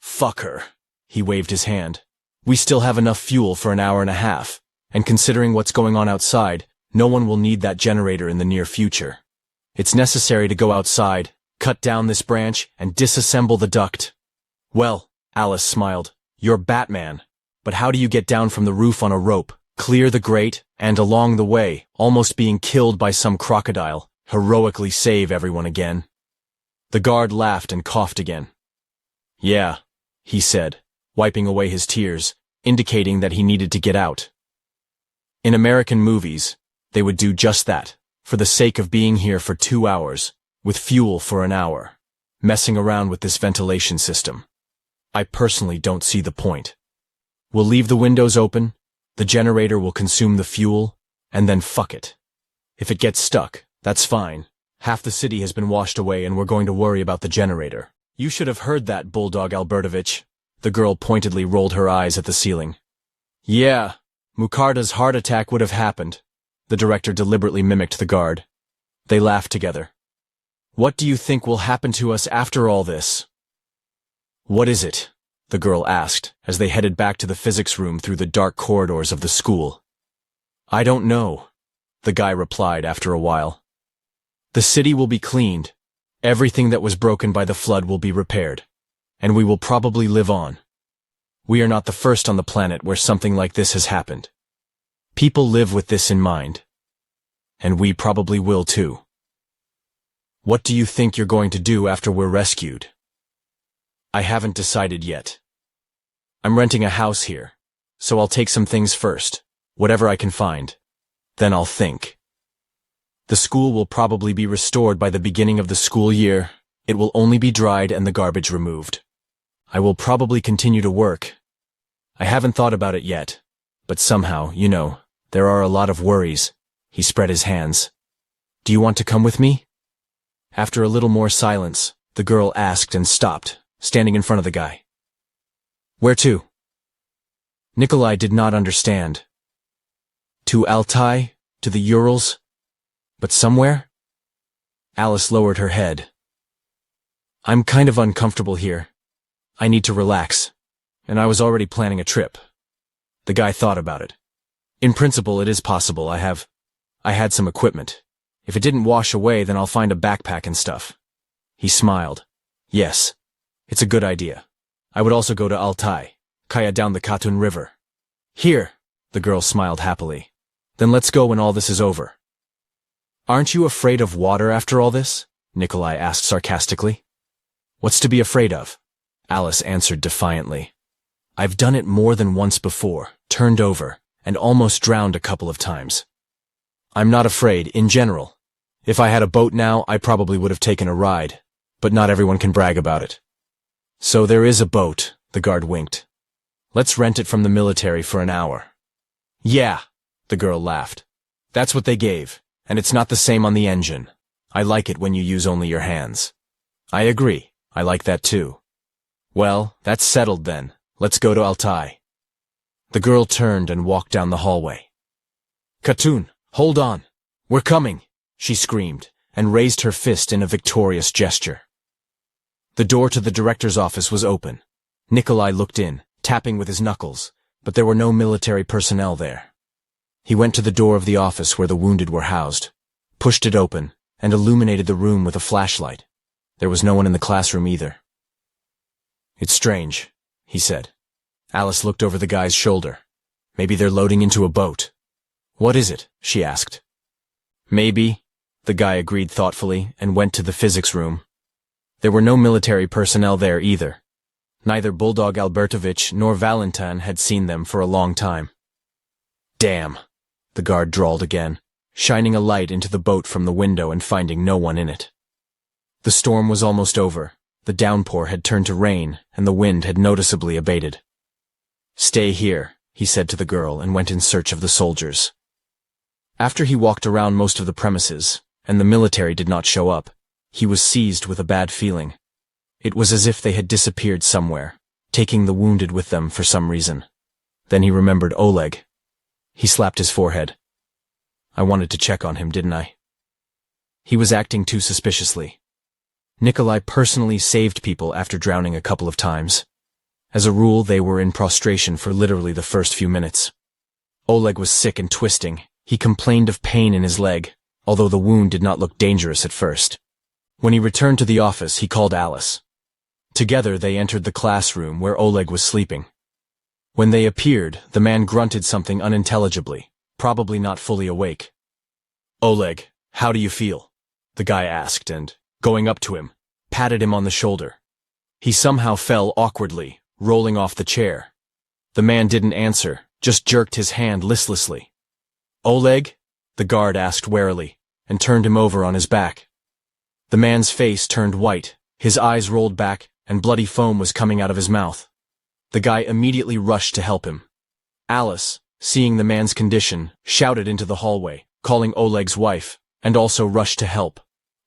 "Fuck her." He waved his hand. "We still have enough fuel for an hour and a half, and considering what's going on outside, no one will need that generator in the near future. It's necessary to go outside, cut down this branch, and disassemble the duct." "Well," Alice smiled, "you're Batman, but how do you get down from the roof on a rope, clear the grate, and along the way, almost being killed by some crocodile, heroically save everyone again?" The guard laughed and coughed again. "Yeah," he said, wiping away his tears, indicating that he needed to get out. In American movies, they would do just that, for the sake of being here for 2 hours, with fuel for an hour, messing around with this ventilation system. I personally don't see the point. We'll leave the windows open, the generator will consume the fuel, and then fuck it. If it gets stuck, that's fine. Half the city has been washed away and we're going to worry about the generator. You should have heard that, Bulldog Albertovich. The girl pointedly rolled her eyes at the ceiling. "Yeah, Mukarda's heart attack would have happened." The director deliberately mimicked the guard. They laughed together. "What do you think will happen to us after all this?" "What is it?" the girl asked, as they headed back to the physics room through the dark corridors of the school. "I don't know," the guy replied after a while. "The city will be cleaned. Everything that was broken by the flood will be repaired. And we will probably live on. We are not the first on the planet where something like this has happened. People live with this in mind. And we probably will too. What do you think you're going to do after we're rescued?" "I haven't decided yet. I'm renting a house here, so I'll take some things first, whatever I can find. Then I'll think. The school will probably be restored by the beginning of the school year. It will only be dried and the garbage removed. I will probably continue to work. I haven't thought about it yet, but somehow, there are a lot of worries." He spread his hands. "Do you want to come with me?" After a little more silence, the girl asked and stopped, standing in front of the guy. "Where to?" Nikolai did not understand. "To Altai? To the Urals? But somewhere?" Alice lowered her head. "I'm kind of uncomfortable here. I need to relax, and I was already planning a trip." The guy thought about it. "In principle, it is possible. I had some equipment. If it didn't wash away, then I'll find a backpack and stuff." He smiled. "Yes, it's a good idea. I would also go to Altai, kaya down the Katun River." "Here," the girl smiled happily. "Then let's go when all this is over." "Aren't you afraid of water after all this?" Nikolai asked sarcastically. "What's to be afraid of?" Alice answered defiantly. "I've done it more than once before, turned over, and almost drowned a couple of times. I'm not afraid, in general. If I had a boat now, I probably would have taken a ride, but not everyone can brag about it." "So there is a boat," the guard winked. "Let's rent it from the military for an hour." "Yeah," the girl laughed. "That's what they gave, and it's not the same on the engine. I like it when you use only your hands." "I agree. I like that too." "Well, that's settled then," Let's go to Altai. The girl turned and walked down the hallway. Khatun, hold on. We're coming, she screamed, and raised her fist in a victorious gesture. The door to the director's office was open. Nikolai looked in, tapping with his knuckles, but there were no military personnel there. He went to the door of the office where the wounded were housed, pushed it open, and illuminated the room with a flashlight. There was no one in the classroom either. It's strange, he said. Alice looked over the guy's shoulder. Maybe they're loading into a boat. What is it? She asked. Maybe, the guy agreed thoughtfully and went to the physics room. There were no military personnel there either. Neither Bulldog Albertovich nor Valentin had seen them for a long time. Damn, the guard drawled again, shining a light into the boat from the window and finding no one in it. The storm was almost over. The downpour had turned to rain, and the wind had noticeably abated. Stay here, he said to the girl, and went in search of the soldiers. After he walked around most of the premises, and the military did not show up, he was seized with a bad feeling. It was as if they had disappeared somewhere, taking the wounded with them for some reason. Then he remembered Oleg. He slapped his forehead. I wanted to check on him, didn't I? He was acting too suspiciously. Nikolai personally saved people after drowning a couple of times. As a rule, they were in prostration for literally the first few minutes. Oleg was sick and twisting. He complained of pain in his leg, although the wound did not look dangerous at first. When he returned to the office, he called Alice. Together, they entered the classroom where Oleg was sleeping. When they appeared, the man grunted something unintelligibly, probably not fully awake. Oleg, how do you feel? The guy asked and, going up to him, patted him on the shoulder. He somehow fell awkwardly, rolling off the chair. The man didn't answer, just jerked his hand listlessly. Oleg? The guard asked warily, and turned him over on his back. The man's face turned white, his eyes rolled back, and bloody foam was coming out of his mouth. The guy immediately rushed to help him. Alice, seeing the man's condition, shouted into the hallway, calling Oleg's wife, and also rushed to help.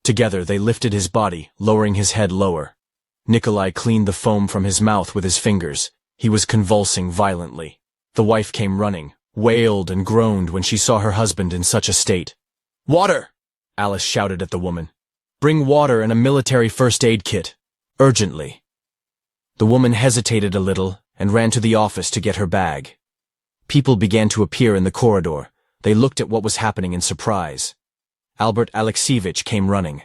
Together they lifted his body, lowering his head lower. Nikolai cleaned the foam from his mouth with his fingers. He was convulsing violently. The wife came running, wailed and groaned when she saw her husband in such a state. Water! Alice shouted at the woman. Bring water and a military first aid kit. Urgently. The woman hesitated a little and ran to the office to get her bag. People began to appear in the corridor. They looked at what was happening in surprise. Albert Alexievich came running.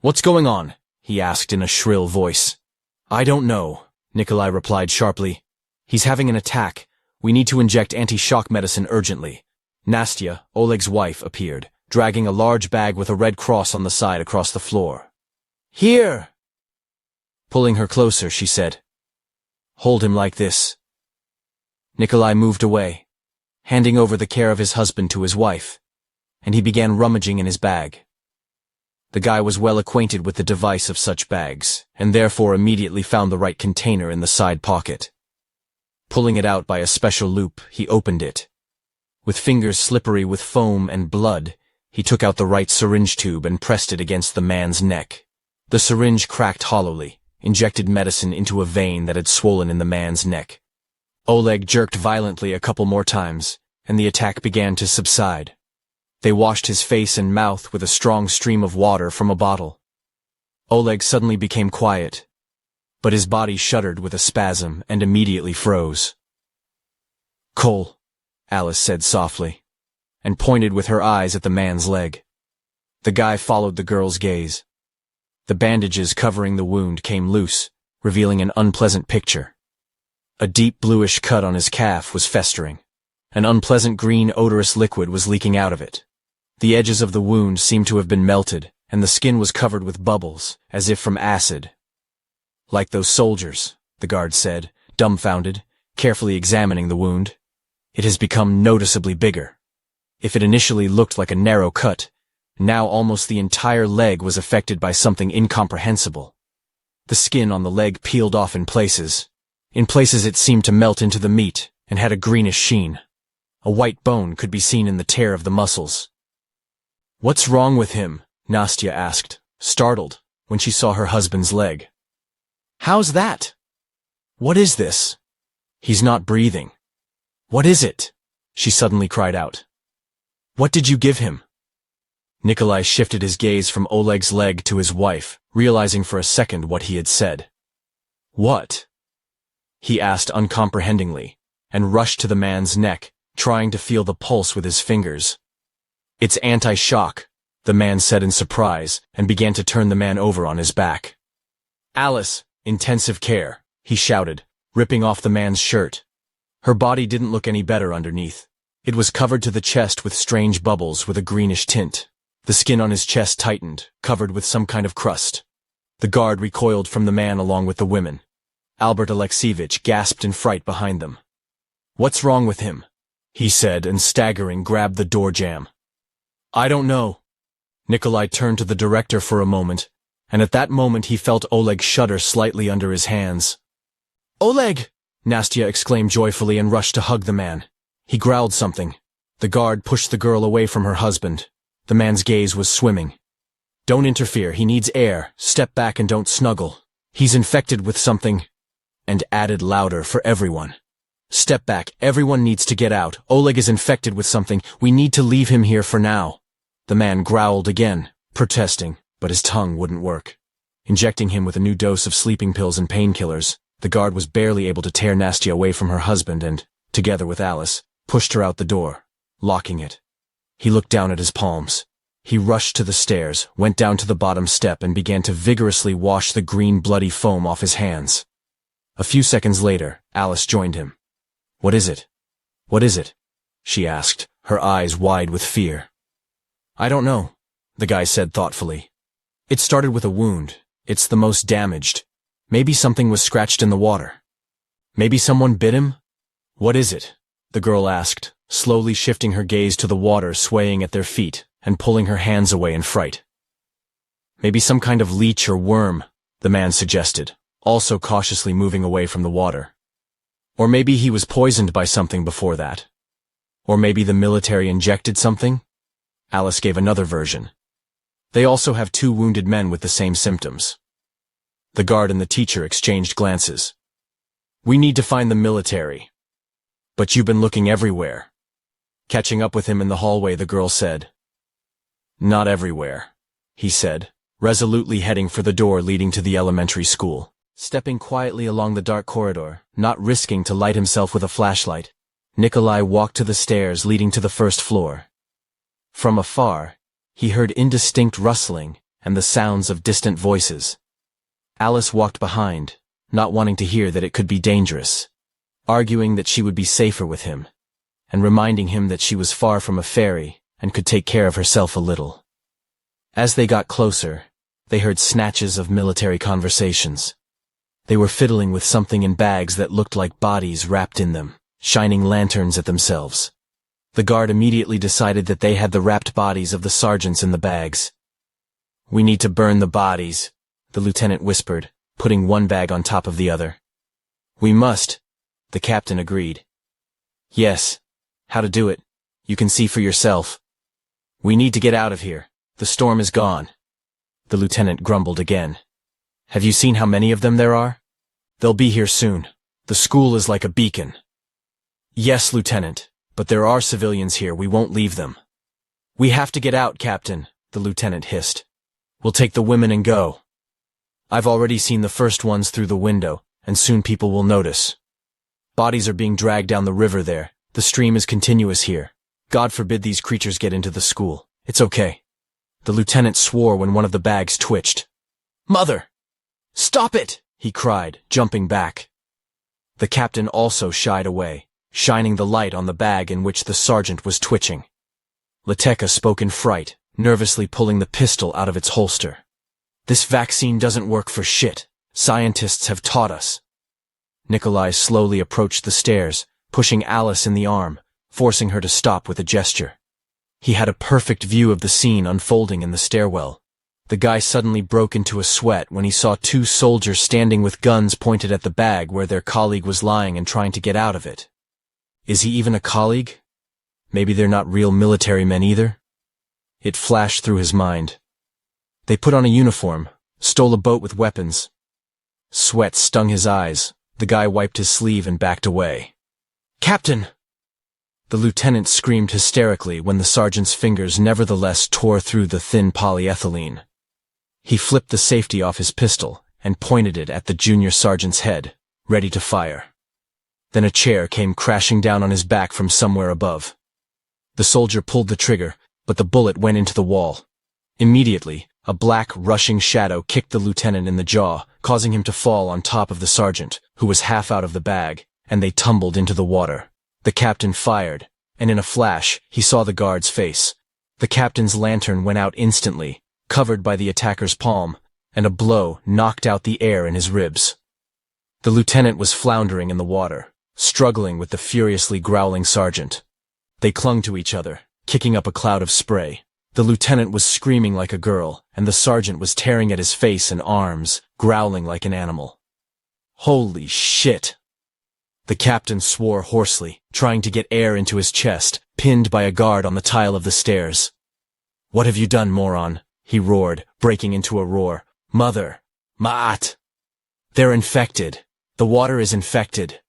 What's going on? He asked in a shrill voice. I don't know, Nikolai replied sharply. He's having an attack. We need to inject anti-shock medicine urgently. Nastya, Oleg's wife, appeared, dragging a large bag with a red cross on the side across the floor. Here! Pulling her closer, she said, Hold him like this. Nikolai moved away, handing over the care of his husband to his wife, and he began rummaging in his bag. The guy was well acquainted with the device of such bags, and therefore immediately found the right container in the side pocket. Pulling it out by a special loop, he opened it. With fingers slippery with foam and blood, he took out the right syringe tube and pressed it against the man's neck. The syringe cracked hollowly, injected medicine into a vein that had swollen in the man's neck. Oleg jerked violently a couple more times, and the attack began to subside. They washed his face and mouth with a strong stream of water from a bottle. Oleg suddenly became quiet, but his body shuddered with a spasm and immediately froze. Cole, Alice said softly, and pointed with her eyes at the man's leg. The guy followed the girl's gaze. The bandages covering the wound came loose, revealing an unpleasant picture. A deep bluish cut on his calf was festering. An unpleasant green odorous liquid was leaking out of it. The edges of the wound seemed to have been melted, and the skin was covered with bubbles, as if from acid. Like those soldiers, the guard said, dumbfounded, carefully examining the wound. It has become noticeably bigger. If it initially looked like a narrow cut, now almost the entire leg was affected by something incomprehensible. The skin on the leg peeled off in places. In places it seemed to melt into the meat and had a greenish sheen. A white bone could be seen in the tear of the muscles. What's wrong with him? Nastya asked, startled, when she saw her husband's leg. How's that? What is this? He's not breathing. What is it? She suddenly cried out. What did you give him? Nikolai shifted his gaze from Oleg's leg to his wife, realizing for a second what he had said. What? He asked uncomprehendingly, and rushed to the man's neck, trying to feel the pulse with his fingers. It's anti-shock, the man said in surprise, and began to turn the man over on his back. Alice, intensive care, he shouted, ripping off the man's shirt. Her body didn't look any better underneath. It was covered to the chest with strange bubbles with a greenish tint. The skin on his chest tightened, covered with some kind of crust. The guard recoiled from the man along with the women. Albert Alexievich gasped in fright behind them. What's wrong with him? He said, and staggering grabbed the door jamb. I don't know. Nikolai turned to the director for a moment, and at that moment he felt Oleg shudder slightly under his hands. Oleg! Nastya exclaimed joyfully and rushed to hug the man. He growled something. The guard pushed the girl away from her husband. The man's gaze was swimming. Don't interfere, he needs air. Step back and don't snuggle. He's infected with something. And added louder for everyone. Step back, everyone needs to get out. Oleg is infected with something. We need to leave him here for now. The man growled again, protesting, but his tongue wouldn't work. Injecting him with a new dose of sleeping pills and painkillers, the guard was barely able to tear Nastya away from her husband and, together with Alice, pushed her out the door, locking it. He looked down at his palms. He rushed to the stairs, went down to the bottom step and began to vigorously wash the green bloody foam off his hands. A few seconds later, Alice joined him. What is it? What is it? She asked, her eyes wide with fear. I don't know, the guy said thoughtfully. It started with a wound. It's the most damaged. Maybe something was scratched in the water. Maybe someone bit him? What is it? The girl asked, slowly shifting her gaze to the water swaying at their feet and pulling her hands away in fright. Maybe some kind of leech or worm, the man suggested, also cautiously moving away from the water. Or maybe he was poisoned by something before that. Or maybe the military injected something? Alice gave another version. They also have 2 wounded men with the same symptoms. The guard and the teacher exchanged glances. We need to find the military. But you've been looking everywhere. Catching up with him in the hallway, the girl said. Not everywhere, he said, resolutely heading for the door leading to the elementary school. Stepping quietly along the dark corridor, not risking to light himself with a flashlight, Nikolai walked to the stairs leading to the first floor. From afar, he heard indistinct rustling and the sounds of distant voices. Alice walked behind, not wanting to hear that it could be dangerous, arguing that she would be safer with him, and reminding him that she was far from a fairy and could take care of herself a little. As they got closer, they heard snatches of military conversations. They were fiddling with something in bags that looked like bodies wrapped in them, shining lanterns at themselves. The guard immediately decided that they had the wrapped bodies of the sergeants in the bags. We need to burn the bodies, the lieutenant whispered, putting one bag on top of the other. We must, the captain agreed. Yes, how to do it, you can see for yourself. We need to get out of here, the storm is gone. The lieutenant grumbled again. Have you seen how many of them there are? They'll be here soon. The school is like a beacon. Yes, Lieutenant, but there are civilians here, we won't leave them. We have to get out, Captain, the lieutenant hissed. We'll take the women and go. I've already seen the first ones through the window, and soon people will notice. Bodies are being dragged down the river there. The stream is continuous here. God forbid these creatures get into the school. It's okay. The lieutenant swore when one of the bags twitched. Mother! Stop it! He cried, jumping back. The captain also shied away, shining the light on the bag in which the sergeant was twitching. Lateka spoke in fright, nervously pulling the pistol out of its holster. This vaccine doesn't work for shit. Scientists have taught us. Nikolai slowly approached the stairs, pushing Alice in the arm, forcing her to stop with a gesture. He had a perfect view of the scene unfolding in the stairwell. The guy suddenly broke into a sweat when he saw 2 soldiers standing with guns pointed at the bag where their colleague was lying and trying to get out of it. Is he even a colleague? Maybe they're not real military men either? It flashed through his mind. They put on a uniform, stole a boat with weapons. Sweat stung his eyes, The guy wiped his sleeve and backed away. "Captain!" The lieutenant screamed hysterically when the sergeant's fingers nevertheless tore through the thin polyethylene. He flipped the safety off his pistol and pointed it at the junior sergeant's head, ready to fire. Then a chair came crashing down on his back from somewhere above. The soldier pulled the trigger, but the bullet went into the wall. Immediately, a black, rushing shadow kicked the lieutenant in the jaw, causing him to fall on top of the sergeant, who was half out of the bag, and they tumbled into the water. The captain fired, and in a flash, he saw the guard's face. The captain's lantern went out instantly, covered by the attacker's palm, and a blow knocked out the air in his ribs. The lieutenant was floundering in the water, struggling with the furiously growling sergeant. They clung to each other, kicking up a cloud of spray. The lieutenant was screaming like a girl, and the sergeant was tearing at his face and arms, growling like an animal. "Holy shit!" The captain swore hoarsely, trying to get air into his chest, pinned by a guard on the tile of the stairs. "What have you done, moron?" he roared, breaking into a roar. "Mother! Ma'at! They're infected. The water is infected."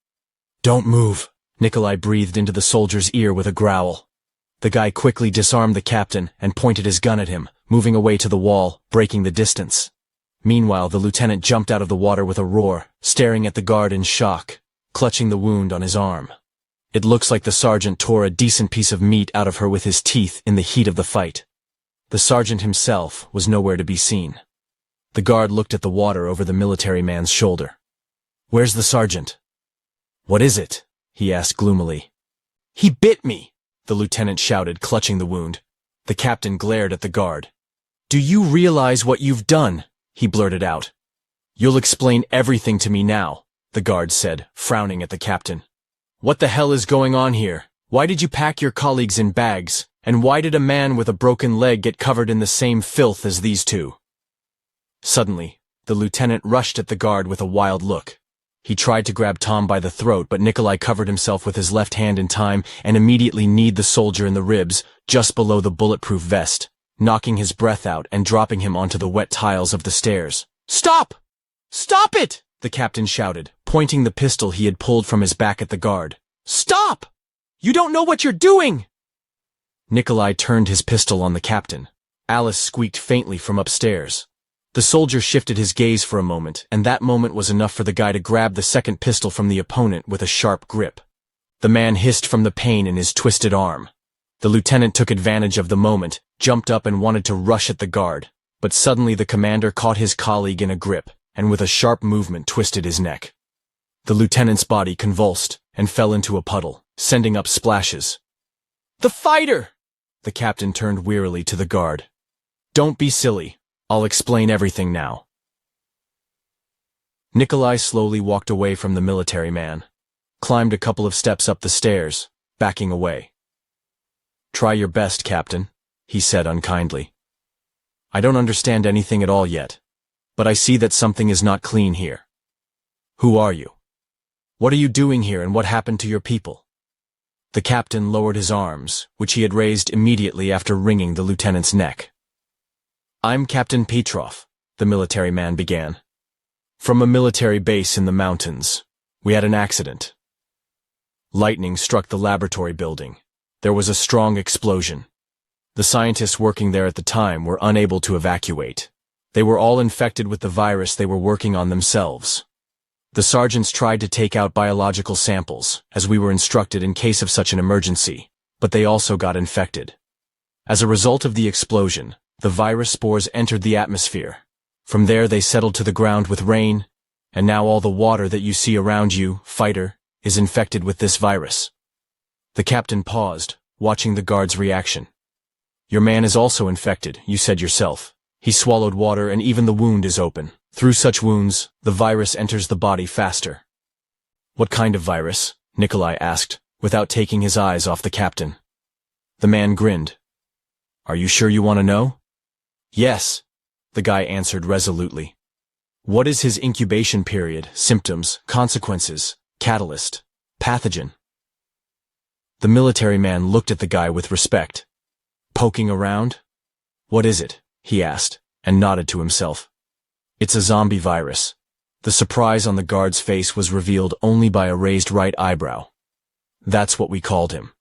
"Don't move," Nikolai breathed into the soldier's ear with a growl. The guy quickly disarmed the captain and pointed his gun at him, moving away to the wall, breaking the distance. Meanwhile, the lieutenant jumped out of the water with a roar, staring at the guard in shock, clutching the wound on his arm. It looks like the sergeant tore a decent piece of meat out of her with his teeth in the heat of the fight. The sergeant himself was nowhere to be seen. The guard looked at the water over the military man's shoulder. "Where's the sergeant?" "What is it?" he asked gloomily. "He bit me!" the lieutenant shouted, clutching the wound. The captain glared at the guard. "Do you realize what you've done?" he blurted out. "You'll explain everything to me now," the guard said, frowning at the captain. "What the hell is going on here? Why did you pack your colleagues in bags? And why did a man with a broken leg get covered in the same filth as these two?" Suddenly, the lieutenant rushed at the guard with a wild look. He tried to grab Tom by the throat, but Nikolai covered himself with his left hand in time and immediately kneed the soldier in the ribs, just below the bulletproof vest, knocking his breath out and dropping him onto the wet tiles of the stairs. "Stop! Stop it!" the captain shouted, pointing the pistol he had pulled from his back at the guard. "Stop! You don't know what you're doing!" Nikolai turned his pistol on the captain. Alice squeaked faintly from upstairs. The soldier shifted his gaze for a moment, and that moment was enough for the guy to grab the second pistol from the opponent with a sharp grip. The man hissed from the pain in his twisted arm. The lieutenant took advantage of the moment, jumped up and wanted to rush at the guard, but suddenly the commander caught his colleague in a grip, and with a sharp movement twisted his neck. The lieutenant's body convulsed and fell into a puddle, sending up splashes. "The fighter!" The captain turned wearily to the guard. "Don't be silly. I'll explain everything now." Nikolai slowly walked away from the military man, climbed a couple of steps up the stairs, backing away. "Try your best, Captain," he said unkindly. "I don't understand anything at all yet, but I see that something is not clean here. Who are you? What are you doing here and what happened to your people?" The captain lowered his arms, which he had raised immediately after wringing the lieutenant's neck. "I'm Captain Petrov," the military man began. "From a military base in the mountains. We had an accident. Lightning struck the laboratory building. There was a strong explosion. The scientists working there at the time were unable to evacuate. They were all infected with the virus they were working on themselves. The sergeants tried to take out biological samples, as we were instructed in case of such an emergency, but they also got infected. As a result of the explosion, the virus spores entered the atmosphere. From there they settled to the ground with rain, and now all the water that you see around you, fighter, is infected with this virus." The captain paused, watching the guard's reaction. "Your man is also infected, you said yourself. He swallowed water and even the wound is open. Through such wounds, the virus enters the body faster." "What kind of virus?" Nikolai asked, without taking his eyes off the captain. The man grinned. "Are you sure you want to know?" "Yes," the guy answered resolutely. "What is his incubation period, symptoms, consequences, catalyst, pathogen?" The military man looked at the guy with respect. "Poking around?" "What is it?" he asked, and nodded to himself. "It's a zombie virus. The surprise on the guard's face was revealed only by a raised right eyebrow. That's what we called him.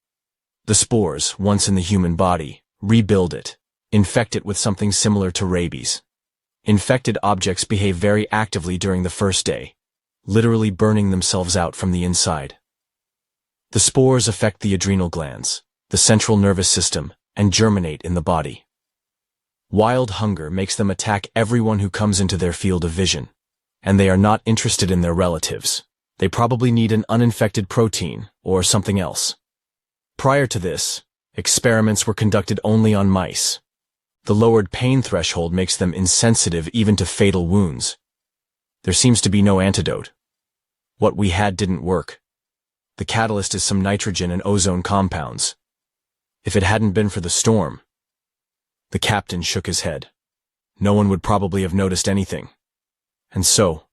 The spores, once in the human body, rebuild it, infect it with something similar to rabies. Infected objects behave very actively during the first day, literally burning themselves out from the inside. The spores affect the adrenal glands, the central nervous system, and germinate in the body. Wild hunger makes them attack everyone who comes into their field of vision, and they are not interested in their relatives. They probably need an uninfected protein or something else. Prior to this, experiments were conducted only on mice. The lowered pain threshold makes them insensitive even to fatal wounds. There seems to be no antidote. What we had didn't work. The catalyst is some nitrogen and ozone compounds. If it hadn't been for the storm. The captain shook his head. No one would probably have noticed anything. And so,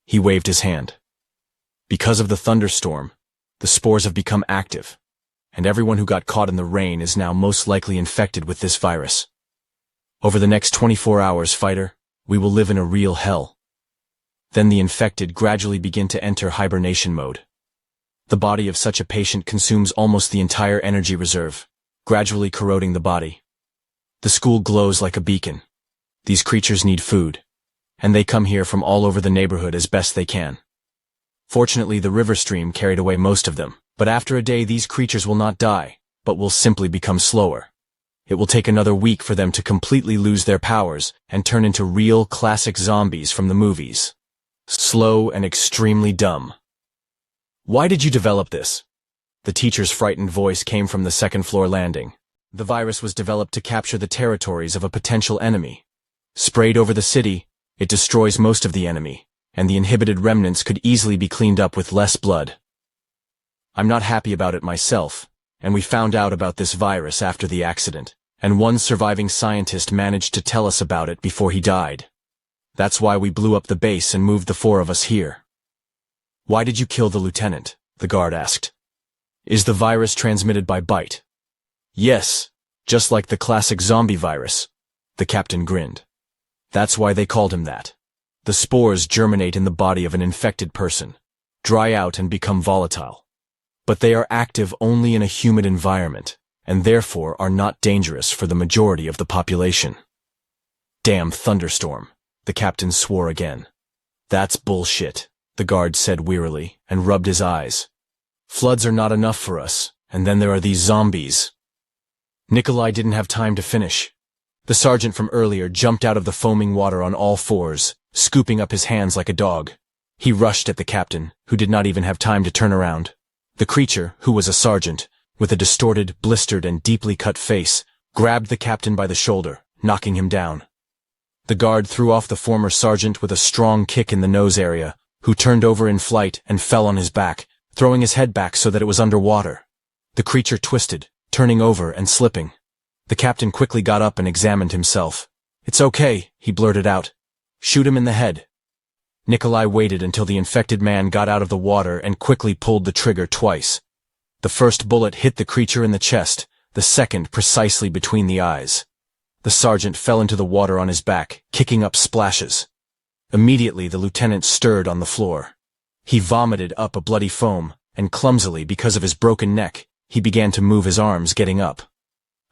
he waved his hand. Because of the thunderstorm, the spores have become active, and everyone who got caught in the rain is now most likely infected with this virus. Over the next 24 hours, fighter, we will live in a real hell. Then the infected gradually begin to enter hibernation mode. The body of such a patient consumes almost the entire energy reserve, gradually corroding the body. The school glows like a beacon. These creatures need food, and they come here from all over the neighborhood as best they can. Fortunately, the river stream carried away most of them, but after a day these creatures will not die, but will simply become slower. It will take another week for them to completely lose their powers and turn into real classic zombies from the movies. Slow and extremely dumb. Why did you develop this? The teacher's frightened voice came from the second-floor landing. The virus was developed to capture the territories of a potential enemy. Sprayed over the city, it destroys most of the enemy, and the inhibited remnants could easily be cleaned up with less blood. I'm not happy about it myself, and we found out about this virus after the accident, and one surviving scientist managed to tell us about it before he died. That's why we blew up the base and moved the 4 of us here. Why did you kill the lieutenant? The guard asked. Is the virus transmitted by bite? Yes, just like the classic zombie virus. The captain grinned. That's why they called him that. The spores germinate in the body of an infected person, dry out and become volatile. But they are active only in a humid environment, and therefore are not dangerous for the majority of the population. Damn thunderstorm, the captain swore again. That's bullshit, the guard said wearily, and rubbed his eyes. Floods are not enough for us, and then there are these zombies. Nikolai didn't have time to finish. The sergeant from earlier jumped out of the foaming water on all fours, scooping up his hands like a dog. He rushed at the captain, who did not even have time to turn around. The creature, who was a sergeant, with a distorted, blistered, and deeply cut face, grabbed the captain by the shoulder, knocking him down. The guard threw off the former sergeant with a strong kick in the nose area, who turned over in flight and fell on his back, throwing his head back so that it was underwater. The creature twisted, turning over and slipping. The captain quickly got up and examined himself. It's okay, he blurted out. Shoot him in the head. Nikolai waited until the infected man got out of the water and quickly pulled the trigger twice. The first bullet hit the creature in the chest, the second precisely between the eyes. The sergeant fell into the water on his back, kicking up splashes. Immediately the lieutenant stirred on the floor. He vomited up a bloody foam, and clumsily, because of his broken neck, he began to move his arms getting up.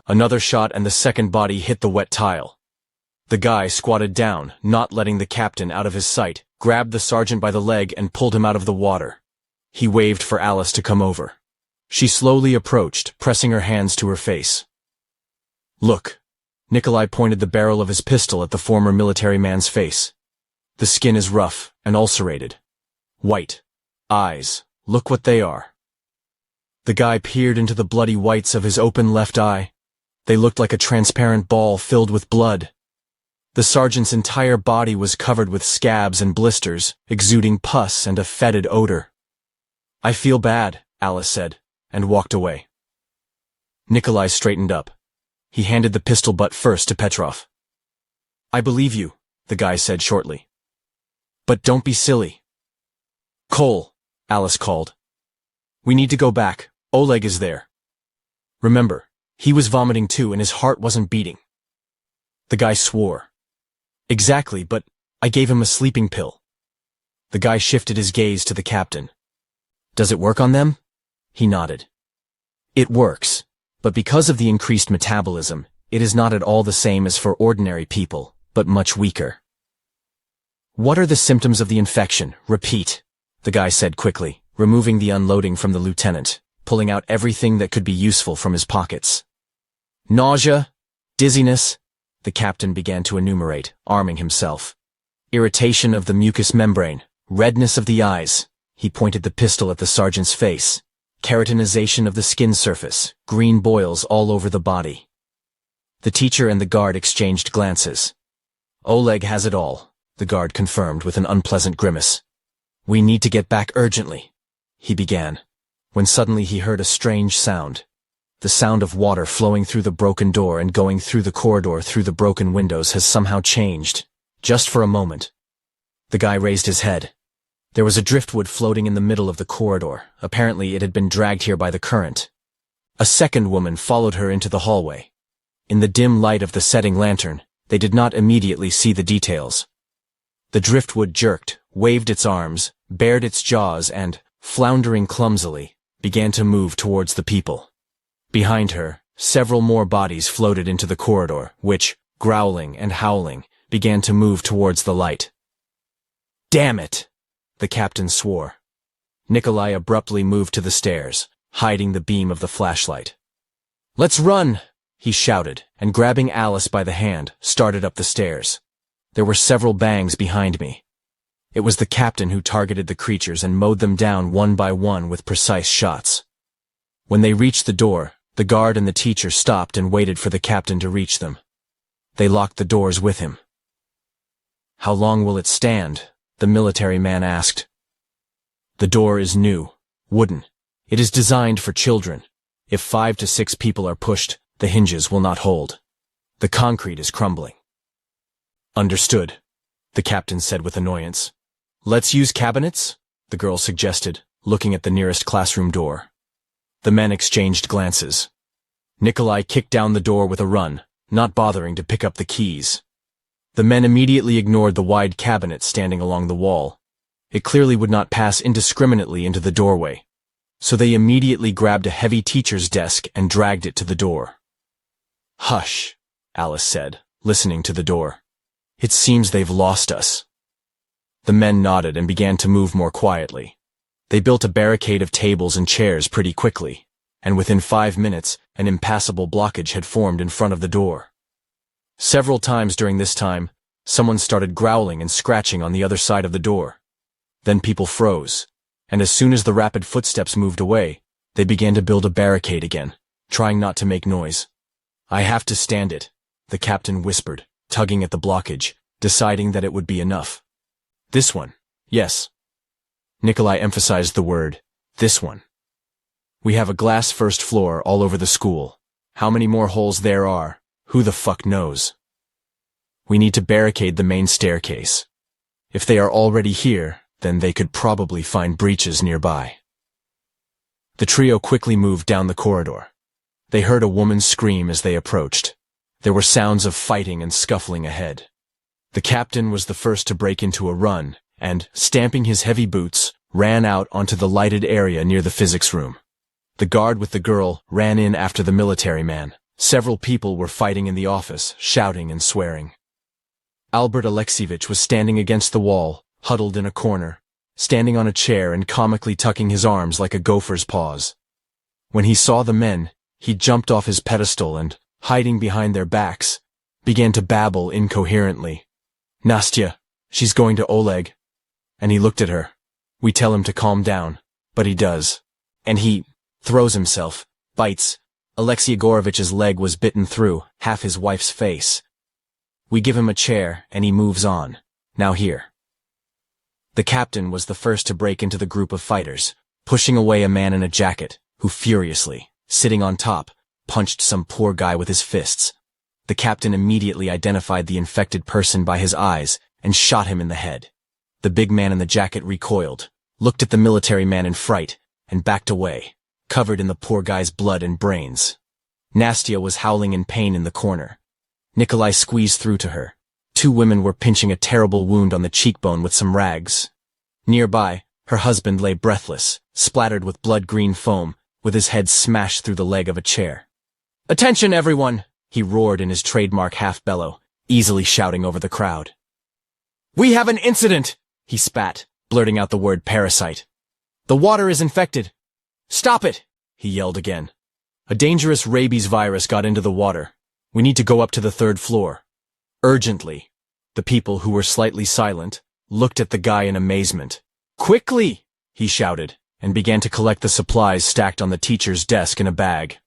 Another shot and the second body hit the wet tile. The guy squatted down, not letting the captain out of his sight, grabbed the sergeant by the leg and pulled him out of the water. He waved for Alice to come over. She slowly approached, pressing her hands to her face. Look. Nikolai pointed the barrel of his pistol at the former military man's face. The skin is rough and ulcerated. White. Eyes. Look what they are. The guy peered into the bloody whites of his open left eye. They looked like a transparent ball filled with blood. The sergeant's entire body was covered with scabs and blisters, exuding pus and a fetid odor. I feel bad, Alice said, and walked away. Nikolai straightened up. He handed the pistol butt first to Petrov. I believe you, the guy said shortly. But don't be silly. Cole, Alice called. We need to go back. Oleg is there. Remember, he was vomiting too and his heart wasn't beating. The guy swore. Exactly, but I gave him a sleeping pill. The guy shifted his gaze to the captain. Does it work on them? He nodded. It works, but because of the increased metabolism, it is not at all the same as for ordinary people, but much weaker. What are the symptoms of the infection? Repeat, the guy said quickly, removing the unloading from the lieutenant, pulling out everything that could be useful from his pockets. Nausea, dizziness, the captain began to enumerate, arming himself. Irritation of the mucous membrane, redness of the eyes, he pointed the pistol at the sergeant's face. Keratinization of the skin surface, green boils all over the body. The teacher and the guard exchanged glances. Oleg has it all, the guard confirmed with an unpleasant grimace. We need to get back urgently, he began, when suddenly he heard a strange sound. The sound of water flowing through the broken door and going through the corridor through the broken windows has somehow changed, just for a moment. The guy raised his head. There was a driftwood floating in the middle of the corridor. Apparently it had been dragged here by the current. A second woman followed her into the hallway. In the dim light of the setting lantern, they did not immediately see the details. The driftwood jerked, waved its arms, bared its jaws and, floundering clumsily, began to move towards the people. Behind her, several more bodies floated into the corridor, which, growling and howling, began to move towards the light. Damn it! The captain swore. Nikolai abruptly moved to the stairs, hiding the beam of the flashlight. Let's run! He shouted, and grabbing Alice by the hand, started up the stairs. There were several bangs behind me. It was the captain who targeted the creatures and mowed them down one by one with precise shots. When they reached the door, the guard and the teacher stopped and waited for the captain to reach them. They locked the doors with him. How long will it stand? The military man asked. The door is new, wooden. It is designed for children. If 5 to 6 people are pushed, the hinges will not hold. The concrete is crumbling. Understood, the captain said with annoyance. Let's use cabinets, the girl suggested, looking at the nearest classroom door. The men exchanged glances. Nikolai kicked down the door with a run, not bothering to pick up the keys. The men immediately ignored the wide cabinet standing along the wall. It clearly would not pass indiscriminately into the doorway, so they immediately grabbed a heavy teacher's desk and dragged it to the door. Hush, Alice said, listening to the door. It seems they've lost us. The men nodded and began to move more quietly. They built a barricade of tables and chairs pretty quickly, and within 5 minutes, an impassable blockage had formed in front of the door. Several times during this time, someone started growling and scratching on the other side of the door. Then people froze, and as soon as the rapid footsteps moved away, they began to build a barricade again, trying not to make noise. I have to stand it, the captain whispered, tugging at the blockage, deciding that it would be enough. This one, yes. Nikolai emphasized the word, this one. We have a glass first floor all over the school. How many more holes there are? Who the fuck knows? We need to barricade the main staircase. If they are already here, then they could probably find breaches nearby. The trio quickly moved down the corridor. They heard a woman scream as they approached. There were sounds of fighting and scuffling ahead. The captain was the first to break into a run, and, stamping his heavy boots, ran out onto the lighted area near the physics room. The guard with the girl ran in after the military man. Several people were fighting in the office, shouting and swearing. Albert Alexievich was standing against the wall, huddled in a corner, standing on a chair and comically tucking his arms like a gopher's paws. When he saw the men, he jumped off his pedestal and, hiding behind their backs, began to babble incoherently. Nastya, she's going to Oleg. And he looked at her. We tell him to calm down, but he does. And he throws himself, bites. Alexei Egorovich's leg was bitten through, half his wife's face. We give him a chair, and he moves on. Now here. The captain was the first to break into the group of fighters, pushing away a man in a jacket, who furiously, sitting on top, punched some poor guy with his fists. The captain immediately identified the infected person by his eyes and shot him in the head. The big man in the jacket recoiled, looked at the military man in fright, and backed away, covered in the poor guy's blood and brains. Nastya was howling in pain in the corner. Nikolai squeezed through to her. 2 women were pinching a terrible wound on the cheekbone with some rags. Nearby, her husband lay breathless, splattered with blood-green foam, with his head smashed through the leg of a chair. "Attention, everyone!" he roared in his trademark half-bellow, easily shouting over the crowd. "We have an incident!" he spat, blurting out the word parasite. "The water is infected. Stop it!" he yelled again. "A dangerous rabies virus got into the water. We need to go up to the 3rd floor. Urgently." The people, who were slightly silent, looked at the guy in amazement. "Quickly!" he shouted, and began to collect the supplies stacked on the teacher's desk in a bag.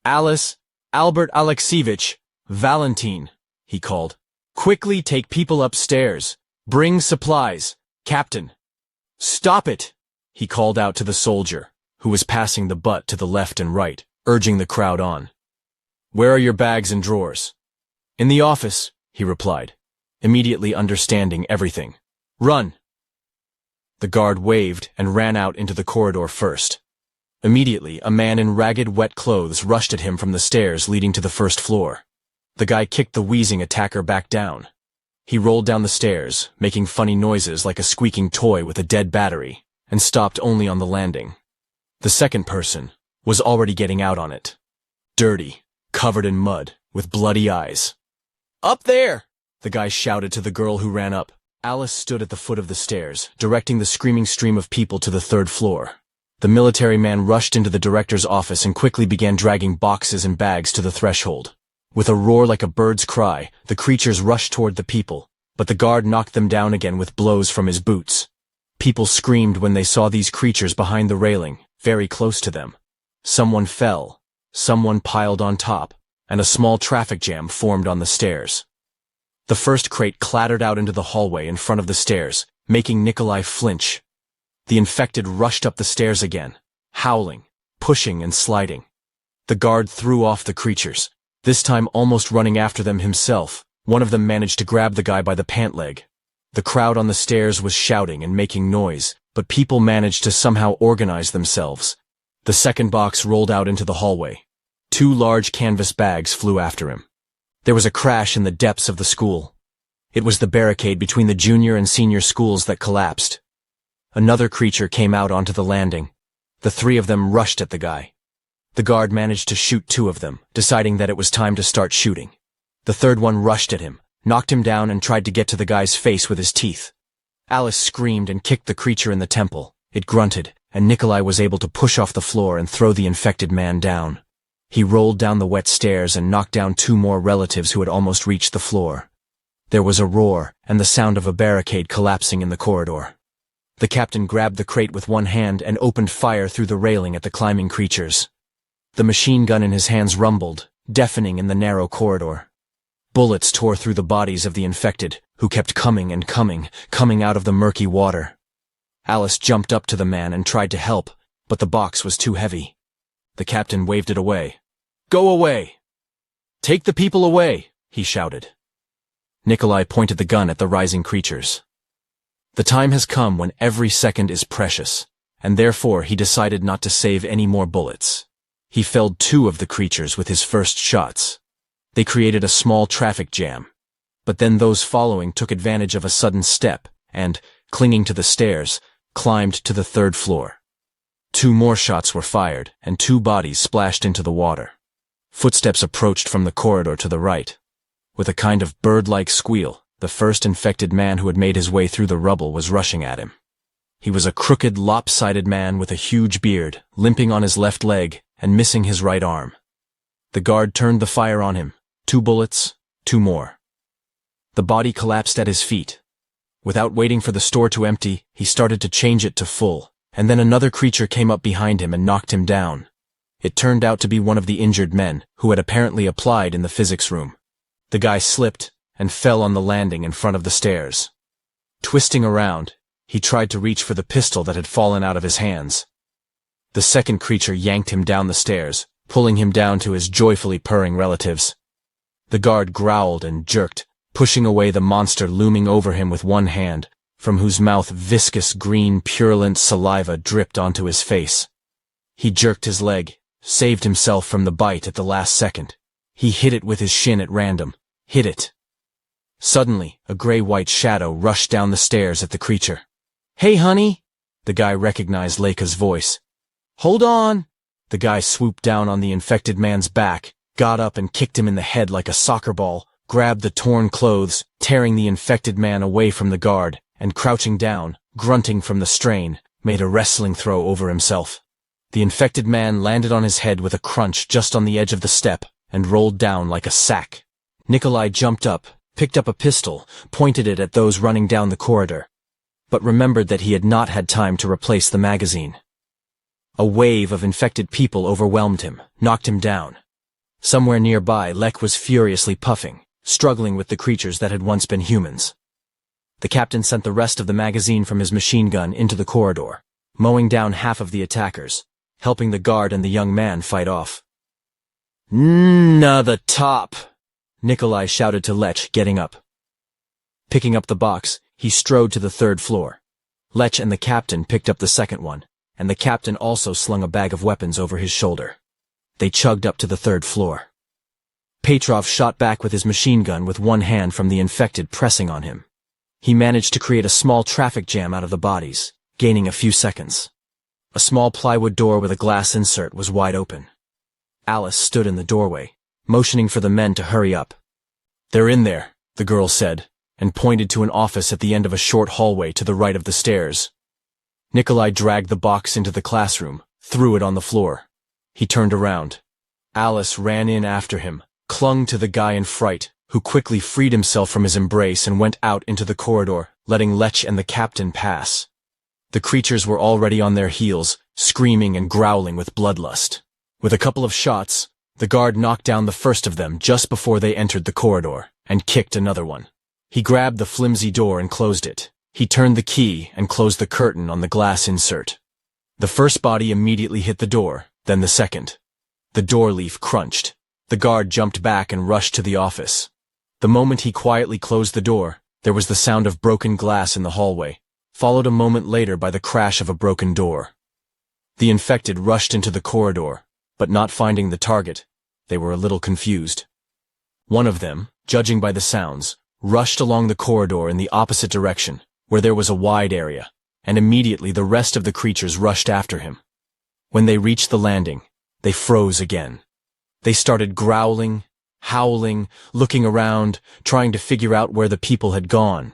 "Alice, Albert Alexievich, Valentine," he called. "Quickly take people upstairs. Bring supplies. Captain." "Stop it!" he called out to the soldier, who was passing the butt to the left and right, urging the crowd on. "Where are your bags and drawers?" "In the office," he replied, immediately understanding everything. "Run!" The guard waved and ran out into the corridor first. Immediately, a man in ragged, wet clothes rushed at him from the stairs leading to the 1st floor. The guy kicked the wheezing attacker back down. He rolled down the stairs, making funny noises like a squeaking toy with a dead battery, and stopped only on the landing. The second person was already getting out on it. Dirty, covered in mud, with bloody eyes. "Up there!" the guy shouted to the girl who ran up. Alice stood at the foot of the stairs, directing the screaming stream of people to the 3rd floor. The military man rushed into the director's office and quickly began dragging boxes and bags to the threshold. With a roar like a bird's cry, the creatures rushed toward the people, but the guard knocked them down again with blows from his boots. People screamed when they saw these creatures behind the railing, very close to them. Someone fell, someone piled on top, and a small traffic jam formed on the stairs. The first crate clattered out into the hallway in front of the stairs, making Nikolai flinch. The infected rushed up the stairs again, howling, pushing and sliding. The guard threw off the creatures, this time almost running after them himself. One of them managed to grab the guy by the pant leg. The crowd on the stairs was shouting and making noise, but people managed to somehow organize themselves. The second box rolled out into the hallway. 2 large canvas bags flew after him. There was a crash in the depths of the school. It was the barricade between the junior and senior schools that collapsed. Another creature came out onto the landing. The 3 of them rushed at the guy. The guard managed to shoot 2 of them, deciding that it was time to start shooting. The 3rd one rushed at him, knocked him down and tried to get to the guy's face with his teeth. Alice screamed and kicked the creature in the temple. It grunted, and Nikolai was able to push off the floor and throw the infected man down. He rolled down the wet stairs and knocked down 2 more relatives who had almost reached the floor. There was a roar and the sound of a barricade collapsing in the corridor. The captain grabbed the crate with one hand and opened fire through the railing at the climbing creatures. The machine gun in his hands rumbled, deafening in the narrow corridor. Bullets tore through the bodies of the infected, who kept coming and coming out of the murky water. Alice jumped up to the man and tried to help, but the box was too heavy. The captain waved it away. "Go away! Take the people away!" he shouted. Nikolai pointed the gun at the rising creatures. The time has come when every second is precious, and therefore he decided not to save any more bullets. He felled 2 of the creatures with his first shots. They created a small traffic jam, but then those following took advantage of a sudden step and, clinging to the stairs, climbed to the 3rd floor. 2 more shots were fired, and 2 bodies splashed into the water. Footsteps approached from the corridor to the right. With a kind of bird-like squeal, the first infected man who had made his way through the rubble was rushing at him. He was a crooked, lopsided man with a huge beard, limping on his left leg and missing his right arm. The guard turned the fire on him. 2 bullets, 2 more. The body collapsed at his feet. Without waiting for the store to empty, he started to change it to full, and then another creature came up behind him and knocked him down. It turned out to be one of the injured men, who had apparently applied in the physics room. The guy slipped and fell on the landing in front of the stairs. Twisting around, he tried to reach for the pistol that had fallen out of his hands. The second creature yanked him down the stairs, pulling him down to his joyfully purring relatives. The guard growled and jerked, pushing away the monster looming over him with one hand, from whose mouth viscous green purulent saliva dripped onto his face. He jerked his leg, saved himself from the bite at the last second. He hit it with his shin at random, hit it. Suddenly, a gray-white shadow rushed down the stairs at the creature. Hey, honey! The guy recognized Leica's voice. Hold on! The guy swooped down on the infected man's back, got up and kicked him in the head like a soccer ball, grabbed the torn clothes, tearing the infected man away from the guard, and crouching down, grunting from the strain, made a wrestling throw over himself. The infected man landed on his head with a crunch just on the edge of the step, and rolled down like a sack. Nikolai jumped up, picked up a pistol, pointed it at those running down the corridor, but remembered that he had not had time to replace the magazine. A wave of infected people overwhelmed him, knocked him down. Somewhere nearby, Lech was furiously puffing, struggling with the creatures that had once been humans. The captain sent the rest of the magazine from his machine gun into the corridor, mowing down half of the attackers, helping the guard and the young man fight off. The top! Nikolai shouted to Lech, getting up. Picking up the box, he strode to the third floor. Lech and the captain picked up the second one, and the captain also slung a bag of weapons over his shoulder. They chugged up to the third floor. Petrov shot back with his machine gun with one hand from the infected pressing on him. He managed to create a small traffic jam out of the bodies, gaining a few seconds. A small plywood door with a glass insert was wide open. Alice stood in the doorway, motioning for the men to hurry up. They're in there, the girl said, and pointed to an office at the end of a short hallway to the right of the stairs. Nikolai dragged the box into the classroom, threw it on the floor. He turned around. Alice ran in after him, clung to the guy in fright, who quickly freed himself from his embrace and went out into the corridor, letting Lech and the captain pass. The creatures were already on their heels, screaming and growling with bloodlust. With a couple of shots, the guard knocked down the first of them just before they entered the corridor, and kicked another one. He grabbed the flimsy door and closed it. He turned the key and closed the curtain on the glass insert. The first body immediately hit the door, then the second. The door leaf crunched. The guard jumped back and rushed to the office. The moment he quietly closed the door, there was the sound of broken glass in the hallway, followed a moment later by the crash of a broken door. The infected rushed into the corridor, but not finding the target, they were a little confused. One of them, judging by the sounds, rushed along the corridor in the opposite direction, where there was a wide area, and immediately the rest of the creatures rushed after him. When they reached the landing, they froze again. They started growling, howling, looking around, trying to figure out where the people had gone.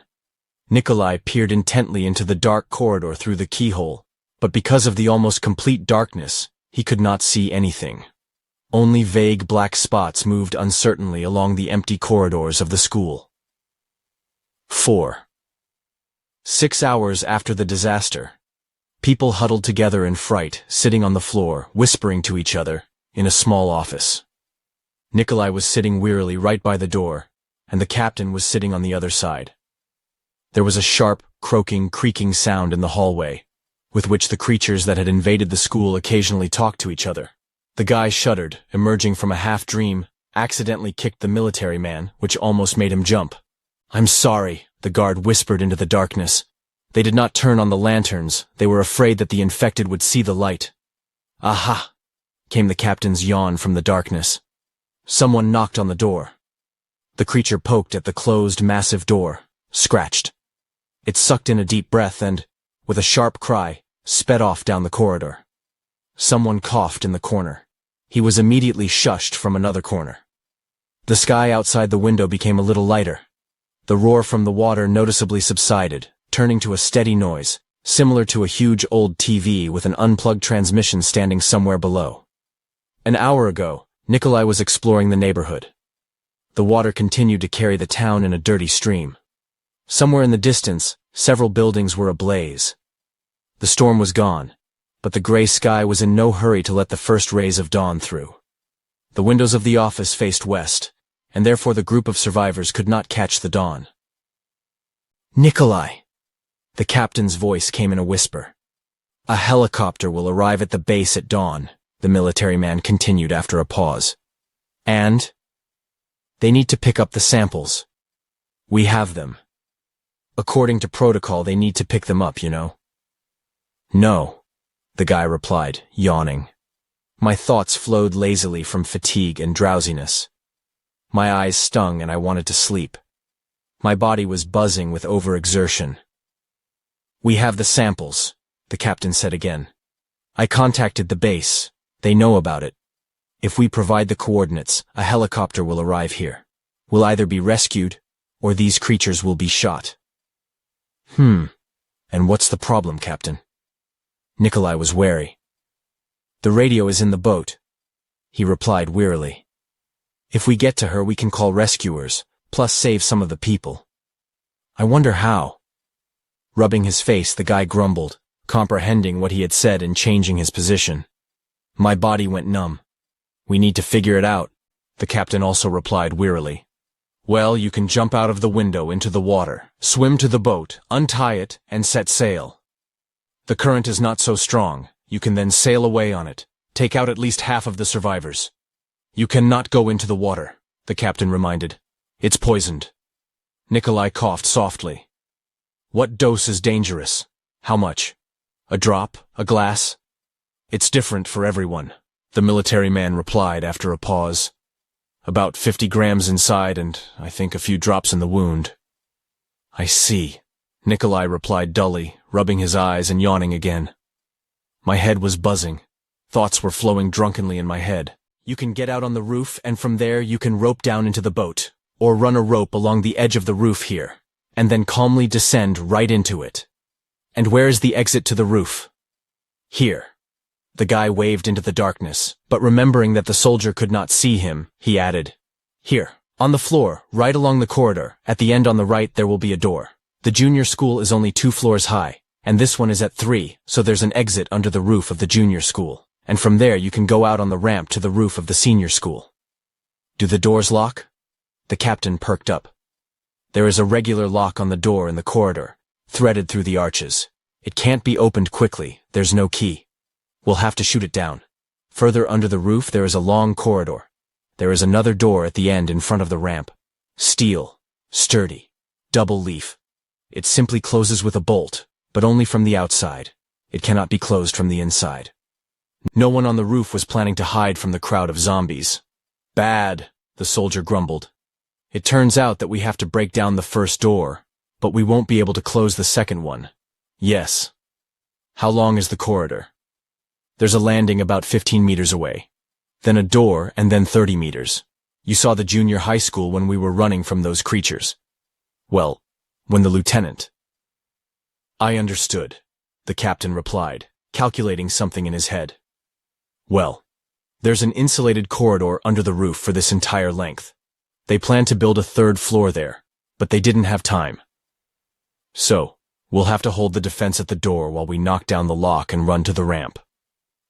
Nikolai peered intently into the dark corridor through the keyhole, but because of the almost complete darkness, he could not see anything. Only vague black spots moved uncertainly along the empty corridors of the school. 4. 6 hours after the disaster, people huddled together in fright, sitting on the floor, whispering to each other, in a small office. Nikolai was sitting wearily right by the door, and the captain was sitting on the other side. There was a sharp, croaking, creaking sound in the hallway, with which the creatures that had invaded the school occasionally talked to each other. The guy shuddered, emerging from a half-dream, accidentally kicked the military man, which almost made him jump. "I'm sorry," the guard whispered into the darkness. They did not turn on the lanterns. They were afraid that the infected would see the light. "Aha!" came the captain's yawn from the darkness. Someone knocked on the door. The creature poked at the closed, massive door, scratched. It sucked in a deep breath and, with a sharp cry, sped off down the corridor. Someone coughed in the corner. He was immediately shushed from another corner. The sky outside the window became a little lighter. The roar from the water noticeably subsided, turning to a steady noise, similar to a huge old TV with an unplugged transmission standing somewhere below. An hour ago, Nikolai was exploring the neighborhood. The water continued to carry the town in a dirty stream. Somewhere in the distance, several buildings were ablaze. The storm was gone, but the gray sky was in no hurry to let the first rays of dawn through. The windows of the office faced west, and therefore the group of survivors could not catch the dawn. "Nikolai!" The captain's voice came in a whisper. "A helicopter will arrive at the base at dawn," the military man continued after a pause. "And they need to pick up the samples. We have them. According to protocol, they need to pick them up, you know." "No," the guy replied, yawning. My thoughts flowed lazily from fatigue and drowsiness. My eyes stung and I wanted to sleep. My body was buzzing with overexertion. We have the samples, the captain said again. I contacted the base. They know about it. If we provide the coordinates, a helicopter will arrive here. We'll either be rescued, or these creatures will be shot. And what's the problem, Captain? Nikolai was wary. The radio is in the boat, he replied wearily. If we get to her, we can call rescuers, plus save some of the people. I wonder how. Rubbing his face, the guy grumbled, comprehending what he had said and changing his position. My body went numb. We need to figure it out, the captain also replied wearily. Well, you can jump out of the window into the water, swim to the boat, untie it, and set sail. The current is not so strong. You can then sail away on it. Take out at least half of the survivors. You cannot go into the water, the captain reminded. It's poisoned. Nikolai coughed softly. What dose is dangerous? How much? A drop? A glass? It's different for everyone, the military man replied after a pause. About 50 grams inside and, I think, a few drops in the wound. I see, Nikolai replied dully, rubbing his eyes and yawning again. My head was buzzing. Thoughts were flowing drunkenly in my head. You can get out on the roof, and from there you can rope down into the boat, or run a rope along the edge of the roof here, and then calmly descend right into it. And where is the exit to the roof? Here. The guy waved into the darkness, but remembering that the soldier could not see him, he added, Here, on the floor, right along the corridor, at the end on the right there will be a door. The junior school is only 2 floors high, and this one is at 3, so there's an exit under the roof of the junior school, and from there you can go out on the ramp to the roof of the senior school. Do the doors lock? The captain perked up. There is a regular lock on the door in the corridor, threaded through the arches. It can't be opened quickly, there's no key. We'll have to shoot it down. Further under the roof there is a long corridor. There is another door at the end in front of the ramp. Steel, sturdy, double leaf. It simply closes with a bolt, but only from the outside. It cannot be closed from the inside. No one on the roof was planning to hide from the crowd of zombies. Bad, the soldier grumbled. It turns out that we have to break down the first door, but we won't be able to close the second one. Yes. How long is the corridor? There's a landing about 15 meters away. Then a door, and then 30 meters. You saw the junior high school when we were running from those creatures. Well, when the lieutenant. I understood, the captain replied, calculating something in his head. Well, there's an insulated corridor under the roof for this entire length. They planned to build a 3rd floor there, but they didn't have time. So, we'll have to hold the defense at the door while we knock down the lock and run to the ramp.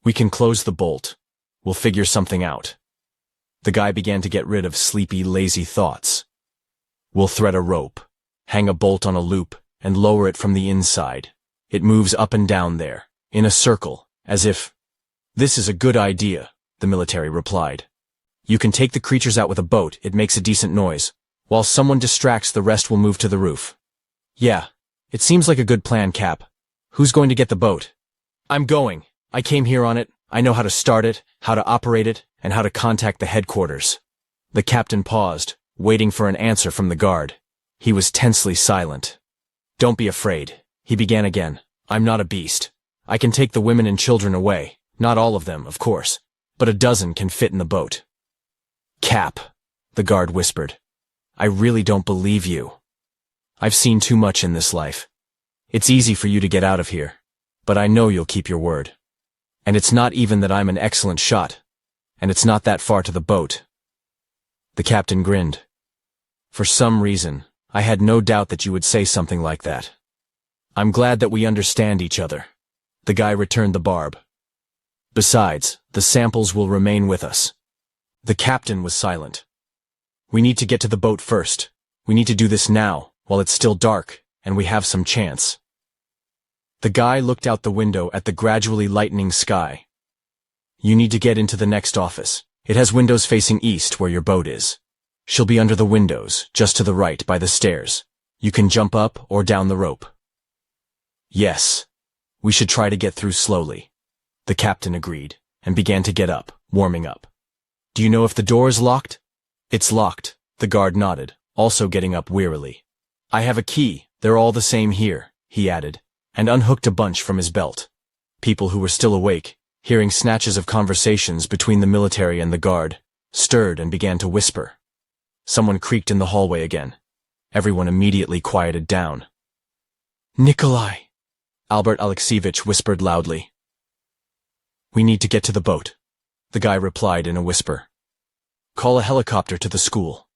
We can close the bolt. We'll figure something out. The guy began to get rid of sleepy, lazy thoughts. We'll thread a rope, hang a bolt on a loop, and lower it from the inside. It moves up and down there, in a circle, as if... This is a good idea, the military replied. You can take the creatures out with a boat, it makes a decent noise. While someone distracts, the rest will move to the roof. Yeah, it seems like a good plan, Cap. Who's going to get the boat? I'm going. I came here on it. I know how to start it, how to operate it, and how to contact the headquarters. The captain paused, waiting for an answer from the guard. He was tensely silent. Don't be afraid, he began again. I'm not a beast. I can take the women and children away. Not all of them, of course, but a dozen can fit in the boat. Cap, the guard whispered. I really don't believe you. I've seen too much in this life. It's easy for you to get out of here, but I know you'll keep your word. And it's not even that I'm an excellent shot, and it's not that far to the boat. The captain grinned. For some reason, I had no doubt that you would say something like that. I'm glad that we understand each other. The guy returned the barb. Besides, the samples will remain with us. The captain was silent. We need to get to the boat first. We need to do this now, while it's still dark, and we have some chance. The guy looked out the window at the gradually lightening sky. You need to get into the next office. It has windows facing east where your boat is. She'll be under the windows, just to the right by the stairs. You can jump up or down the rope. Yes. We should try to get through slowly. The captain agreed, and began to get up, warming up. Do you know if the door is locked? It's locked, the guard nodded, also getting up wearily. I have a key, they're all the same here, he added. and unhooked a bunch from his belt. People who were still awake, hearing snatches of conversations between the military and the guard, stirred and began to whisper. Someone creaked in the hallway again. Everyone immediately quieted down. "Nikolai," Albert Alexeyevich whispered loudly. "We need to get to the boat," the guy replied in a whisper. "Call a helicopter to the school."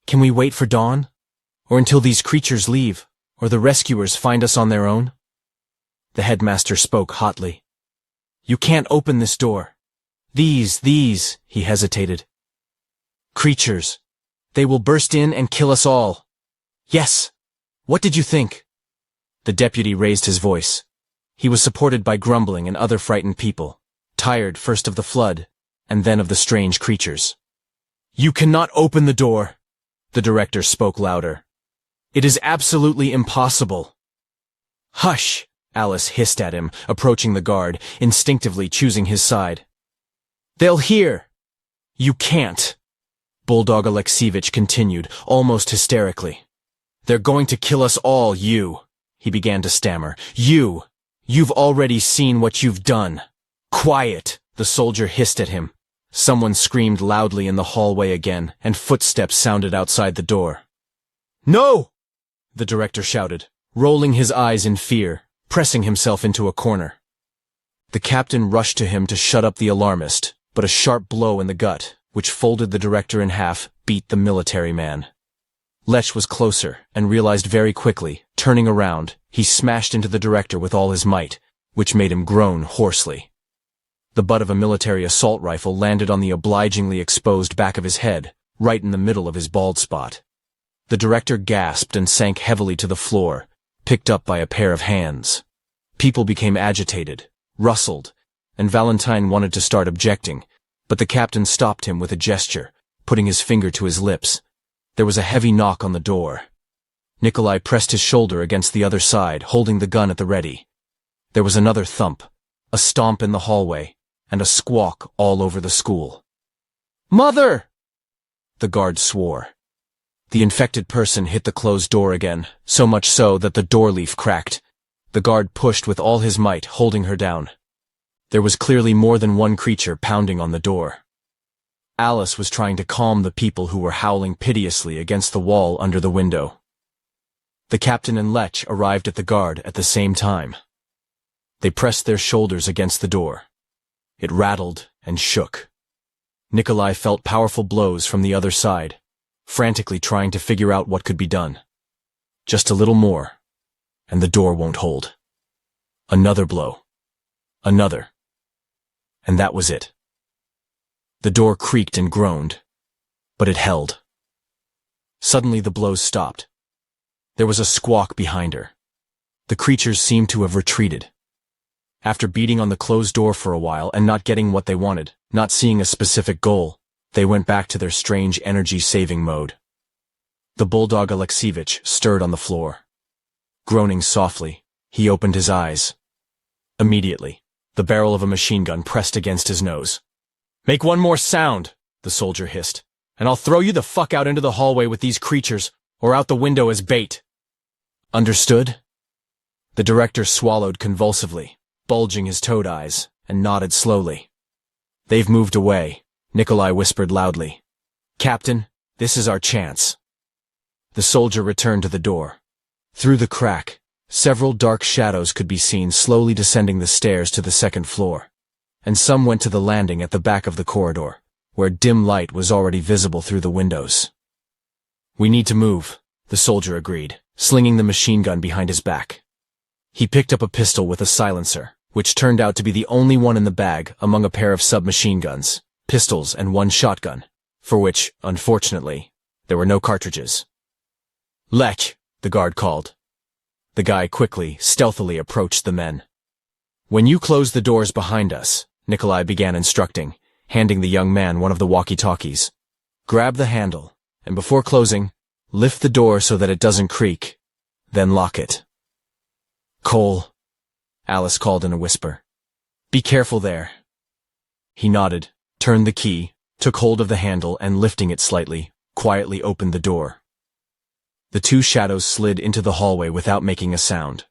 "Can we wait for dawn? Or until these creatures leave, or the rescuers find us on their own?" The headmaster spoke hotly. "You can't open this door. These, he hesitated. "Creatures. They will burst in and kill us all." "Yes. What did you think?" The deputy raised his voice. He was supported by grumbling and other frightened people, tired first of the flood, and then of the strange creatures. "You cannot open the door," the director spoke louder. "It is absolutely impossible." "Hush," Alice hissed at him, approaching the guard, instinctively choosing his side. "They'll hear." "You can't," Bulldog Alexeyevich continued, almost hysterically. "They're going to kill us all, he began to stammer. You've already seen what you've done." "Quiet," the soldier hissed at him. Someone screamed loudly in the hallway again, and footsteps sounded outside the door. "No!" the director shouted, rolling his eyes in fear, pressing himself into a corner. The captain rushed to him to shut up the alarmist, but a sharp blow in the gut, which folded the director in half, beat the military man. Lech was closer, and realized very quickly, turning around, he smashed into the director with all his might, which made him groan hoarsely. The butt of a military assault rifle landed on the obligingly exposed back of his head, right in the middle of his bald spot. The director gasped and sank heavily to the floor, picked up by a pair of hands. People became agitated, rustled, and Valentine wanted to start objecting, but the captain stopped him with a gesture, putting his finger to his lips. There was a heavy knock on the door. Nikolai pressed his shoulder against the other side, holding the gun at the ready. There was another thump, a stomp in the hallway, and a squawk all over the school. "Mother!" the guard swore. The infected person hit the closed door again, so much so that the door leaf cracked. The guard pushed with all his might, holding her down. There was clearly more than one creature pounding on the door. Alice was trying to calm the people who were howling piteously against the wall under the window. The captain and Lech arrived at the guard at the same time. They pressed their shoulders against the door. It rattled and shook. Nikolai felt powerful blows from the other side, frantically trying to figure out what could be done. Just a little more, and the door won't hold. Another blow. Another. And that was it. The door creaked and groaned, but it held. Suddenly the blows stopped. There was a squawk behind her. The creatures seemed to have retreated. After beating on the closed door for a while and not getting what they wanted, not seeing a specific goal, they went back to their strange energy-saving mode. The Bulldog Alexeyevich stirred on the floor. Groaning softly, he opened his eyes. Immediately, the barrel of a machine gun pressed against his nose. "Make one more sound," the soldier hissed, "and I'll throw you the fuck out into the hallway with these creatures, or out the window as bait." "Understood?" The director swallowed convulsively, bulging his toad eyes, and nodded slowly. "They've moved away," Nikolai whispered loudly. "Captain, this is our chance." The soldier returned to the door. Through the crack, several dark shadows could be seen slowly descending the stairs to the second floor, and some went to the landing at the back of the corridor, where dim light was already visible through the windows. "We need to move," the soldier agreed, slinging the machine gun behind his back. He picked up a pistol with a silencer, which turned out to be the only one in the bag among a pair of submachine guns, pistols, and one shotgun, for which, unfortunately, there were no cartridges. "Lech," the guard called. The guy quickly, stealthily approached the men. "When you close the doors behind us," Nikolai began instructing, handing the young man one of the walkie-talkies. "Grab the handle, and before closing, lift the door so that it doesn't creak, then lock it." "Cole," Alice called in a whisper. "Be careful there." He nodded, turned the key, took hold of the handle, and lifting it slightly, quietly opened the door. The two shadows slid into the hallway without making a sound.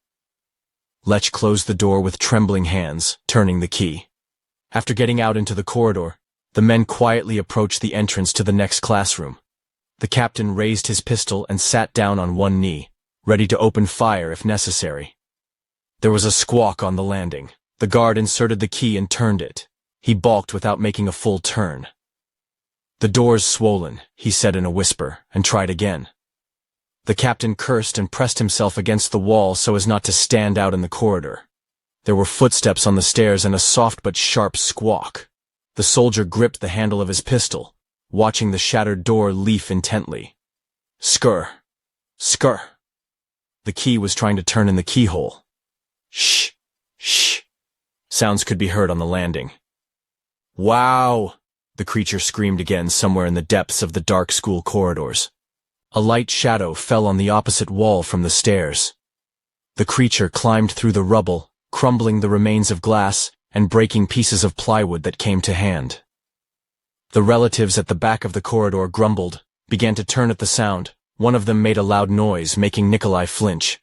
Lech closed the door with trembling hands, turning the key. After getting out into the corridor, the men quietly approached the entrance to the next classroom. The captain raised his pistol and sat down on one knee, ready to open fire if necessary. There was a squawk on the landing. The guard inserted the key and turned it. He balked without making a full turn. "The door's swollen," he said in a whisper, and tried again. The captain cursed and pressed himself against the wall so as not to stand out in the corridor. There were footsteps on the stairs and a soft but sharp squawk. The soldier gripped the handle of his pistol, watching the shattered door leaf intently. Skr. Skr. The key was trying to turn in the keyhole. Shh. Shh. Sounds could be heard on the landing. "Wow!" the creature screamed again somewhere in the depths of the dark school corridors. A light shadow fell on the opposite wall from the stairs. The creature climbed through the rubble, crumbling the remains of glass and breaking pieces of plywood that came to hand. The relatives at the back of the corridor grumbled, began to turn at the sound. One of them made a loud noise, making Nikolai flinch.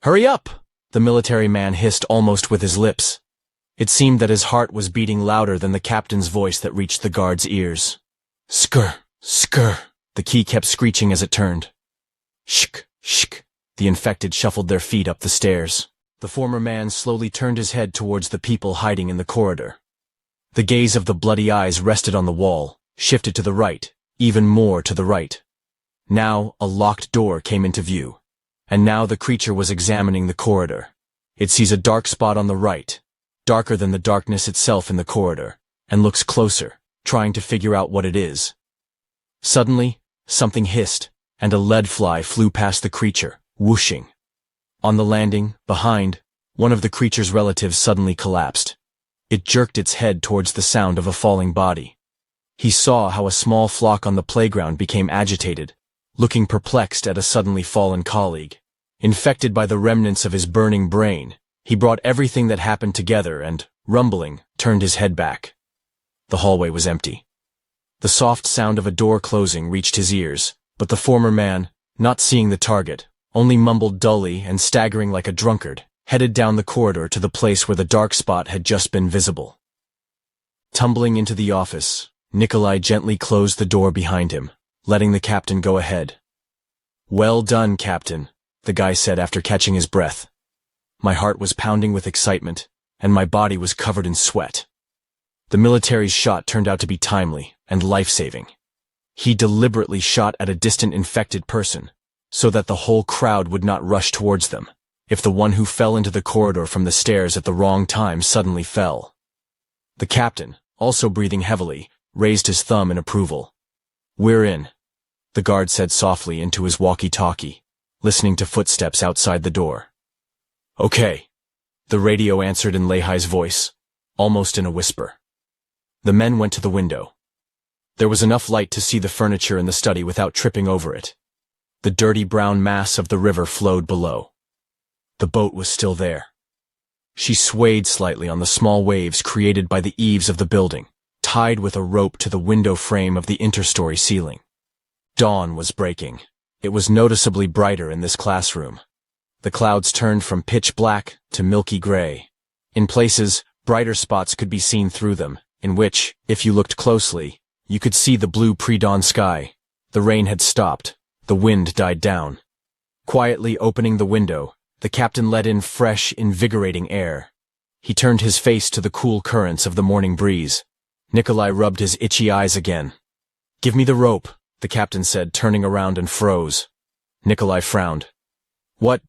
"Hurry up!" the military man hissed almost with his lips. It seemed that his heart was beating louder than the captain's voice that reached the guard's ears. Skr, skr, the key kept screeching as it turned. Shk, shk, the infected shuffled their feet up the stairs. The former man slowly turned his head towards the people hiding in the corridor. The gaze of the bloody eyes rested on the wall, shifted to the right, even more to the right. Now a locked door came into view. And now the creature was examining the corridor. It sees a dark spot on the right, darker than the darkness itself in the corridor, and looks closer, trying to figure out what it is. Suddenly, something hissed, and a lead fly flew past the creature, whooshing. On the landing, behind, one of the creature's relatives suddenly collapsed. It jerked its head towards the sound of a falling body. He saw how a small flock on the playground became agitated, looking perplexed at a suddenly fallen colleague. Infected by the remnants of his burning brain, he brought everything that happened together and, rumbling, turned his head back. The hallway was empty. The soft sound of a door closing reached his ears, but the former man, not seeing the target, only mumbled dully and staggering like a drunkard, headed down the corridor to the place where the dark spot had just been visible. Tumbling into the office, Nikolai gently closed the door behind him, letting the captain go ahead. "Well done, Captain," the guy said after catching his breath. My heart was pounding with excitement, and my body was covered in sweat. The military's shot turned out to be timely and life-saving. He deliberately shot at a distant infected person, so that the whole crowd would not rush towards them, if the one who fell into the corridor from the stairs at the wrong time suddenly fell. The captain, also breathing heavily, raised his thumb in approval. "We're in," the guard said softly into his walkie-talkie, listening to footsteps outside the door. "Okay," the radio answered in Lehi's voice, almost in a whisper. The men went to the window. There was enough light to see the furniture in the study without tripping over it. The dirty brown mass of the river flowed below. The boat was still there. She swayed slightly on the small waves created by the eaves of the building, tied with a rope to the window frame of the interstory ceiling. Dawn was breaking. It was noticeably brighter in this classroom. The clouds turned from pitch black to milky gray. In places, brighter spots could be seen through them, in which, if you looked closely, you could see the blue pre-dawn sky. The rain had stopped. The wind died down. Quietly opening the window, the captain let in fresh, invigorating air. He turned his face to the cool currents of the morning breeze. Nikolai rubbed his itchy eyes again. "Give me the rope," the captain said, turning around and froze. Nikolai frowned. "What?"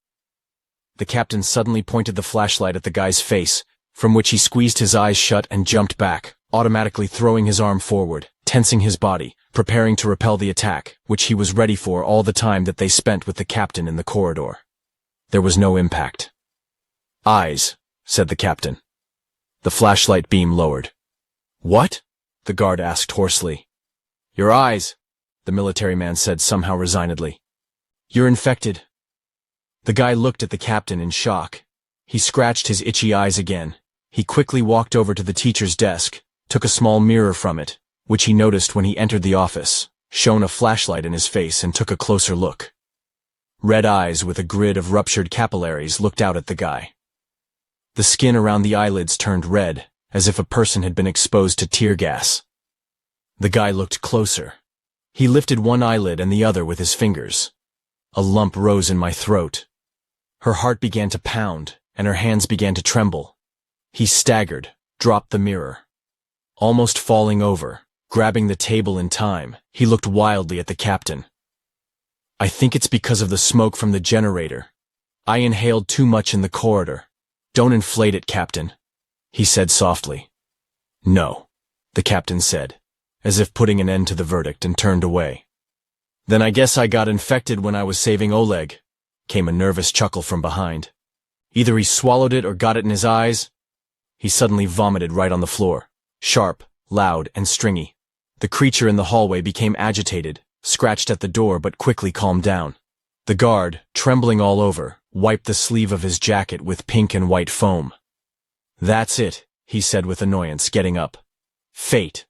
The captain suddenly pointed the flashlight at the guy's face, from which he squeezed his eyes shut and jumped back, automatically throwing his arm forward, tensing his body, preparing to repel the attack, which he was ready for all the time that they spent with the captain in the corridor. There was no impact. "Eyes," said the captain. The flashlight beam lowered. "What?" the guard asked hoarsely. "Your eyes," the military man said somehow resignedly. "You're infected." The guy looked at the captain in shock. He scratched his itchy eyes again. He quickly walked over to the teacher's desk, took a small mirror from it, which he noticed when he entered the office, shone a flashlight in his face and took a closer look. Red eyes with a grid of ruptured capillaries looked out at the guy. The skin around the eyelids turned red, as if a person had been exposed to tear gas. The guy looked closer. He lifted one eyelid and the other with his fingers. A lump rose in my throat. Her heart began to pound, and her hands began to tremble. He staggered, dropped the mirror. Almost falling over, grabbing the table in time, he looked wildly at the captain. I think it's because of the smoke from the generator. I inhaled too much in the corridor. Don't inflate it, Captain, he said softly. No, the captain said, as if putting an end to the verdict, and turned away. Then I guess I got infected when I was saving Oleg, came a nervous chuckle from behind. Either he swallowed it or got it in his eyes. He suddenly vomited right on the floor, sharp, loud, and stringy. The creature in the hallway became agitated, scratched at the door but quickly calmed down. The guard, trembling all over, wiped the sleeve of his jacket with pink and white foam. That's it, he said with annoyance, getting up. Fate.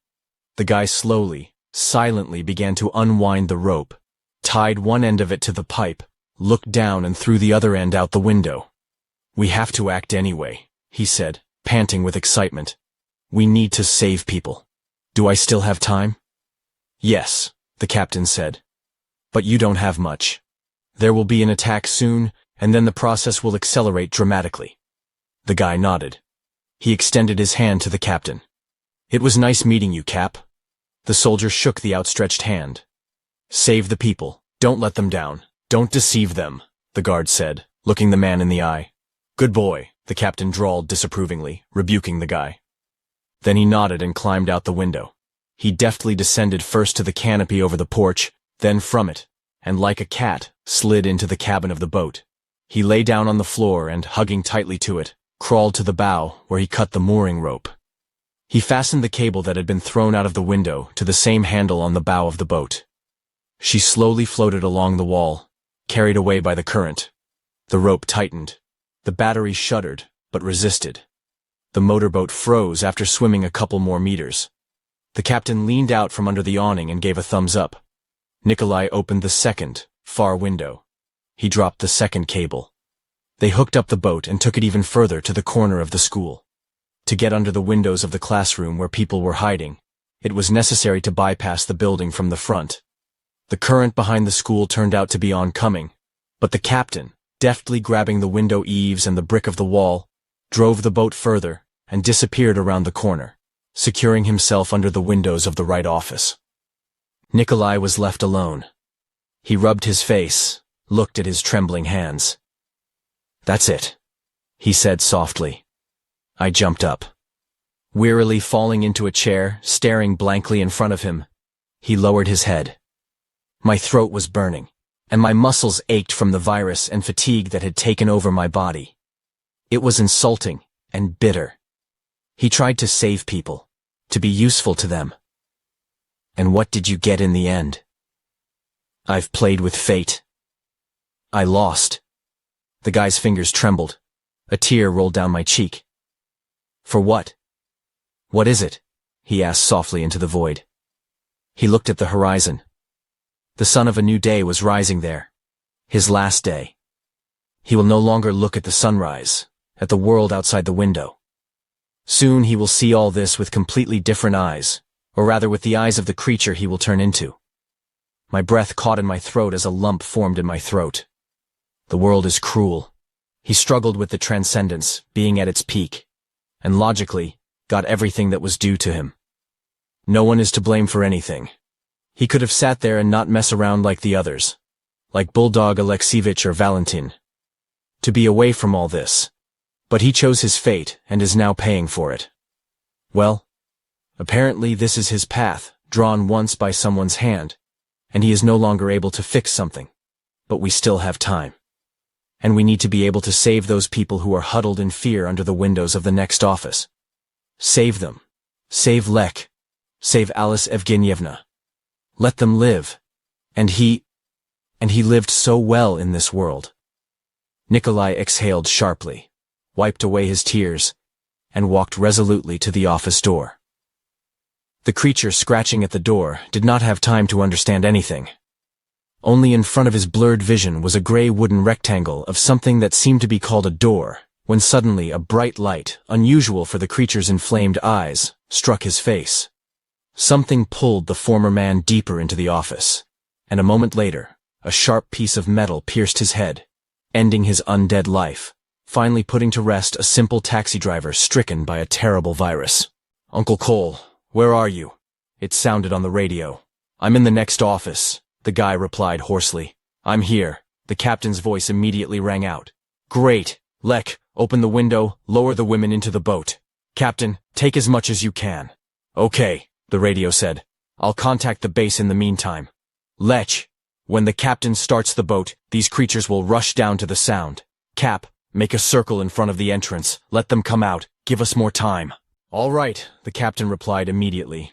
The guy slowly, silently began to unwind the rope, tied one end of it to the pipe, looked down and threw the other end out the window. We have to act anyway, he said, panting with excitement. We need to save people. Do I still have time? Yes, the captain said. But you don't have much. There will be an attack soon, and then the process will accelerate dramatically. The guy nodded. He extended his hand to the captain. It was nice meeting you, Cap. The soldier shook the outstretched hand. Save the people. Don't let them down. Don't deceive them, the guard said, looking the man in the eye. Good boy, the captain drawled disapprovingly, rebuking the guy. Then he nodded and climbed out the window. He deftly descended first to the canopy over the porch, then from it, and like a cat, slid into the cabin of the boat. He lay down on the floor and, hugging tightly to it, crawled to the bow where he cut the mooring rope. He fastened the cable that had been thrown out of the window to the same handle on the bow of the boat. She slowly floated along the wall, carried away by the current. The rope tightened. The battery shuddered, but resisted. The motorboat froze after swimming a couple more meters. The captain leaned out from under the awning and gave a thumbs up. Nikolai opened the second, far window. He dropped the second cable. They hooked up the boat and took it even further to the corner of the school. To get under the windows of the classroom where people were hiding, it was necessary to bypass the building from the front. The current behind the school turned out to be oncoming, but the captain, deftly grabbing the window eaves and the brick of the wall, drove the boat further and disappeared around the corner, securing himself under the windows of the right office. Nikolai was left alone. He rubbed his face, looked at his trembling hands. That's it, he said softly. I jumped up. Wearily falling into a chair, staring blankly in front of him, he lowered his head. My throat was burning, and my muscles ached from the virus and fatigue that had taken over my body. It was insulting and bitter. He tried to save people, to be useful to them. And what did you get in the end? I've played with fate. I lost. The guy's fingers trembled. A tear rolled down my cheek. For what? What is it? He asked softly into the void. He looked at the horizon. The sun of a new day was rising there. His last day. He will no longer look at the sunrise, at the world outside the window. Soon he will see all this with completely different eyes, or rather with the eyes of the creature he will turn into. My breath caught in my throat as a lump formed in my throat. The world is cruel. He struggled with the transcendence, being at its peak, and logically, got everything that was due to him. No one is to blame for anything. He could have sat there and not mess around like the others, like Bulldog Alexievich or Valentin, to be away from all this. But he chose his fate and is now paying for it. Well, apparently this is his path, drawn once by someone's hand, and he is no longer able to fix something. But we still have time. And we need to be able to save those people who are huddled in fear under the windows of the next office. Save them. Save Lek. Save Alice Evgenyevna. Let them live. And he lived so well in this world. Nikolai exhaled sharply, wiped away his tears, and walked resolutely to the office door. The creature scratching at the door did not have time to understand anything. Only in front of his blurred vision was a gray wooden rectangle of something that seemed to be called a door, when suddenly a bright light, unusual for the creature's inflamed eyes, struck his face. Something pulled the former man deeper into the office, and a moment later, a sharp piece of metal pierced his head, ending his undead life, finally putting to rest a simple taxi driver stricken by a terrible virus. "Uncle Cole, where are you?" It sounded on the radio. "I'm in the next office," the guy replied hoarsely. "I'm here," the captain's voice immediately rang out. "Great. Lek, open the window, lower the women into the boat. Captain, take as much as you can." "Okay," the radio said. "I'll contact the base in the meantime." "Lech, when the captain starts the boat, these creatures will rush down to the sound. Cap, make a circle in front of the entrance. Let them come out. Give us more time." "All right," the captain replied immediately.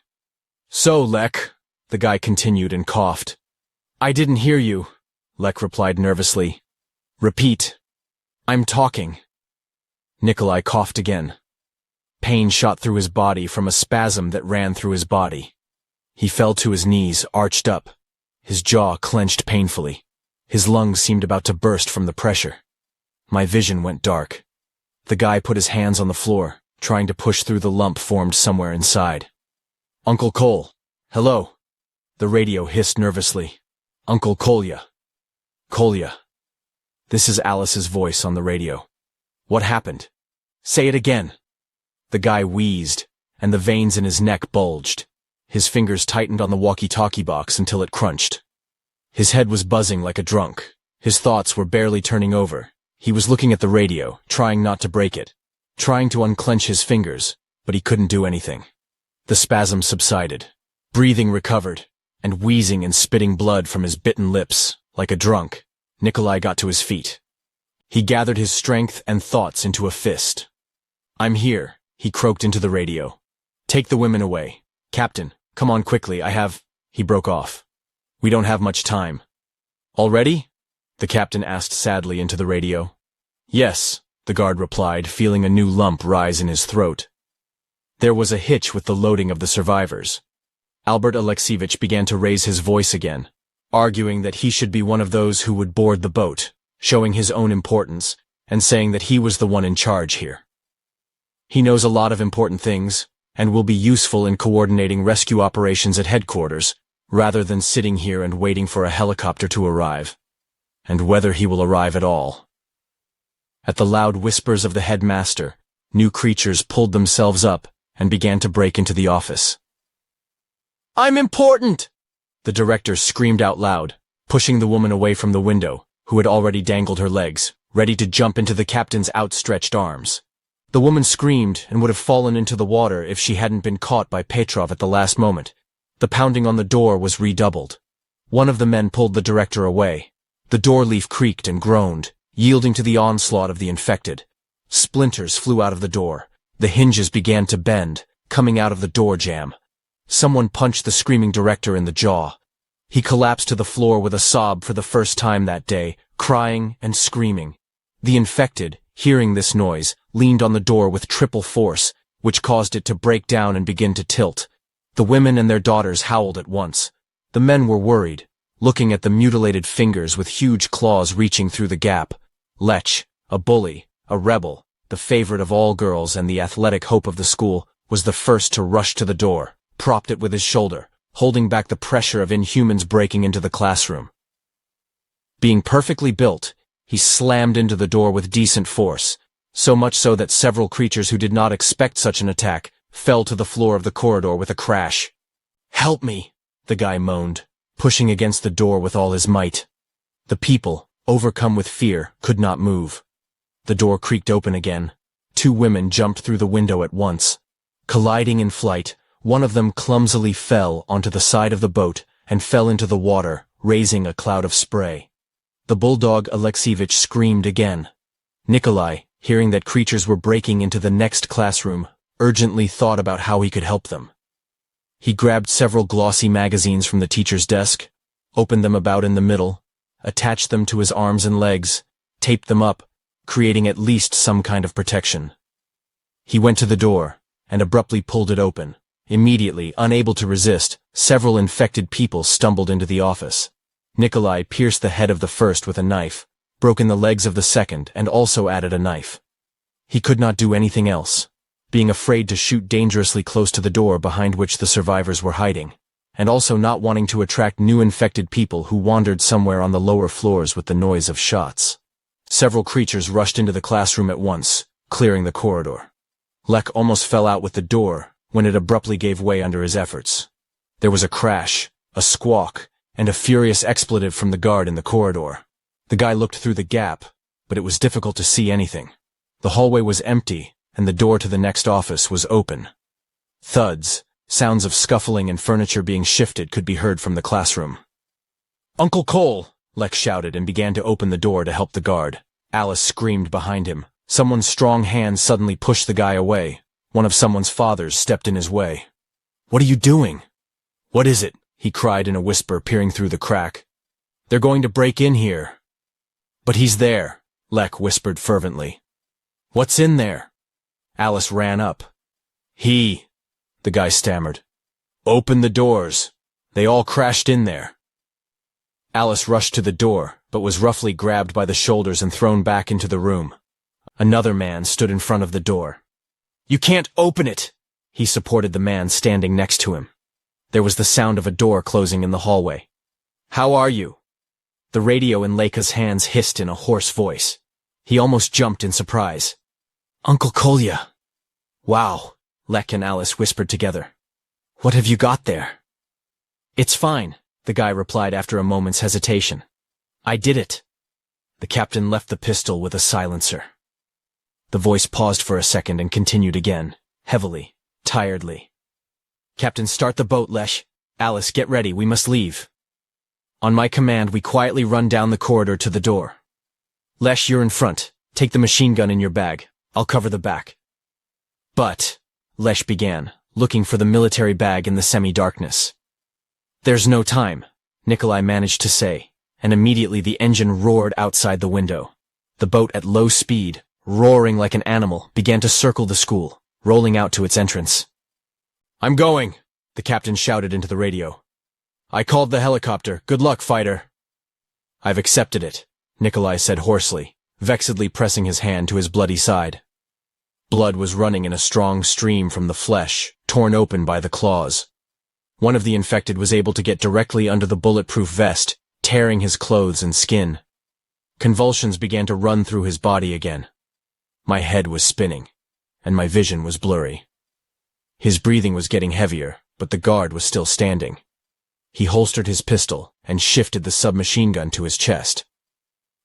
"So, Lek," the guy continued and coughed. "I didn't hear you," Lek replied nervously. "Repeat." "I'm talking." Nikolai coughed again. Pain shot through his body from a spasm that ran through his body. He fell to his knees, arched up. His jaw clenched painfully. His lungs seemed about to burst from the pressure. My vision went dark. The guy put his hands on the floor, trying to push through the lump formed somewhere inside. "Uncle Cole." "Hello." The radio hissed nervously. "Uncle Kolya." "Kolya." This is Alice's voice on the radio. "What happened?" "Say it again." The guy wheezed, and the veins in his neck bulged. His fingers tightened on the walkie-talkie box until it crunched. His head was buzzing like a drunk. His thoughts were barely turning over. He was looking at the radio, trying not to break it, trying to unclench his fingers, but he couldn't do anything. The spasm subsided. Breathing recovered, and wheezing and spitting blood from his bitten lips, like a drunk, Nikolai got to his feet. He gathered his strength and thoughts into a fist. "I'm here," he croaked into the radio. "Take the women away. Captain, come on quickly, He broke off. "We don't have much time." "Already?" the captain asked sadly into the radio. "Yes," the guard replied, feeling a new lump rise in his throat. There was a hitch with the loading of the survivors. Albert Alexievich began to raise his voice again, arguing that he should be one of those who would board the boat, showing his own importance, and saying that he was the one in charge here. He knows a lot of important things, and will be useful in coordinating rescue operations at headquarters, rather than sitting here and waiting for a helicopter to arrive, and whether he will arrive at all. At the loud whispers of the headmaster, new creatures pulled themselves up and began to break into the office. "I'm important!" the director screamed out loud, pushing the woman away from the window, who had already dangled her legs, ready to jump into the captain's outstretched arms. The woman screamed and would have fallen into the water if she hadn't been caught by Petrov at the last moment. The pounding on the door was redoubled. One of the men pulled the director away. The door leaf creaked and groaned, yielding to the onslaught of the infected. Splinters flew out of the door. The hinges began to bend, coming out of the door jamb. Someone punched the screaming director in the jaw. He collapsed to the floor with a sob for the first time that day, crying and screaming. The infected, hearing this noise, leaned on the door with triple force, which caused it to break down and begin to tilt. The women and their daughters howled at once. The men were worried, looking at the mutilated fingers with huge claws reaching through the gap. Lech, a bully, a rebel, the favorite of all girls and the athletic hope of the school, was the first to rush to the door, propped it with his shoulder, holding back the pressure of inhumans breaking into the classroom. Being perfectly built, he slammed into the door with decent force, so much so that several creatures who did not expect such an attack fell to the floor of the corridor with a crash. "Help me," the guy moaned, pushing against the door with all his might. The people, overcome with fear, could not move. The door creaked open again. Two women jumped through the window at once. Colliding in flight, one of them clumsily fell onto the side of the boat and fell into the water, raising a cloud of spray. The bulldog Alexievich screamed again. Nikolai, hearing that creatures were breaking into the next classroom, urgently thought about how he could help them. He grabbed several glossy magazines from the teacher's desk, opened them about in the middle, attached them to his arms and legs, taped them up, creating at least some kind of protection. He went to the door and abruptly pulled it open. Immediately, unable to resist, several infected people stumbled into the office. Nikolai pierced the head of the first with a knife, broken the legs of the second, and also added a knife. He could not do anything else, being afraid to shoot dangerously close to the door behind which the survivors were hiding, and also not wanting to attract new infected people who wandered somewhere on the lower floors with the noise of shots. Several creatures rushed into the classroom at once, clearing the corridor. Lek almost fell out with the door when it abruptly gave way under his efforts. There was a crash, a squawk, and a furious expletive from the guard in the corridor. The guy looked through the gap, but it was difficult to see anything. The hallway was empty, and the door to the next office was open. Thuds, sounds of scuffling and furniture being shifted could be heard from the classroom. "Uncle Cole!" Lek shouted and began to open the door to help the guard. Alice screamed behind him. Someone's strong hand suddenly pushed the guy away. One of someone's fathers stepped in his way. "What are you doing?" "What is it?" he cried in a whisper, peering through the crack. "They're going to break in here." "But he's there," Lek whispered fervently. "What's in there?" Alice ran up. The guy stammered. "Open the doors. They all crashed in there." Alice rushed to the door, but was roughly grabbed by the shoulders and thrown back into the room. Another man stood in front of the door. "You can't open it!" He supported the man standing next to him. There was the sound of a door closing in the hallway. "How are you?" The radio in Leica's hands hissed in a hoarse voice. He almost jumped in surprise. "Uncle Kolya." "Wow," Lek and Alice whispered together. "What have you got there?" "It's fine," the guy replied after a moment's hesitation. "I did it." The captain left the pistol with a silencer. The voice paused for a second and continued again, heavily, tiredly. "Captain, start the boat, Lesh. Alice, get ready, we must leave." On my command, we quietly run down the corridor to the door. "Lesh, you're in front. Take the machine gun in your bag. I'll cover the back." "But," Lesh began, looking for the military bag in the semi-darkness. "There's no time," Nikolai managed to say, and immediately the engine roared outside the window. The boat at low speed, roaring like an animal, began to circle the school, rolling out to its entrance. "I'm going," the captain shouted into the radio. "I called the helicopter. Good luck, fighter." "I've accepted it," Nikolai said hoarsely, vexedly pressing his hand to his bloody side. Blood was running in a strong stream from the flesh, torn open by the claws. One of the infected was able to get directly under the bulletproof vest, tearing his clothes and skin. Convulsions began to run through his body again. My head was spinning, and my vision was blurry. His breathing was getting heavier, but the guard was still standing. He holstered his pistol and shifted the submachine gun to his chest.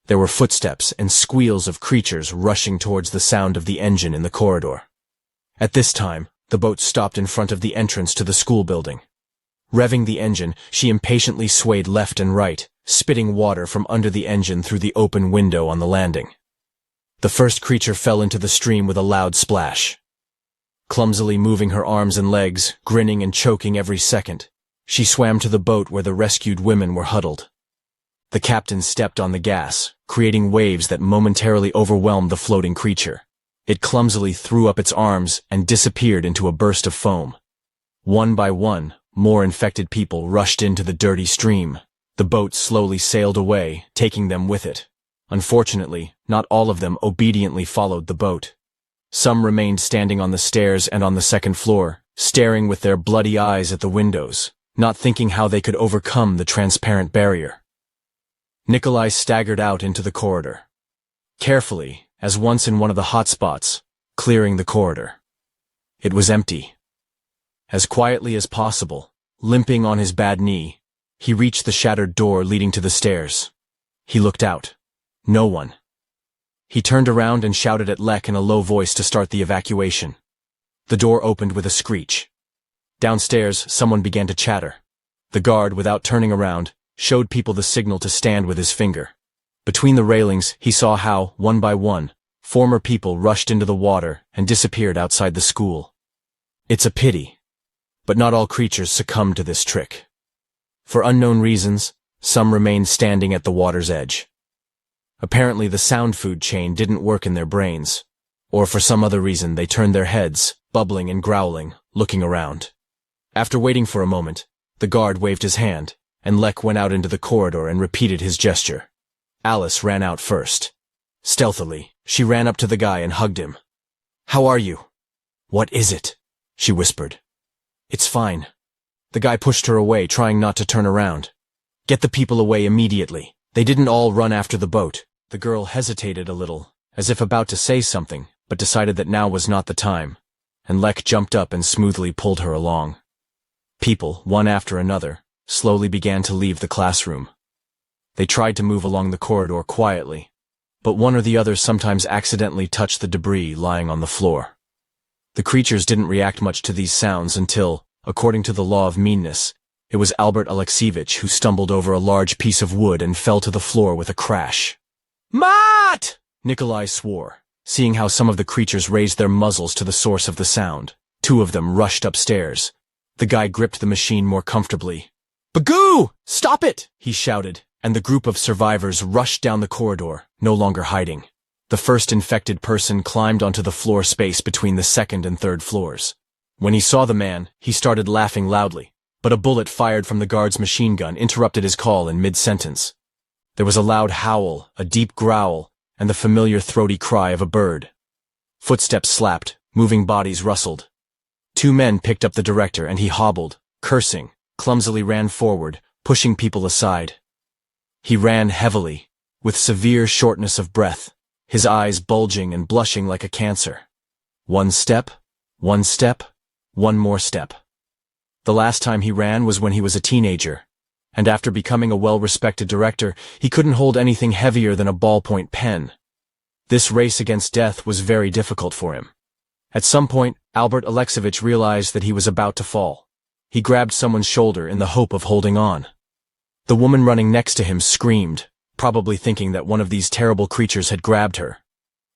There were footsteps and squeals of creatures rushing towards the sound of the engine in the corridor. At this time, the boat stopped in front of the entrance to the school building. Revving the engine, she impatiently swayed left and right, spitting water from under the engine through the open window on the landing. The first creature fell into the stream with a loud splash. Clumsily moving her arms and legs, grinning and choking every second, she swam to the boat where the rescued women were huddled. The captain stepped on the gas, creating waves that momentarily overwhelmed the floating creature. It clumsily threw up its arms and disappeared into a burst of foam. One by one, more infected people rushed into the dirty stream. The boat slowly sailed away, taking them with it. Unfortunately, not all of them obediently followed the boat. Some remained standing on the stairs and on the second floor, staring with their bloody eyes at the windows, not thinking how they could overcome the transparent barrier. Nikolai staggered out into the corridor. Carefully, as once in one of the hot spots, clearing the corridor. It was empty. As quietly as possible, limping on his bad knee, he reached the shattered door leading to the stairs. He looked out. No one. He turned around and shouted at Lek in a low voice to start the evacuation. The door opened with a screech. Downstairs, someone began to chatter. The guard, without turning around, showed people the signal to stand with his finger. Between the railings, he saw how, one by one, former people rushed into the water and disappeared outside the school. It's a pity, but not all creatures succumbed to this trick. For unknown reasons, some remained standing at the water's edge. Apparently the sound food chain didn't work in their brains, or for some other reason they turned their heads, bubbling and growling, looking around. After waiting for a moment, the guard waved his hand, and Lek went out into the corridor and repeated his gesture. Alice ran out first. Stealthily, she ran up to the guy and hugged him. How are you? What is it? She whispered. It's fine. The guy pushed her away, trying not to turn around. Get the people away immediately. They didn't all run after the boat. The girl hesitated a little, as if about to say something, but decided that now was not the time, and Lek jumped up and smoothly pulled her along. People, one after another, slowly began to leave the classroom. They tried to move along the corridor quietly, but one or the other sometimes accidentally touched the debris lying on the floor. The creatures didn't react much to these sounds until, according to the law of meanness, it was Albert Alexievich who stumbled over a large piece of wood and fell to the floor with a crash. Mat! Nikolai swore, seeing how some of the creatures raised their muzzles to the source of the sound. Two of them rushed upstairs. The guy gripped the machine more comfortably. Bagoo! Stop it! He shouted, and the group of survivors rushed down the corridor, no longer hiding. The first infected person climbed onto the floor space between the second and third floors. When he saw the man, he started laughing loudly, but a bullet fired from the guard's machine gun interrupted his call in mid-sentence. There was a loud howl, a deep growl, and the familiar throaty cry of a bird. Footsteps slapped, moving bodies rustled. Two men picked up the director and he hobbled, cursing, clumsily ran forward, pushing people aside. He ran heavily, with severe shortness of breath, his eyes bulging and blushing like a cancer. One step, one more step. The last time he ran was when he was a teenager, and after becoming a well-respected director, he couldn't hold anything heavier than a ballpoint pen. This race against death was very difficult for him. At some point, Albert Alexievich realized that he was about to fall. He grabbed someone's shoulder in the hope of holding on. The woman running next to him screamed, probably thinking that one of these terrible creatures had grabbed her.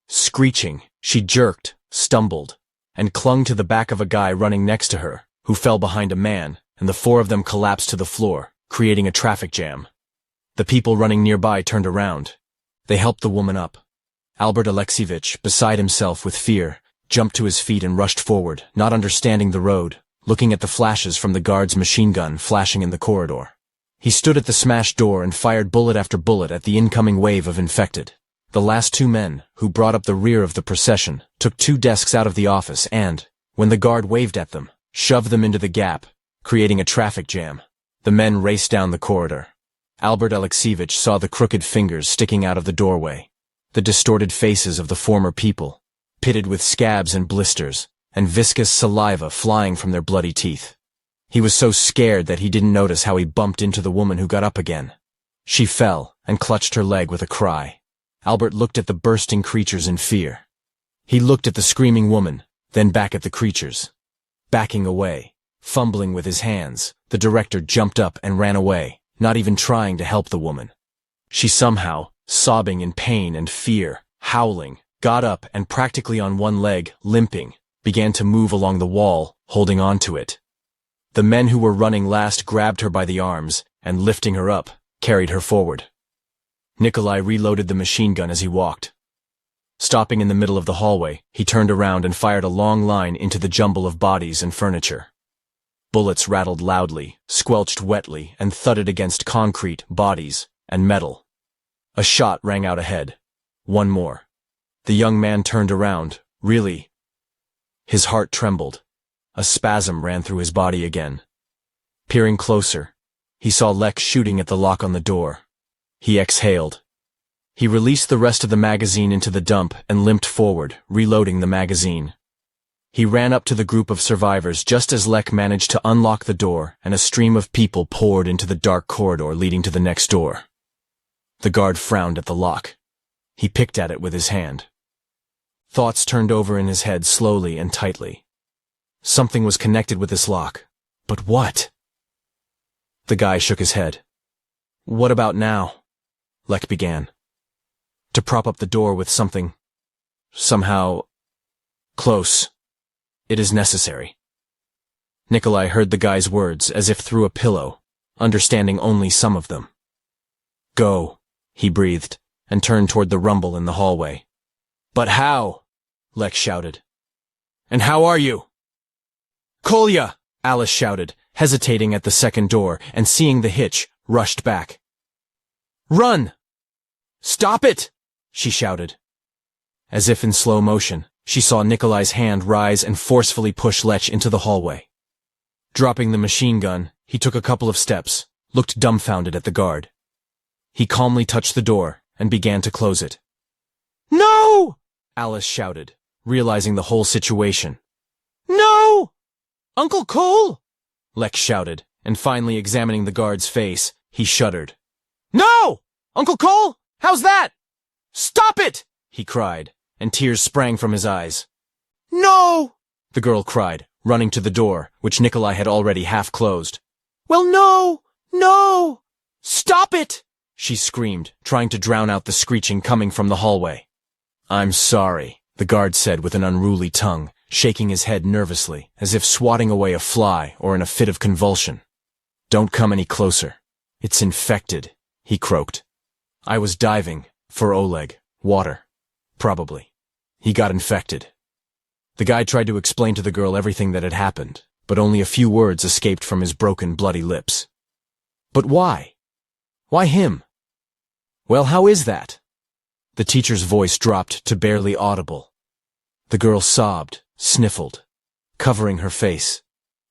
Screeching, she jerked, stumbled, and clung to the back of a guy running next to her, who fell behind a man, and the four of them collapsed to the floor, creating a traffic jam. The people running nearby turned around. They helped the woman up. Albert Alexievich, beside himself with fear, jumped to his feet and rushed forward, not understanding the road, looking at the flashes from the guard's machine gun flashing in the corridor. He stood at the smashed door and fired bullet after bullet at the incoming wave of infected. The last two men, who brought up the rear of the procession, took two desks out of the office and, when the guard waved at them, shoved them into the gap, creating a traffic jam. The men raced down the corridor. Albert Alexievich saw the crooked fingers sticking out of the doorway, the distorted faces of the former people, pitted with scabs and blisters, and viscous saliva flying from their bloody teeth. He was so scared that he didn't notice how he bumped into the woman who got up again. She fell and clutched her leg with a cry. Albert looked at the bursting creatures in fear. He looked at the screaming woman, then back at the creatures. Backing away, fumbling with his hands, the director jumped up and ran away, not even trying to help the woman. She somehow, sobbing in pain and fear, howling, got up and practically on one leg, limping, began to move along the wall, holding on to it. The men who were running last grabbed her by the arms and, lifting her up, carried her forward. Nikolai reloaded the machine gun as he walked. Stopping in the middle of the hallway, he turned around and fired a long line into the jumble of bodies and furniture. Bullets rattled loudly, squelched wetly, and thudded against concrete, bodies, and metal. A shot rang out ahead. One more. The young man turned around. Really? His heart trembled. A spasm ran through his body again. Peering closer, he saw Lek shooting at the lock on the door. He exhaled. He released the rest of the magazine into the dump and limped forward, reloading the magazine. He ran up to the group of survivors just as Lek managed to unlock the door and a stream of people poured into the dark corridor leading to the next door. The guard frowned at the lock. He picked at it with his hand. Thoughts turned over in his head slowly and tightly. Something was connected with this lock. But what? The guy shook his head. What about now? Lek began. To prop up the door with something, somehow, close. It is necessary. Nikolai heard the guy's words as if through a pillow, understanding only some of them. Go, he breathed, and turned toward the rumble in the hallway. But how? Lek shouted. And how are you? Kolya! Alice shouted, hesitating at the second door, and seeing the hitch, rushed back. Run! Stop it! She shouted. As if in slow motion, She saw Nikolai's hand rise and forcefully push Lech into the hallway. Dropping the machine gun, he took a couple of steps, looked dumbfounded at the guard. He calmly touched the door and began to close it. "No!" Alice shouted, realizing the whole situation. "No! Uncle Cole!" Lech shouted, and finally examining the guard's face, he shuddered. "No! Uncle Cole? How's that? Stop it!" he cried, and tears sprang from his eyes. "No!" the girl cried, running to the door, which Nikolai had already half closed. "Well, no! No! Stop it!" she screamed, trying to drown out the screeching coming from the hallway. "I'm sorry," the guard said with an unruly tongue, shaking his head nervously, as if swatting away a fly or in a fit of convulsion. "Don't come any closer. It's infected," he croaked. "I was diving, for Oleg, water. Probably. He got infected." The guy tried to explain to the girl everything that had happened, but only a few words escaped from his broken, bloody lips. "But why? Why him? Well, how is that?" The teacher's voice dropped to barely audible. The girl sobbed, sniffled, covering her face.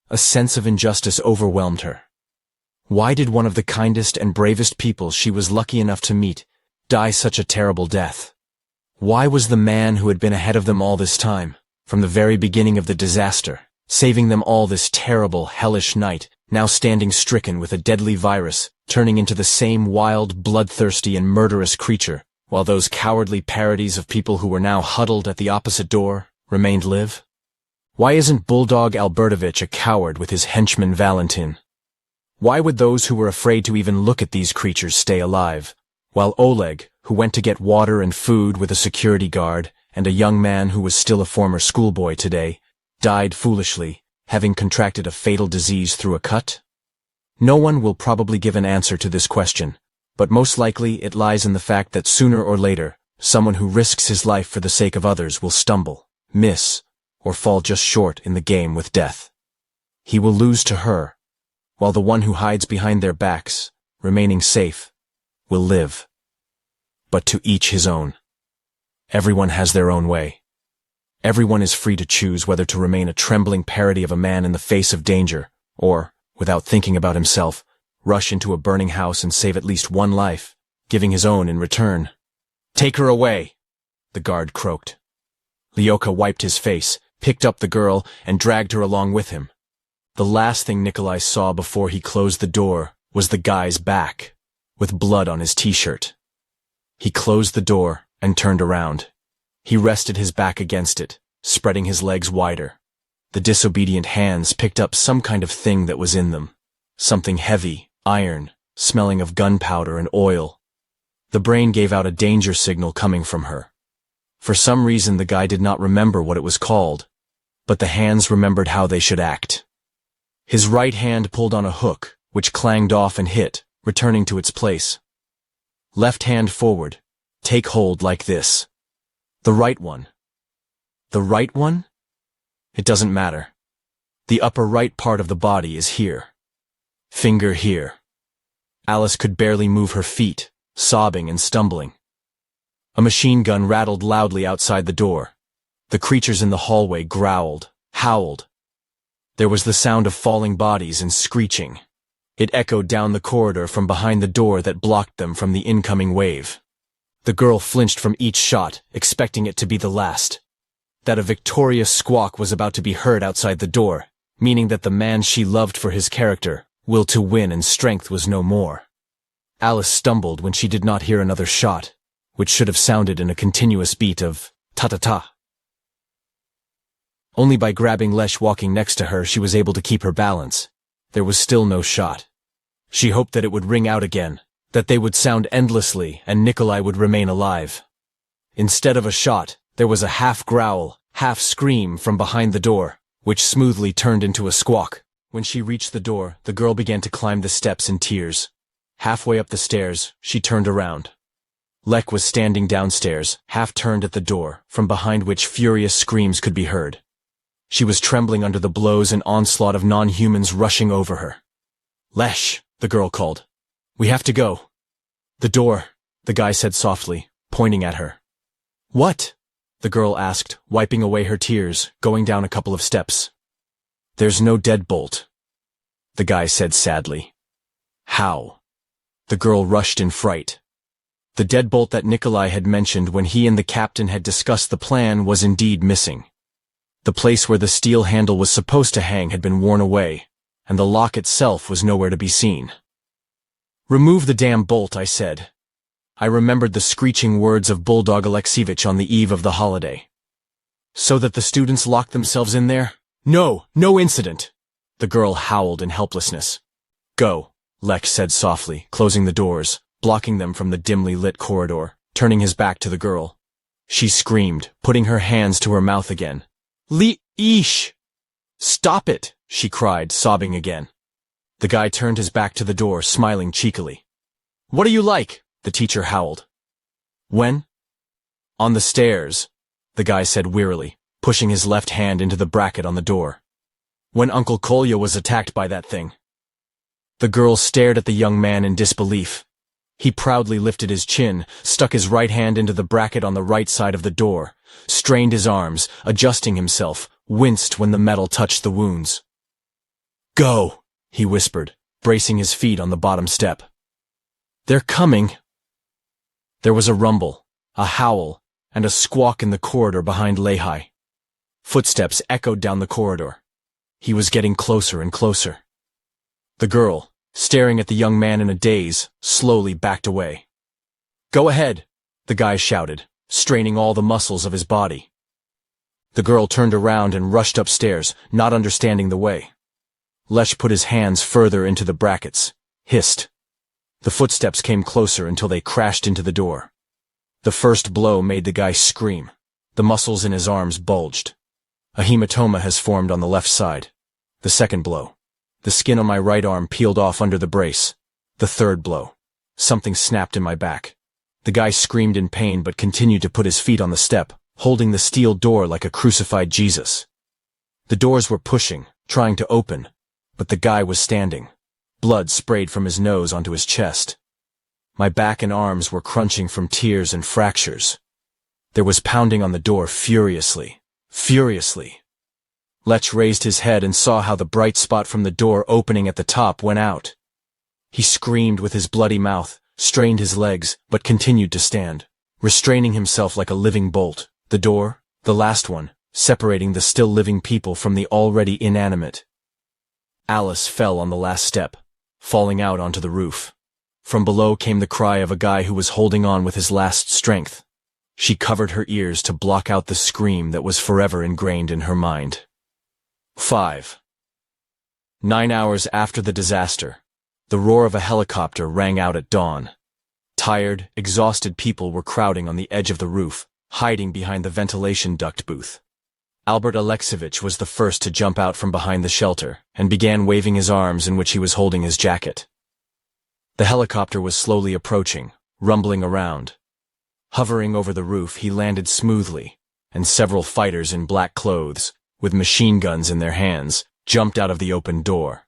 A sense of injustice overwhelmed her. Why did one of the kindest and bravest people she was lucky enough to meet die such a terrible death? Why was the man who had been ahead of them all this time, from the very beginning of the disaster, saving them all this terrible, hellish night, now standing stricken with a deadly virus, turning into the same wild, bloodthirsty, and murderous creature, while those cowardly parodies of people who were now huddled at the opposite door remained live? Why isn't Bulldog Albertovich a coward with his henchman Valentin? Why would those who were afraid to even look at these creatures stay alive, while Oleg, who went to get water and food with a security guard, and a young man who was still a former schoolboy today, died foolishly, having contracted a fatal disease through a cut? No one will probably give an answer to this question, but most likely it lies in the fact that sooner or later, someone who risks his life for the sake of others will stumble, miss, or fall just short in the game with death. He will lose to her, while the one who hides behind their backs, remaining safe, will live. But to each his own. Everyone has their own way. Everyone is free to choose whether to remain a trembling parody of a man in the face of danger, or, without thinking about himself, rush into a burning house and save at least one life, giving his own in return. "Take her away," the guard croaked. Lyoka wiped his face, picked up the girl, and dragged her along with him. The last thing Nikolai saw before he closed the door was the guy's back, with blood on his t-shirt. He closed the door and turned around. He rested his back against it, spreading his legs wider. The disobedient hands picked up some kind of thing that was in them. Something heavy, iron, smelling of gunpowder and oil. The brain gave out a danger signal coming from her. For some reason the guy did not remember what it was called, but the hands remembered how they should act. His right hand pulled on a hook, which clanged off and hit, returning to its place. Left hand forward. Take hold like this. The right one. The right one? It doesn't matter. The upper right part of the body is here. Finger here. Alice could barely move her feet, sobbing and stumbling. A machine gun rattled loudly outside the door. The creatures in the hallway growled, howled. There was the sound of falling bodies and screeching. It echoed down the corridor from behind the door that blocked them from the incoming wave. The girl flinched from each shot, expecting it to be the last. That a victorious squawk was about to be heard outside the door, meaning that the man she loved for his character, will to win and strength was no more. Alice stumbled when she did not hear another shot, which should have sounded in a continuous beat of ta-ta-ta. Only by grabbing Lech walking next to her she was able to keep her balance. There was still no shot. She hoped that it would ring out again, that they would sound endlessly and Nikolai would remain alive. Instead of a shot, there was a half-growl, half-scream from behind the door, which smoothly turned into a squawk. When she reached the door, the girl began to climb the steps in tears. Halfway up the stairs, she turned around. Lech was standing downstairs, half-turned at the door, from behind which furious screams could be heard. She was trembling under the blows and onslaught of non-humans rushing over her. "Lech," the girl called. "We have to go." "The door," the guy said softly, pointing at her. "What?" the girl asked, wiping away her tears, going down a couple of steps. There's no deadbolt, the guy said sadly. How? The girl rushed in fright. The deadbolt that Nikolai had mentioned when he and the captain had discussed the plan was indeed missing. The place where the steel handle was supposed to hang had been worn away, and the lock itself was nowhere to be seen. Remove the damn bolt, I said. I remembered the screeching words of Bulldog Alexievich on the eve of the holiday. So that the students locked themselves in there? No incident! The girl howled in helplessness. Go, Lech said softly, closing the doors, blocking them from the dimly lit corridor, turning his back to the girl. She screamed, putting her hands to her mouth again. Leesh! Stop it, she cried, sobbing again. The guy turned his back to the door, smiling cheekily. What are you like? The teacher howled. When? On the stairs, the guy said wearily, pushing his left hand into the bracket on the door. When Uncle Kolya was attacked by that thing. The girl stared at the young man in disbelief. He proudly lifted his chin, stuck his right hand into the bracket on the right side of the door, strained his arms, adjusting himself, winced when the metal touched the wounds. Go, he whispered, bracing his feet on the bottom step. They're coming. There was a rumble, a howl, and a squawk in the corridor behind Lehi. Footsteps echoed down the corridor. He was getting closer and closer. The girl, staring at the young man in a daze, slowly backed away. Go ahead, the guy shouted, straining all the muscles of his body. The girl turned around and rushed upstairs, not understanding the way. Lech put his hands further into the brackets, hissed. The footsteps came closer until they crashed into the door. The first blow made the guy scream. The muscles in his arms bulged. A hematoma has formed on the left side. The second blow. The skin on my right arm peeled off under the brace. The third blow. Something snapped in my back. The guy screamed in pain but continued to put his feet on the step, holding the steel door like a crucified Jesus. The doors were pushing, trying to open, but the guy was standing. Blood sprayed from his nose onto his chest. My back and arms were crunching from tears and fractures. There was pounding on the door furiously. Lech raised his head and saw how the bright spot from the door opening at the top went out. He screamed with his bloody mouth, strained his legs, but continued to stand, restraining himself like a living bolt. The door, the last one, separating the still living people from the already inanimate. Alice fell on the last step, falling out onto the roof. From below came the cry of a guy who was holding on with his last strength. She covered her ears to block out the scream that was forever ingrained in her mind. 5. 9 hours after the disaster, the roar of a helicopter rang out at dawn. Tired, exhausted people were crowding on the edge of the roof, hiding behind the ventilation duct booth. Albert Alexievich was the first to jump out from behind the shelter and began waving his arms in which he was holding his jacket. The helicopter was slowly approaching, rumbling around. Hovering over the roof, he landed smoothly, and several fighters in black clothes, with machine guns in their hands, jumped out of the open door.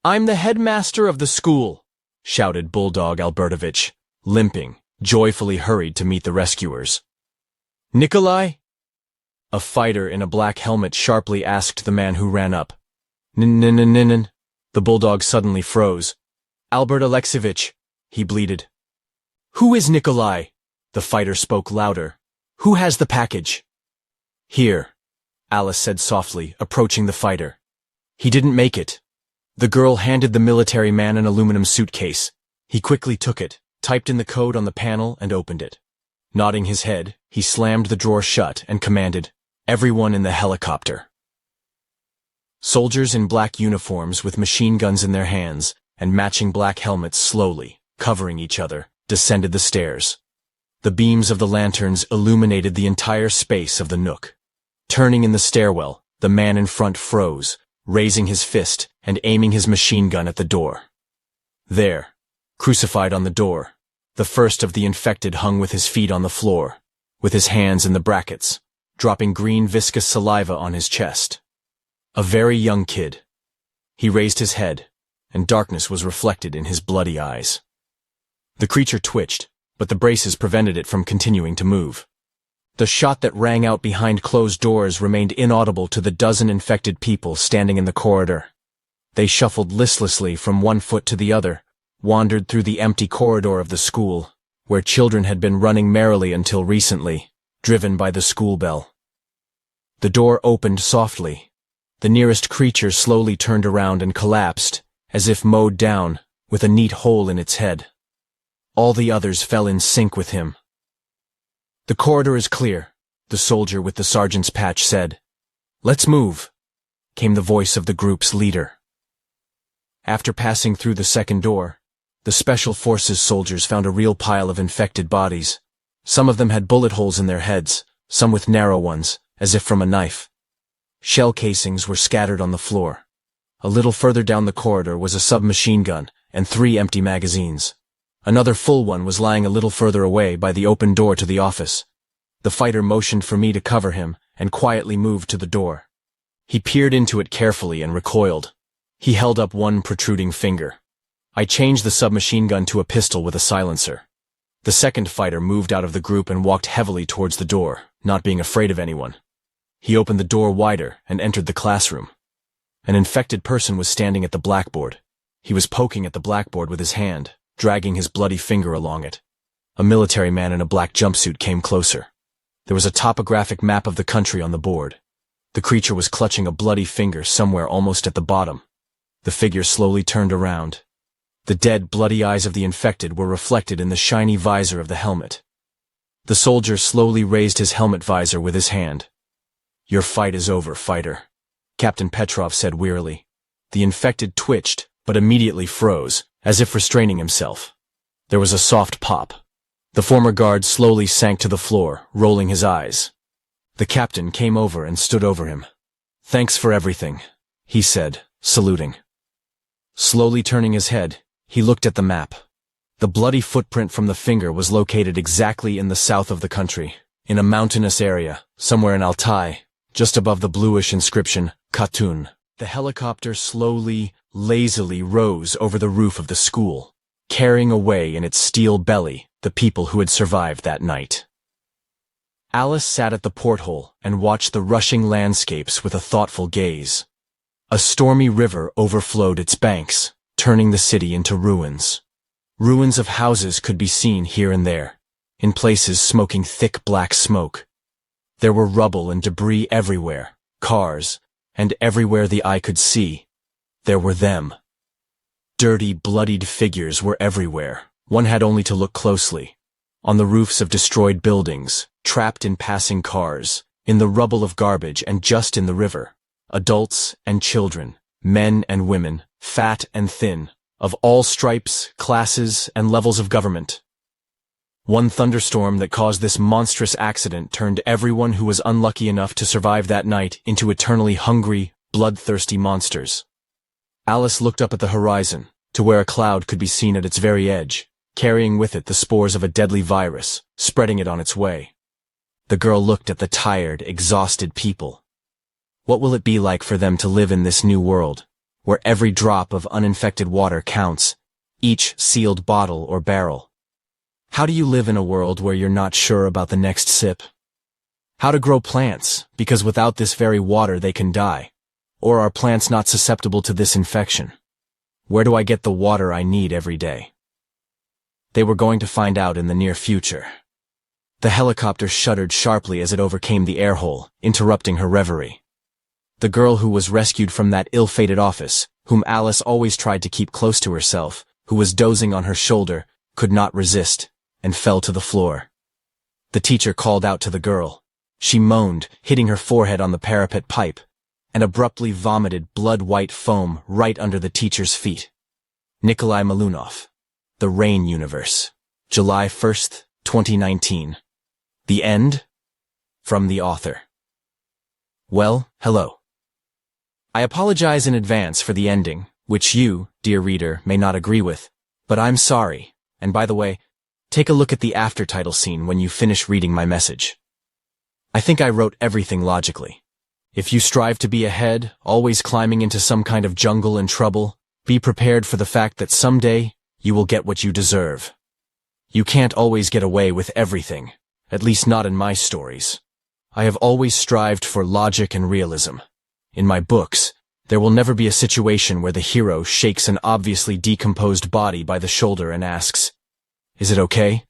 I'm the headmaster of the school, shouted Bulldog Albertovich, limping, joyfully hurried to meet the rescuers. Nikolai? A fighter in a black helmet sharply asked the man who ran up. Nin. The bulldog suddenly froze. Albert Alexievich, he bleated. Who is Nikolai? The fighter spoke louder. Who has the package? Here, Alice said softly, approaching the fighter. He didn't make it. The girl handed the military man an aluminum suitcase. He quickly took it, typed in the code on the panel, and opened it. Nodding his head, he slammed the drawer shut and commanded, Everyone in the helicopter. Soldiers in black uniforms with machine guns in their hands and matching black helmets slowly, covering each other, descended the stairs. The beams of the lanterns illuminated the entire space of the nook. Turning in the stairwell, the man in front froze, raising his fist and aiming his machine gun at the door. There, crucified on the door, the first of the infected hung with his feet on the floor, with his hands in the brackets, dropping green viscous saliva on his chest. A very young kid. He raised his head, and darkness was reflected in his bloody eyes. The creature twitched, but the braces prevented it from continuing to move. The shot that rang out behind closed doors remained inaudible to the dozen infected people standing in the corridor. They shuffled listlessly from one foot to the other, wandered through the empty corridor of the school, where children had been running merrily until recently, driven by the school bell. The door opened softly. The nearest creature slowly turned around and collapsed, as if mowed down, with a neat hole in its head. All the others fell in sync with him. "The corridor is clear," the soldier with the sergeant's patch said. "Let's move," came the voice of the group's leader. After passing through the second door, the Special Forces soldiers found a real pile of infected bodies. Some of them had bullet holes in their heads, some with narrow ones, as if from a knife. Shell casings were scattered on the floor. A little further down the corridor was a submachine gun and 3 empty magazines. Another full one was lying a little further away by the open door to the office. The fighter motioned for me to cover him and quietly moved to the door. He peered into it carefully and recoiled. He held up one protruding finger. I changed the submachine gun to a pistol with a silencer. The second fighter moved out of the group and walked heavily towards the door, not being afraid of anyone. He opened the door wider and entered the classroom. An infected person was standing at the blackboard. He was poking at the blackboard with his hand, dragging his bloody finger along it. A military man in a black jumpsuit came closer. There was a topographic map of the country on the board. The creature was clutching a bloody finger somewhere almost at the bottom. The figure slowly turned around. The dead, bloody eyes of the infected were reflected in the shiny visor of the helmet. The soldier slowly raised his helmet visor with his hand. "Your fight is over, fighter," Captain Petrov said wearily. The infected twitched, but immediately froze, as if restraining himself. There was a soft pop. The former guard slowly sank to the floor, rolling his eyes. The captain came over and stood over him. "Thanks for everything," he said, saluting. Slowly turning his head, he looked at the map. The bloody footprint from the finger was located exactly in the south of the country, in a mountainous area, somewhere in Altai, just above the bluish inscription, Khatun. The helicopter slowly, lazily rose over the roof of the school, carrying away in its steel belly the people who had survived that night. Alice sat at the porthole and watched the rushing landscapes with a thoughtful gaze. A stormy river overflowed its banks, turning the city into ruins. Ruins of houses could be seen here and there, in places smoking thick black smoke. There were rubble and debris everywhere, cars, and everywhere the eye could see, there were them. Dirty, bloodied figures were everywhere. One had only to look closely. On the roofs of destroyed buildings, trapped in passing cars, in the rubble of garbage and just in the river. Adults and children, men and women, fat and thin, of all stripes, classes, and levels of government. One thunderstorm that caused this monstrous accident turned everyone who was unlucky enough to survive that night into eternally hungry, bloodthirsty monsters. Alice looked up at the horizon, to where a cloud could be seen at its very edge, carrying with it the spores of a deadly virus, spreading it on its way. The girl looked at the tired, exhausted people. What will it be like for them to live in this new world, where every drop of uninfected water counts, each sealed bottle or barrel? How do you live in a world where you're not sure about the next sip? How to grow plants, because without this very water they can die? Or are plants not susceptible to this infection? Where do I get the water I need every day? They were going to find out in the near future. The helicopter shuddered sharply as it overcame the air hole, interrupting her reverie. The girl who was rescued from that ill-fated office, whom Alice always tried to keep close to herself, who was dozing on her shoulder, could not resist, and fell to the floor. The teacher called out to the girl. She moaned, hitting her forehead on the parapet pipe, and abruptly vomited blood-white foam right under the teacher's feet. Nikolai Malunov. The Rain Universe. July 1st, 2019. The End? From the author. Well, hello. I apologize in advance for the ending, which you, dear reader, may not agree with, but I'm sorry, and by the way, take a look at the after-title scene when you finish reading my message. I think I wrote everything logically. If you strive to be ahead, always climbing into some kind of jungle and trouble, be prepared for the fact that someday you will get what you deserve. You can't always get away with everything, at least not in my stories. I have always strived for logic and realism. In my books, there will never be a situation where the hero shakes an obviously decomposed body by the shoulder and asks, "Is it okay?"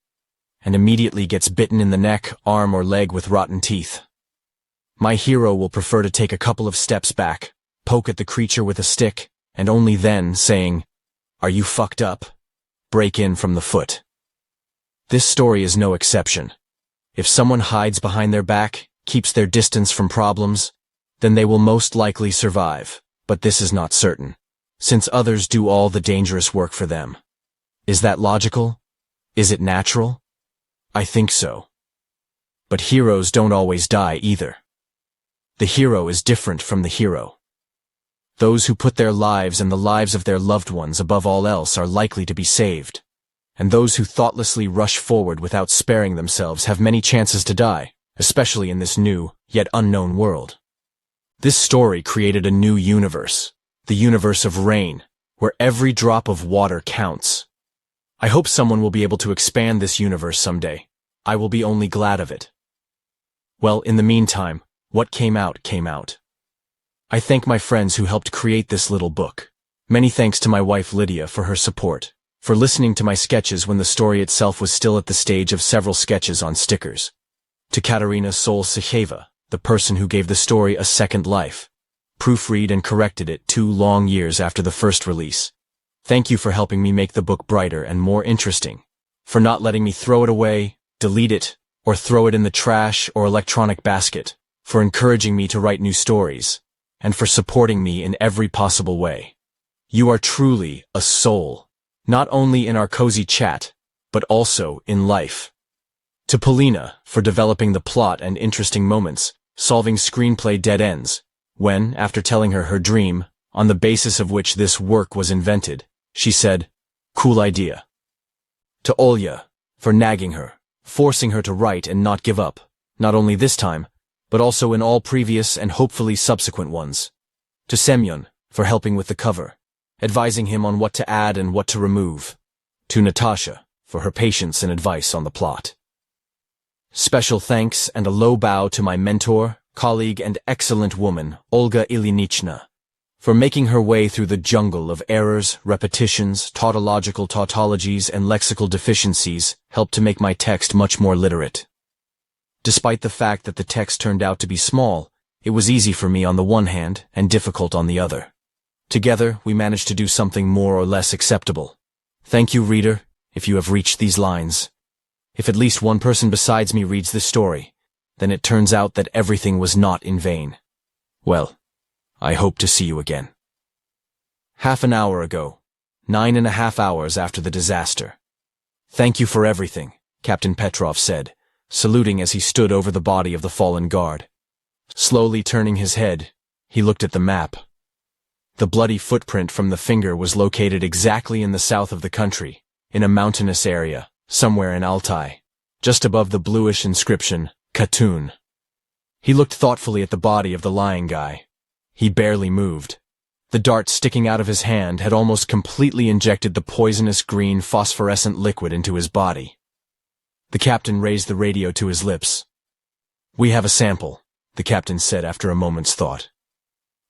and immediately gets bitten in the neck, arm, or leg with rotten teeth. My hero will prefer to take a couple of steps back, poke at the creature with a stick, and only then, saying, "Are you fucked up?" break in from the foot. This story is no exception. If someone hides behind their back, keeps their distance from problems, then they will most likely survive, but this is not certain, since others do all the dangerous work for them. Is that logical? Is it natural? I think so. But heroes don't always die either. The hero is different from the hero. Those who put their lives and the lives of their loved ones above all else are likely to be saved, and those who thoughtlessly rush forward without sparing themselves have many chances to die, especially in this new, yet unknown world. This story created a new universe, the universe of rain, where every drop of water counts. I hope someone will be able to expand this universe someday. I will be only glad of it. Well, in the meantime, what came out came out. I thank my friends who helped create this little book. Many thanks to my wife Lydia for her support, for listening to my sketches when the story itself was still at the stage of several sketches on stickers. To Katerina Sol-Secheva, the person who gave the story a second life, proofread and corrected it 2 long years after the first release. Thank you for helping me make the book brighter and more interesting, for not letting me throw it away, delete it, or throw it in the trash or electronic basket, for encouraging me to write new stories, and for supporting me in every possible way. You are truly a soul, not only in our cozy chat, but also in life. To Polina, for developing the plot and interesting moments, solving screenplay dead ends, when, after telling her her dream, on the basis of which this work was invented, she said, "Cool idea." To Olya, for nagging her, forcing her to write and not give up, not only this time, but also in all previous and hopefully subsequent ones. To Semyon, for helping with the cover, advising him on what to add and what to remove. To Natasha, for her patience and advice on the plot. Special thanks and a low bow to my mentor, colleague, and excellent woman, Olga Ilyinichna, for making her way through the jungle of errors, repetitions, tautologies, and lexical deficiencies helped to make my text much more literate. Despite the fact that the text turned out to be small, it was easy for me on the one hand and difficult on the other. Together, we managed to do something more or less acceptable. Thank you, reader, if you have reached these lines. If at least one person besides me reads this story, then it turns out that everything was not in vain. Well, I hope to see you again. Half an hour ago, 9.5 hours after the disaster. Thank you for everything, Captain Petrov said, saluting as he stood over the body of the fallen guard. Slowly turning his head, he looked at the map. The bloody footprint from the finger was located exactly in the south of the country, in a mountainous area, somewhere in Altai, just above the bluish inscription, Khatun. He looked thoughtfully at the body of the lying guy. He barely moved. The dart sticking out of his hand had almost completely injected the poisonous green phosphorescent liquid into his body. The captain raised the radio to his lips. "We have a sample," the captain said after a moment's thought.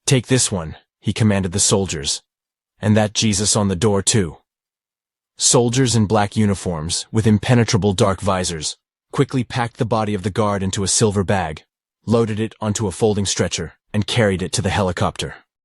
"Take this one," he commanded the soldiers. "And that Jesus on the door, too." Soldiers in black uniforms, with impenetrable dark visors, quickly packed the body of the guard into a silver bag, loaded it onto a folding stretcher, and carried it to the helicopter.